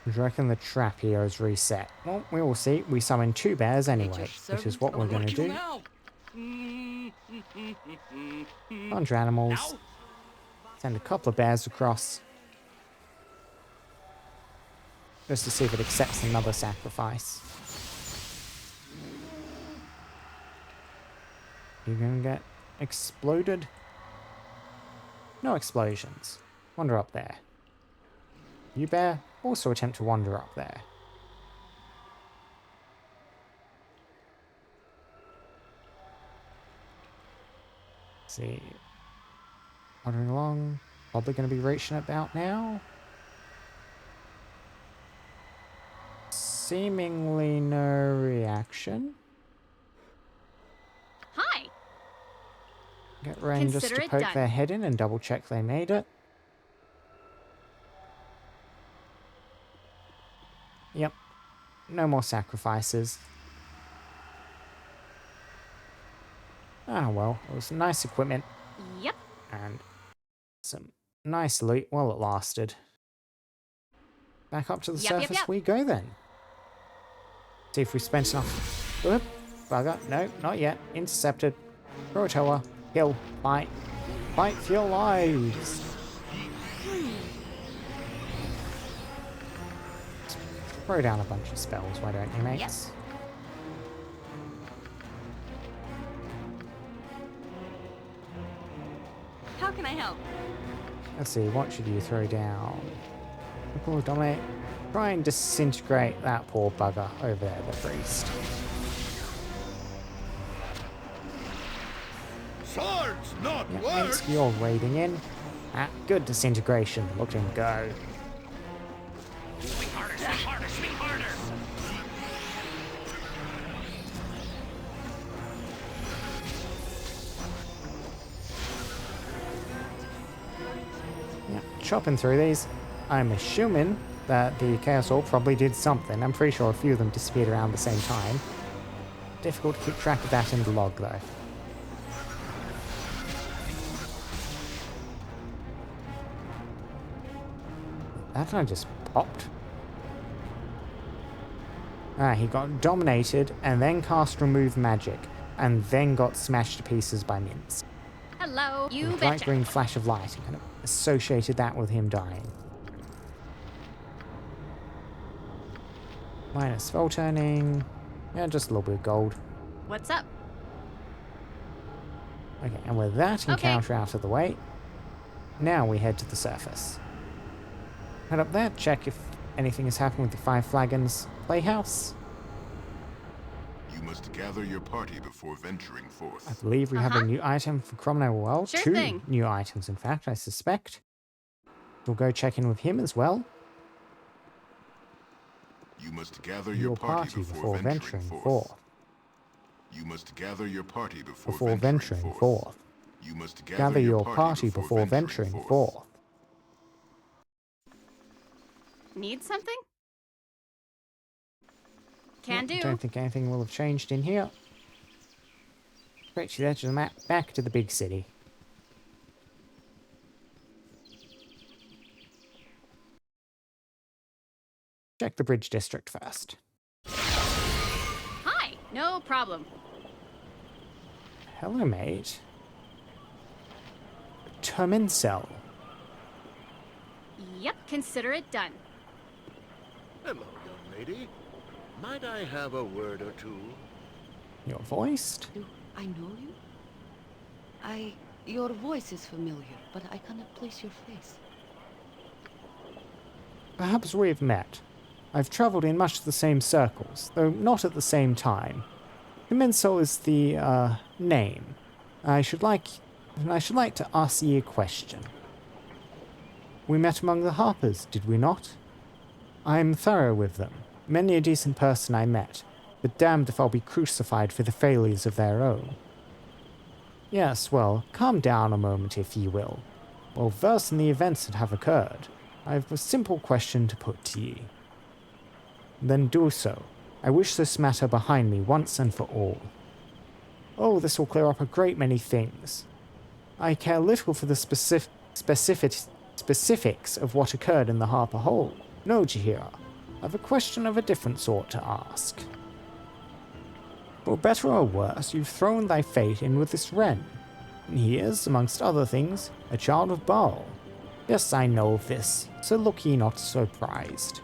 A: I reckon the trap here is reset. Well, we will see. We summon two bears anyway, which is what we're going to do. Bunch of animals. Send a couple of bears across. Just to see if it accepts another sacrifice. You're going to get exploded? No explosions. Wander up there. You bear, also attempt to wander up there. Let's see. Wandering along. Probably going to be reaching about now. Seemingly no reaction.
B: Hi.
A: Get Ren just to
B: Consider it
A: poke
B: done.
A: their head in and double check they made it. Yep. No more sacrifices. Ah well, it was nice equipment
B: Yep.
A: and some nice loot while it lasted. Back up to the
B: Yep,
A: surface
B: yep.
A: we go then. See if we spent enough. Whoop, bugger. No, not yet. Intercepted. Croatoa. Kill. Fight. Fight for your lives. Throw down a bunch of spells, why don't you, mates?
E: How can I help?
A: Let's see, what should you throw down? Poor Dominic. Try and disintegrate that poor bugger over there, the priest.
F: Swords, not
A: Yeah,
F: words!
A: thanks, you're raiding in. Ah, good disintegration. Look at him go.
C: Swing harder, swing harder, swing harder!
A: Yeah, chopping through these. I'm assuming that the Chaos Orb probably did something. I'm pretty sure a few of them disappeared around the same time. Difficult to keep track of that in the log, though. That guy just popped. Ah, he got dominated and then cast remove magic and then got smashed to pieces by minions.
B: Hello, you
A: Bright
B: betcha.
A: green flash of light and kind of associated that with him dying. Minus spell turning. Yeah, just a little bit of gold.
B: What's up?
A: Okay, and with that
B: Okay.
A: encounter out of the way, now we head to the surface. Head up there, check if anything has happened with the Five Flagons Playhouse.
D: You must gather your party before venturing
A: I
D: forth.
A: believe we have a new item for Cromwell World.
B: Sure
A: Two
B: thing.
A: new items, in fact, I suspect. We'll go check in with him as well.
D: You must gather your party before venturing forth. You must gather your party before venturing forth. You must
A: Gather your party before venturing forth.
B: Need something? Can do.
A: Don't think anything will have changed in here. Straight to the edge of the map, back to the big city. Check the bridge district first.
B: Hi, no problem.
A: Hello, mate. Termincell.
B: Yep, consider it done.
F: Hello, young lady. Might I have a word or two?
A: You're voiced?
K: Do I know you? Your voice is familiar, but I cannot place your face.
A: Perhaps we've met. I've travelled in much the same circles, though not at the same time. Termincell is the, name. I should like to ask ye a question. We met among the Harpers, did we not? I am thorough with them. Many a decent person I met, but damned if I'll be crucified for the failures of their own. Yes, well, calm down a moment if ye will. Well versed in the events that have occurred, I have a simple question to put to ye. Then do so. I wish this matter behind me once and for all. Oh, this will clear up a great many things. I care little for the specifics of what occurred in the Harper Hole. No, Jahira. I've a question of a different sort to ask. For better or worse, you've thrown thy fate in with this wren, and he is, amongst other things, a child of Baal. Yes, I know of this, so look ye not surprised.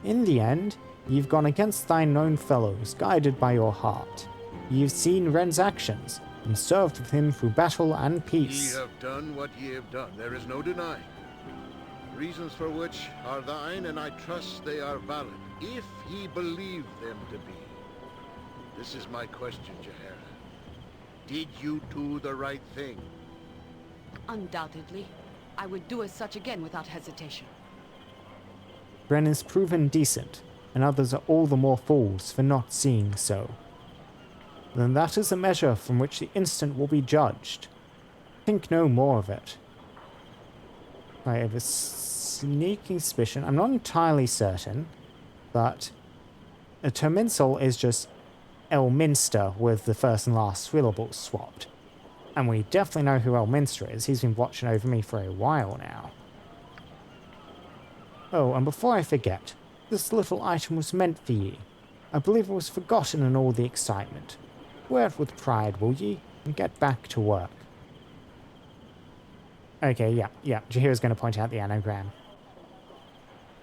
A: In the end, ye've gone against thine own fellows, guided by your heart. Ye've seen Wren's actions, and served with him through battle and peace.
F: Ye have done what ye have done, there is no denying. Reasons for which are thine, and I trust they are valid, if ye believe them to be. This is my question, Jahira. Did you do the right thing?
K: Undoubtedly. I would do as such again without hesitation.
A: Wren is proven decent, and others are all the more fools for not seeing so. Then that is a measure from which the instant will be judged. Think no more of it. I have a sneaking suspicion, I'm not entirely certain, but a Termincell is just Elminster with the first and last syllables swapped. And we definitely know who Elminster is, he's been watching over me for a while now. Oh, and before I forget, this little item was meant for ye. I believe it was forgotten in all the excitement. Wear it with pride, will ye, and get back to work. Okay, yeah, Jahira's going to point out the anagram.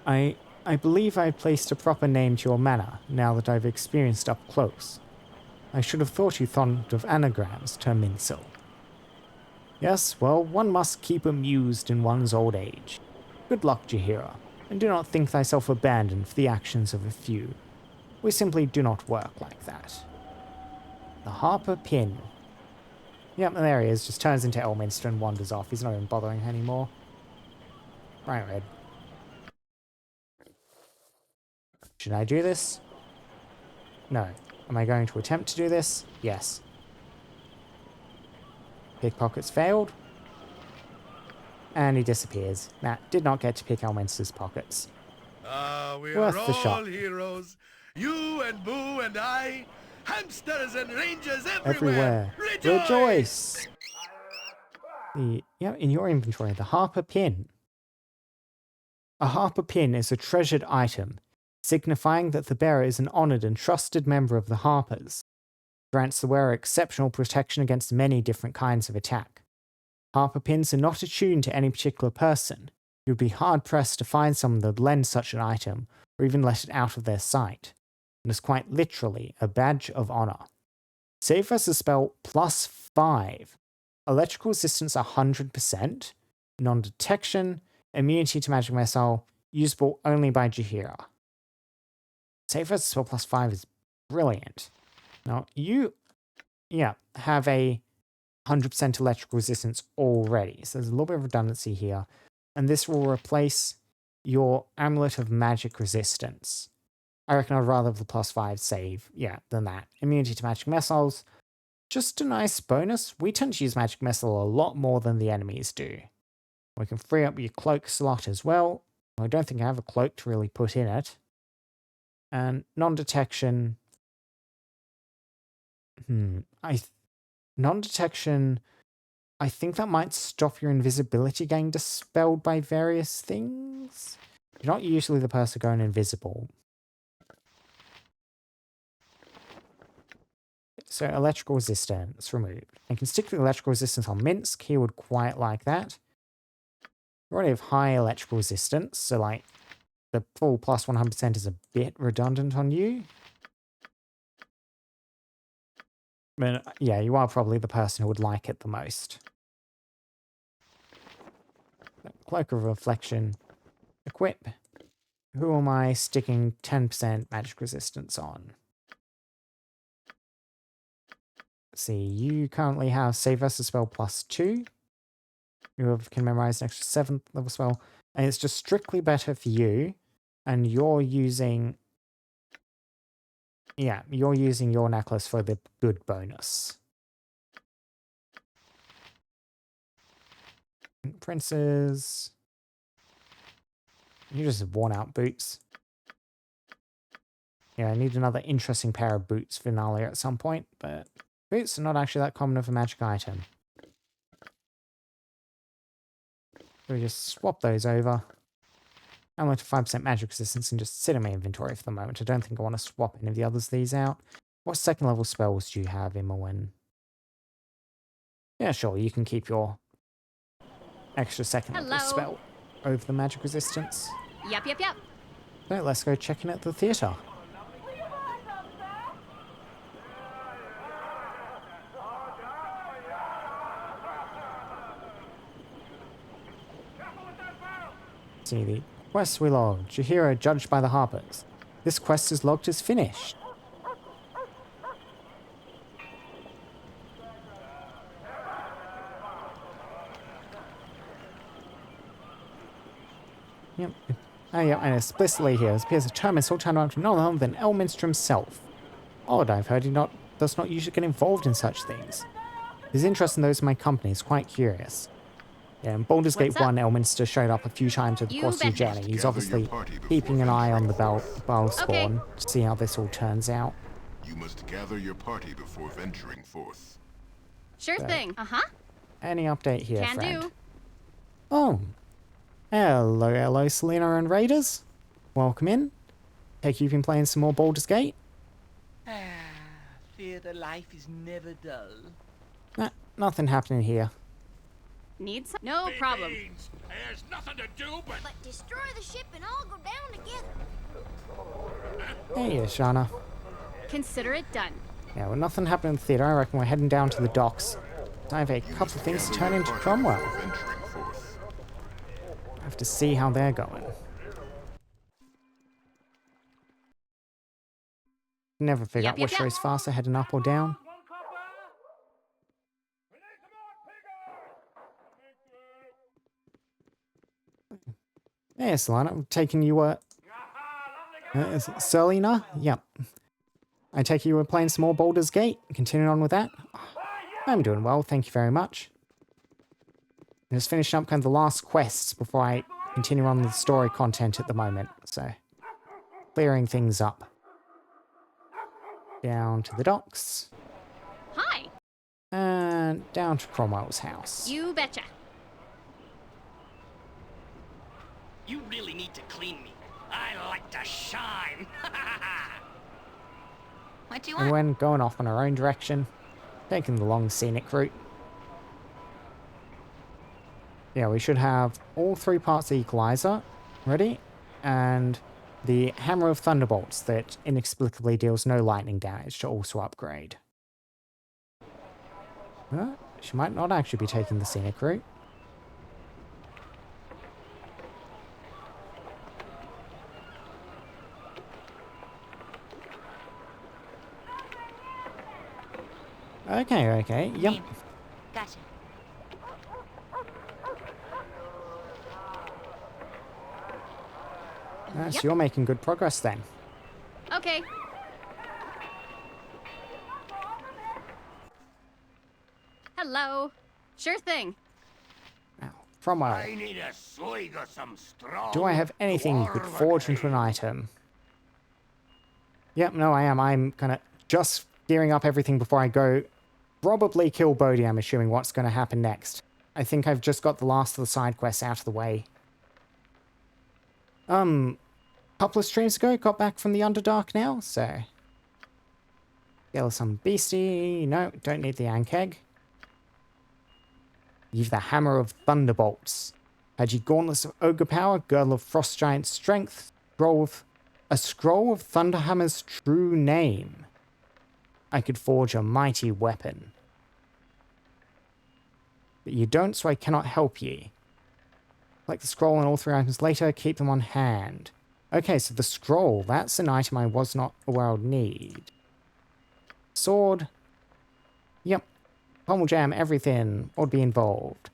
A: I believe I've placed a proper name to your manner, now that I've experienced up close. I should have thought you thought of anagrams, Termincell. Yes, well, one must keep amused in one's old age. Good luck, Jaheira, and do not think thyself abandoned for the actions of a few. We simply do not work like that. The Harper Pin. Yep, there he is. Just turns into Elminster and wanders off. He's not even bothering anymore. Right, Red. Should I do this? No. Am I going to attempt to do this? Yes. Pickpockets failed. And he disappears. Nah, did not get to pick Elminster's pockets.
F: We're
A: Worth the
F: all
A: shot.
F: heroes. You and Boo and I. Hamsters and rangers
A: Everywhere. Rejoice! In your inventory, the Harper Pin. A Harper Pin is a treasured item, signifying that the bearer is an honoured and trusted member of the Harpers. Grants the wearer exceptional protection against many different kinds of attack. Harper Pins are not attuned to any particular person. You would be hard-pressed to find someone that would lend such an item, or even let it out of their sight. And is quite literally a badge of honour. Save versus spell +5. Electrical resistance 100%. Non-detection. Immunity to magic missile. Usable only by Jaheira. Save versus spell +5 is brilliant. Now, you have a 100% electrical resistance already. So there's a little bit of redundancy here. And this will replace your Amulet of Magic Resistance. I reckon I'd rather have the +5 save, than that. Immunity to magic missiles. Just a nice bonus. We tend to use magic missile a lot more than the enemies do. We can free up your cloak slot as well. I don't think I have a cloak to really put in it. And non-detection. Non-detection. I think that might stop your invisibility getting dispelled by various things. You're not usually the person going invisible. So electrical resistance removed. I can stick the electrical resistance on Minsk. He would quite like that. You already have high electrical resistance, so like the full plus 100% is a bit redundant on you. But yeah, you are probably the person who would like it the most. Cloak of Reflection. Equip. Who am I sticking 10% magic resistance on? Let's see, you currently have Save versus Spell +2. You can memorize an extra 7th level spell. And it's just strictly better for you. And you're using... Yeah, you're using your necklace for the good bonus. Princes. You just have worn out boots. Yeah, I need another interesting pair of boots for Nalia at some point, but boots are not actually that common of a magic item. So we just swap those over. I'm going to 5% magic resistance and just sit in my inventory for the moment. I don't think I want to swap any of the others these out. What second level spells do you have, Imowen? Yeah, sure, you can keep your extra second level spell over the magic resistance.
B: Yep.
A: So let's go check in at the theatre. See the quest we logged. Jaheira judged by the Harpers. This quest is logged as finished. Yep. Oh, yeah, and explicitly here, it appears a term is turned around to none other than Elminster himself. Odd, I've heard he does not usually get involved in such things. His interest in those of my company is quite curious. Yeah, in Baldur's Gate 1, Elminster showed up a few times over the course of your journey. He's obviously keeping an eye on the Bell spawn to see how this all turns out.
D: You must gather your party before venturing forth.
B: Sure thing.
A: Any update here,
B: Can
A: friend?
B: do.
A: Oh. Hello, Selena and Raiders. Welcome in. Take you've been playing some more Baldur's Gate?
L: Theater life is never dull.
A: Nah, nothing happening here.
B: Need some? No problem.
I: There's nothing to do but
M: destroy the ship and all go down together.
A: Hey, Shana.
B: Consider it done.
A: Yeah, well, nothing happened in the theater. I reckon we're heading down to the docks I have a couple of things to turn into Cromwell. I have to see how they're going. Never figure out which is faster, heading up or down. Yes, Lana, I'm taking you, is it Serlina? Yep. I take it you were playing some more Baldur's Gate. Continuing on with that. I'm doing well, thank you very much. I'm just finishing up kind of the last quests before I continue on with the story content at the moment, so clearing things up. Down to the docks.
B: Hi.
A: And down to Cromwell's house.
B: You betcha.
C: You really need to clean me. I like to shine.
H: What do you
A: And
H: want?
A: when going off on our own direction, taking the long scenic route. Yeah, we should have all 3 parts of the Equalizer ready, and the Hammer of Thunderbolts that inexplicably deals no lightning damage to also upgrade. She might not actually be taking the scenic route. Okay, yep.
H: Gotcha.
A: So you're making good progress then.
B: Okay. Hello. Sure thing.
A: Now, Cromwell,
I: I need a swig of some strong.
A: do I have anything you could forge into an item? Yep, no, I am. I'm kind of just gearing up everything before I go. Probably kill Bodhi, I'm assuming what's going to happen next. I think I've just got the last of the side quests out of the way. Couple of streams ago, got back from the Underdark now, so... Kill some beastie. No, don't need the Ankeg. Use the Hammer of Thunderbolts. Had ye Gauntlets of Ogre Power, Girdle of Frost Giant Strength, a Scroll of Thunderhammer's true name. I could forge a mighty weapon. But you don't, so I cannot help ye. Collect the scroll and all 3 items later, keep them on hand. Okay, so the scroll, that's an item I was not aware I'd need. Sword. Yep. Pommel jam, everything would be involved.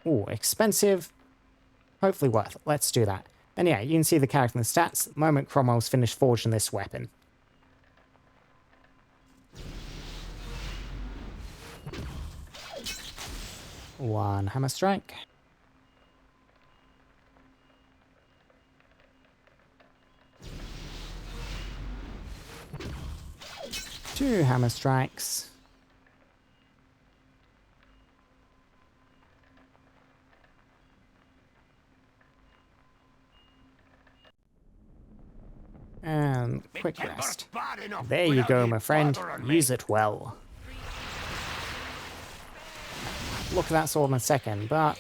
A: Ooh, expensive. Hopefully worth it. Let's do that. And yeah, you can see the character in the stats. At the moment, Cromwell's finished forging this weapon. One hammer strike. Two hammer strikes. And quick rest. There you go, my friend. Use it well. Look at that sword in a second, but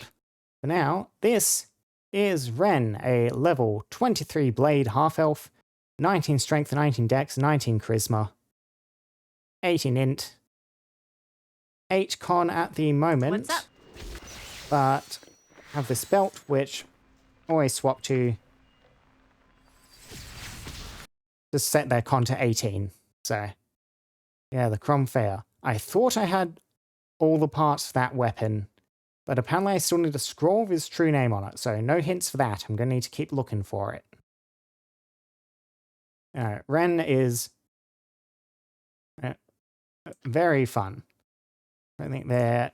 A: for now, this is Ren, a level 23 blade half-elf, 19 strength, 19 dex, 19 charisma, 18 int, 8 con at the moment,
B: What's up?
A: but have this belt, which always swap to just set their con to 18. So, yeah, the Cromfair. I thought I had all the parts of that weapon, but apparently I still need a scroll with his true name on it, so no hints for that. I'm going to need to keep looking for it. Ren is very fun. I think they're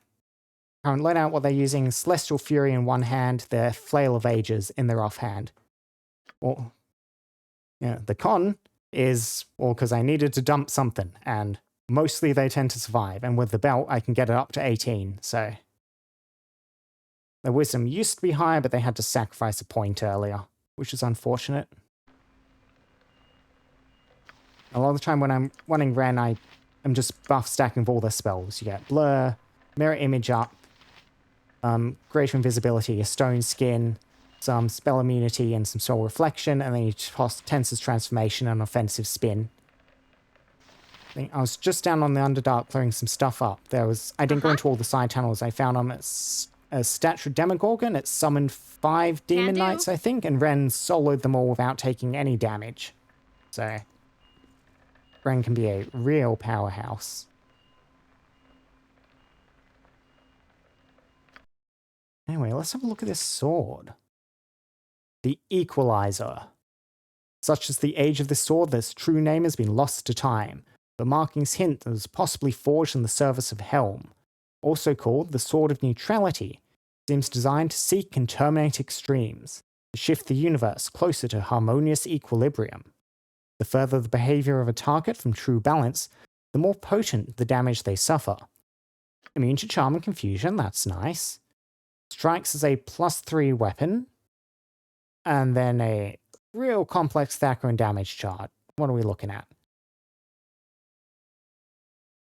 A: currently let out what they're using: Celestial Fury in one hand, their Flail of Ages in their offhand. Well, yeah, the con is, well, because I needed to dump something, and mostly they tend to survive, and with the belt I can get it up to 18, so... Their wisdom used to be higher, but they had to sacrifice a point earlier, which is unfortunate. A lot of the time when I'm running Ren, I'm just buff stacking with all their spells. You get Blur, Mirror Image up, Greater Invisibility, a Stone Skin, some Spell Immunity, and some Soul Reflection, and then you toss Tensor's Transformation and Offensive Spin. I was just down on the Underdark clearing some stuff up. I didn't go into all the side tunnels. I found a statue Demogorgon. It summoned 5 Demon Knights, I think, and Ren soloed them all without taking any damage. So, Ren can be a real powerhouse. Anyway, let's have a look at this sword. The Equalizer. Such as the age of this sword, this true name has been lost to time. The markings hint that it was possibly forged in the service of Helm. Also called the Sword of Neutrality, seems designed to seek and terminate extremes, to shift the universe closer to harmonious equilibrium. The further the behavior of a target from true balance, the more potent the damage they suffer. Immune to charm and confusion, that's nice. Strikes as a +3 weapon, and then a real complex Thacker and damage chart. What are we looking at?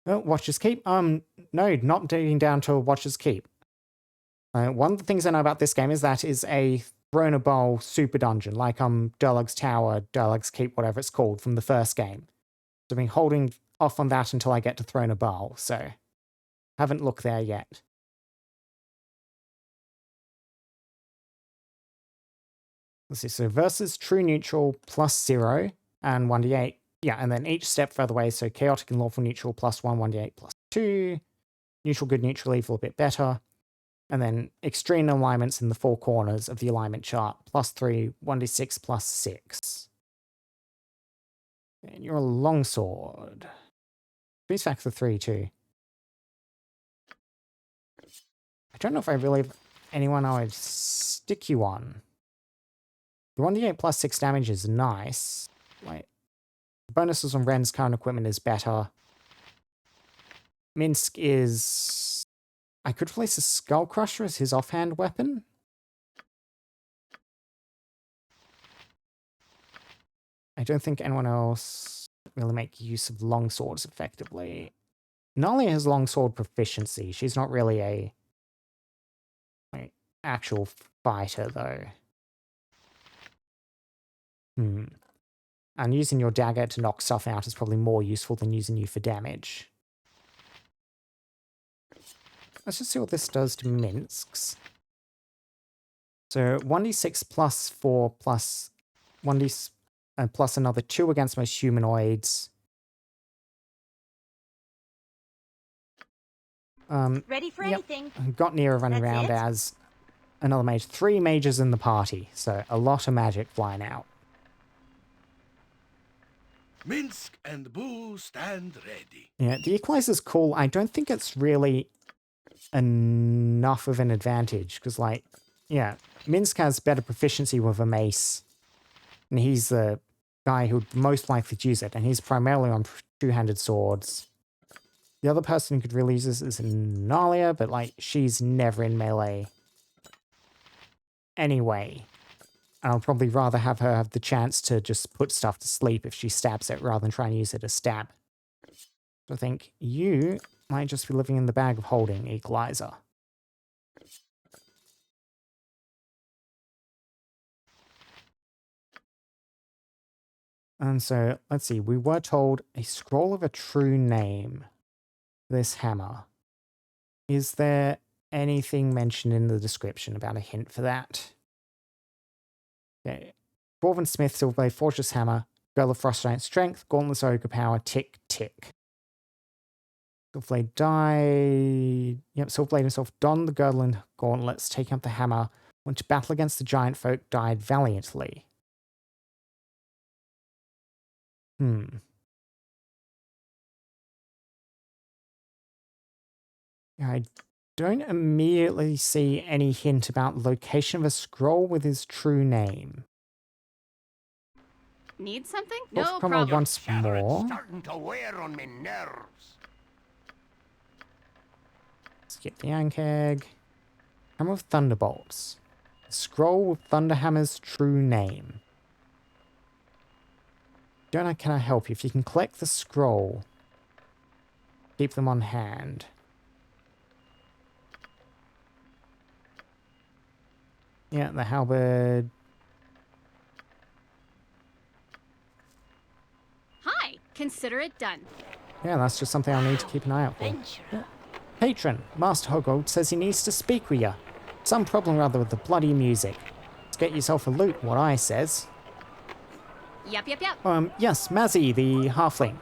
A: Oh, Watcher's Keep? No, not digging down to Watcher's Keep. One of the things I know about this game is that is a Throne Bowl super dungeon, like Durlug's Tower, Durlug's Keep, whatever it's called, from the first game. So I've been holding off on that until I get to Throne of Bowl, so haven't looked there yet. Let's see, so versus true neutral +0 and 1d8. Yeah, and then each step further away, so chaotic and lawful neutral +1, 1d8 +2. Neutral, good, neutral, evil a bit better. And then extreme alignments in the 4 corners of the alignment chart. +3, 1d6 +6. And you're a longsword. Boost factor 3 too. I don't know if I really have anyone I would stick you on. The 1d8 +6 damage is nice. Like, bonuses on Ren's current equipment is better. Minsk is... I could place a Skull Crusher as his offhand weapon. I don't think anyone else really make use of longswords effectively. Nalia has longsword proficiency. She's not really a actual fighter, though. And using your dagger to knock stuff out is probably more useful than using you for damage. Let's just see what this does to Minsk's. So 1d6 +4 plus 1d plus another 2 against most humanoids.
G: Ready for anything.
A: Got Nira running around as another mage. 3 mages in the party, so a lot of magic flying out.
I: Minsk and Boo stand ready.
A: Yeah, the Equalizer's cool. I don't think it's really enough of an advantage, because, like, yeah, Minsk has better proficiency with a mace, and he's the guy who'd most likely to use it, and he's primarily on 2-handed swords. The other person who could really use this is Nalia, but, like, she's never in melee anyway. And I'll probably rather have her have the chance to just put stuff to sleep if she stabs it, rather than trying to use it as stab. So I think you might just be living in the bag of holding, Equalizer. And so, let's see, we were told a scroll of a true name. This hammer. Is there anything mentioned in the description about a hint for that? Okay. Dwarven Smith, Silverblade, Fortress Hammer, Girl of Frost Giant Strength, Gauntless Ogre Power, Tick, Tick. Silverblade died. Yep, Silverblade himself donned the girdle and gauntlets, taking up the hammer, went to battle against the giant folk, died valiantly. I don't immediately see any hint about location of a scroll with his true name.
B: Need something?
A: No problem. Once more.
I: Starting to wear on me nerves.
A: Let's get the Ankeg. Hammer of Thunderbolts. Scroll with Thunderhammer's true name. Can I help you? If you can collect the scroll, keep them on hand. Yeah, the halberd.
B: Hi, consider it done.
A: Yeah, that's just something I'll need to keep an eye out for. Yeah. Patron, Master Hoggold says he needs to speak with you. Some problem rather with the bloody music. Let's get yourself a loot, what I says.
B: Yep.
A: Yes, Mazzy, the halfling.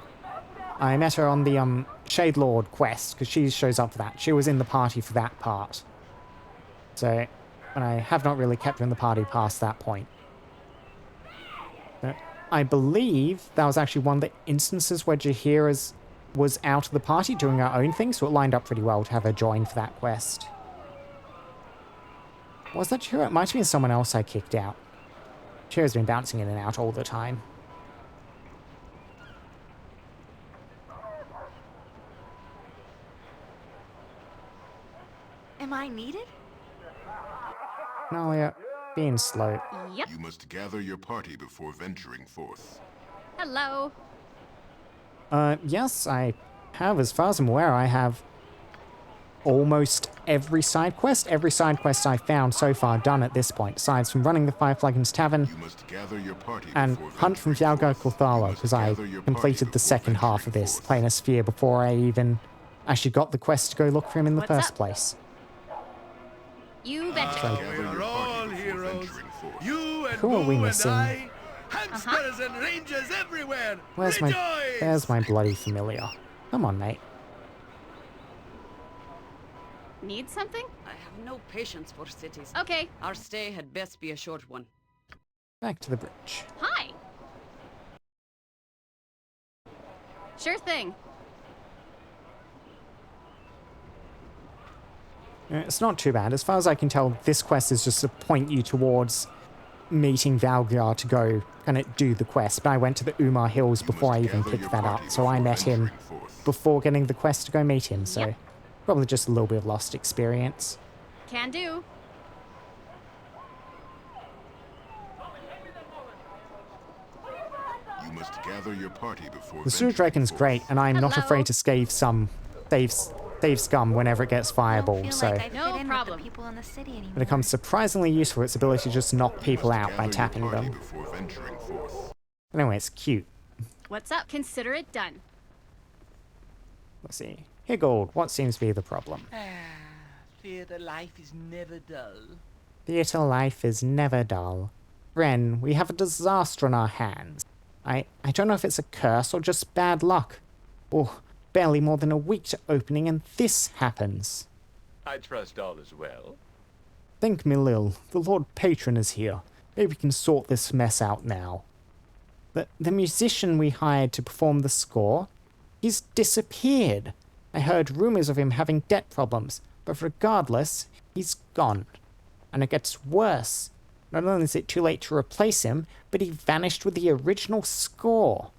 A: I met her on the, Shade Lord quest, because she shows up for that. She was in the party for that part. So, and I have not really kept her in the party past that point. I believe that was actually one of the instances where Jaheira was out of the party doing her own thing, so it lined up pretty well to have her join for that quest. Was that Jaheira? It might have been someone else I kicked out. Jaheira's been bouncing in and out all the time.
E: Am I needed?
A: No, being slow.
B: Yep.
D: You must gather your party before venturing forth.
B: Hello.
A: Yes, I have. As far as I'm aware, I have almost every side quest. Every side quest I've found so far done at this point, aside from running the Five Flagons Tavern
D: You must gather your party
A: and
D: before
A: Hunt from
D: venturing
A: Fjalgar
D: forth.
A: Kulthala,
D: You must
A: because I
D: gather your
A: completed
D: party
A: the second
D: before
A: half of this
D: venturing forth.
A: Planar Sphere before I even actually got the quest to go look for him in the
B: What's
A: first
B: up?
A: place.
B: You betcha.
A: So-
D: Gather
F: We
D: your
F: are all
D: party before
F: heroes.
D: venturing forth.
F: You and
A: Who are we
F: Boo and
A: missing?
F: I. Hamsters and rangers everywhere.
A: Where's my...
F: Rejoice!
A: There's my bloody familiar. Come on, mate.
B: Need something?
K: I have no patience for cities.
B: Okay.
K: Our stay had best be a short one.
A: Back to the bridge.
B: Hi. Sure thing.
A: It's not too bad. As far as I can tell, this quest is just to point you towards meeting Valgar to go kind of do the quest. But I went to the Umar Hills before I even picked that up, so I met him before getting the quest to go meet him, so probably just a little bit of lost experience.
B: Can do.
D: You must gather your party before
A: The Sewer
D: venturing
A: Dragon's
D: forth.
A: great, and I'm not
B: Hello.
A: afraid to save scum whenever it gets fireballed, so
H: Like I fit
B: No
H: in
B: problem.
H: with the people in the city anymore.
A: it becomes surprisingly useful, its ability to just knock people
D: Must
A: out by
D: gather your
A: tapping
D: party
A: them.
D: before venturing forth.
A: Anyway, it's cute.
B: What's up? Consider it done.
A: Let's see. Higgold, what seems to be the problem?
L: Theatre life is never dull.
A: Theatre life is never dull. Ren, we have a disaster on our hands. I don't know if it's a curse or just bad luck. Oh, barely more than a week to opening and this happens.
N: I trust all is well.
A: Think me, Lil. The Lord Patron is here. Maybe we can sort this mess out now. The musician we hired to perform the score, he's disappeared. I heard rumors of him having debt problems, but regardless, he's gone. And it gets worse. Not only is it too late to replace him, but he vanished with the original score.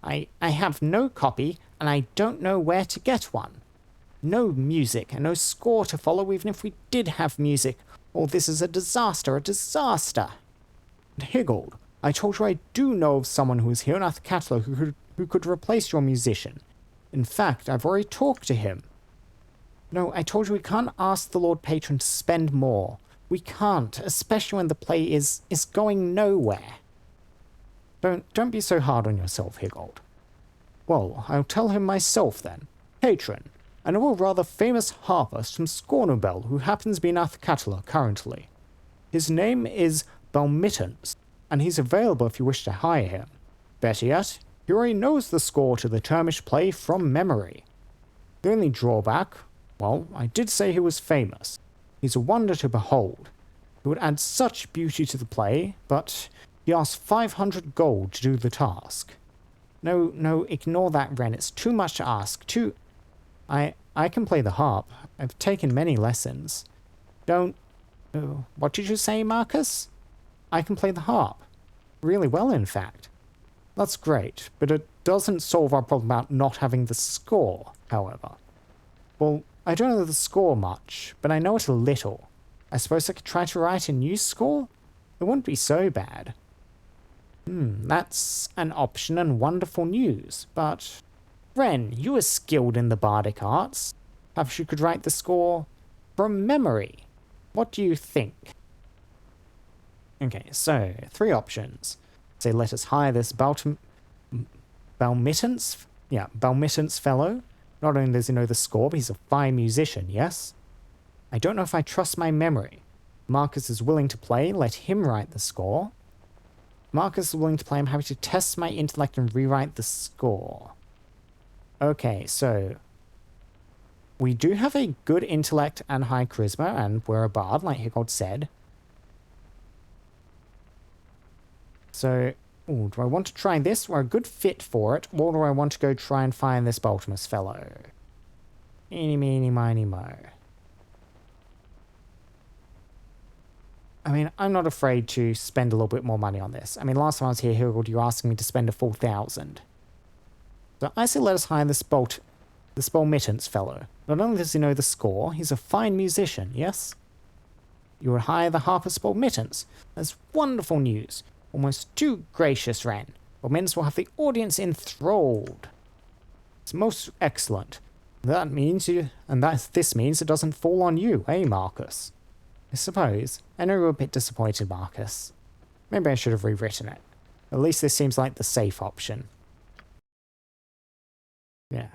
A: I have no copy, and I don't know where to get one. No music and no score to follow, even if we did have music. Oh, this is a disaster, a disaster. And Higgold, I told you I do know of someone who is here in Athkatla who could replace your musician. In fact, I've already talked to him. No, I told you we can't ask the Lord Patron to spend more. We can't, especially when the play is going nowhere. Don't be so hard on yourself, Higgold. Well, I'll tell him myself then. Patron, I know a rather famous harpist from Scornubel who happens to be in Athkatla currently. His name is Balmittens, and he's available if you wish to hire him. Better yet, he already knows the score to the Termish play from memory. The only drawback, well, I did say he was famous. He's a wonder to behold. He would add such beauty to the play, but he asked 500 gold to do the task. No, ignore that, Ren. It's too much to ask. I can play the harp. I've taken many lessons. What did you say, Marcus? I can play the harp. Really well, in fact. That's great, but it doesn't solve our problem about not having the score, however. Well, I don't know the score much, but I know it a little. I suppose I could try to write a new score? It wouldn't be so bad. That's an option and wonderful news, but... Ren, you are skilled in the bardic arts. Perhaps you could write the score from memory. What do you think? Okay, so, 3 options. Say, let us hire this Balmittens Yeah, Balmittance fellow. Not only does he know the score, but he's a fine musician, yes? I don't know if I trust my memory. Marcus is willing to play, let him write the score. Marcus is willing to play, I'm happy to test my intellect and rewrite the score. Okay, so we do have a good intellect and high charisma, and we're a bard, like Hickold said. So, ooh, do I want to try this? We're a good fit for it, or do I want to go try and find this Baltimus fellow? Eeny, meeny, miny, mo. I mean, I'm not afraid to spend a little bit more money on this. I mean, last time I was here, Hickold, you were asking me to spend a full 1,000. So I say let us hire this Balmittance fellow. Not only does he know the score, he's a fine musician, yes? You would hire the harper Balmittance. That's wonderful news. Almost too gracious, Ren. Balmittance will have the audience enthralled. It's most excellent. That means this means it doesn't fall on you, eh, Marcus? I suppose. I know you're a bit disappointed, Marcus. Maybe I should have rewritten it. At least this seems like the safe option. Yeah.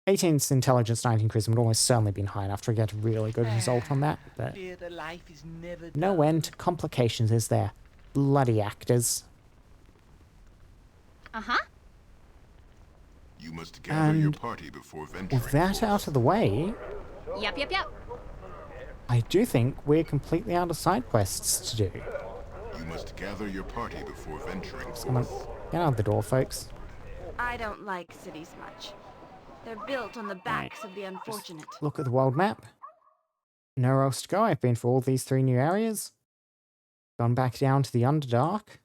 A: 18 intelligence, 19 charisma would almost certainly been high enough to get a really good result on that, but no end to complications, is there? Bloody actors.
B: Uh-huh.
D: You must gather your party before venturing.
A: With that out of the way,
B: Yep.
A: I do think we're completely out of side quests to do.
D: You must gather your party before venturing.
A: Come on, get out the door, folks.
E: I don't like cities much. They're built on the backs of the unfortunate.
A: Just look at the world map. Nowhere else to go. I've been for all these 3 new areas. Gone back down to the Underdark.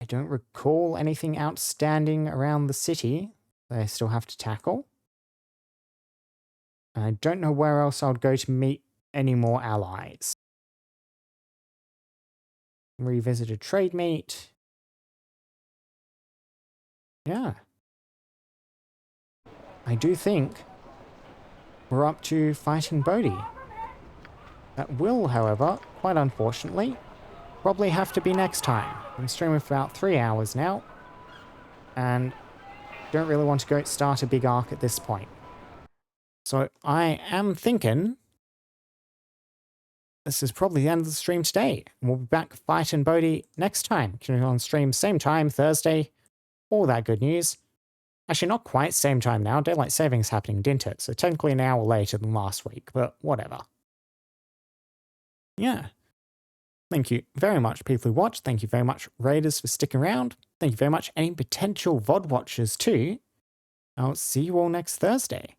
A: I don't recall anything outstanding around the city that I still have to tackle. And I don't know where else I would go to meet any more allies. Revisit a trade meet. Yeah. I do think we're up to fighting Bodhi. That will, however, quite unfortunately, probably have to be next time. I'm streaming for about 3 hours now, and don't really want to go start a big arc at this point. So I am thinking this is probably the end of the stream today. And we'll be back fighting Bodhi next time. Continuing on stream same time, Thursday. All that good news. Actually, not quite same time now. Daylight savings happening, didn't it? So technically an hour later than last week, but whatever. Yeah. Thank you very much, people who watched. Thank you very much, Raiders, for sticking around. Thank you very much, any potential VOD watchers too. I'll see you all next Thursday.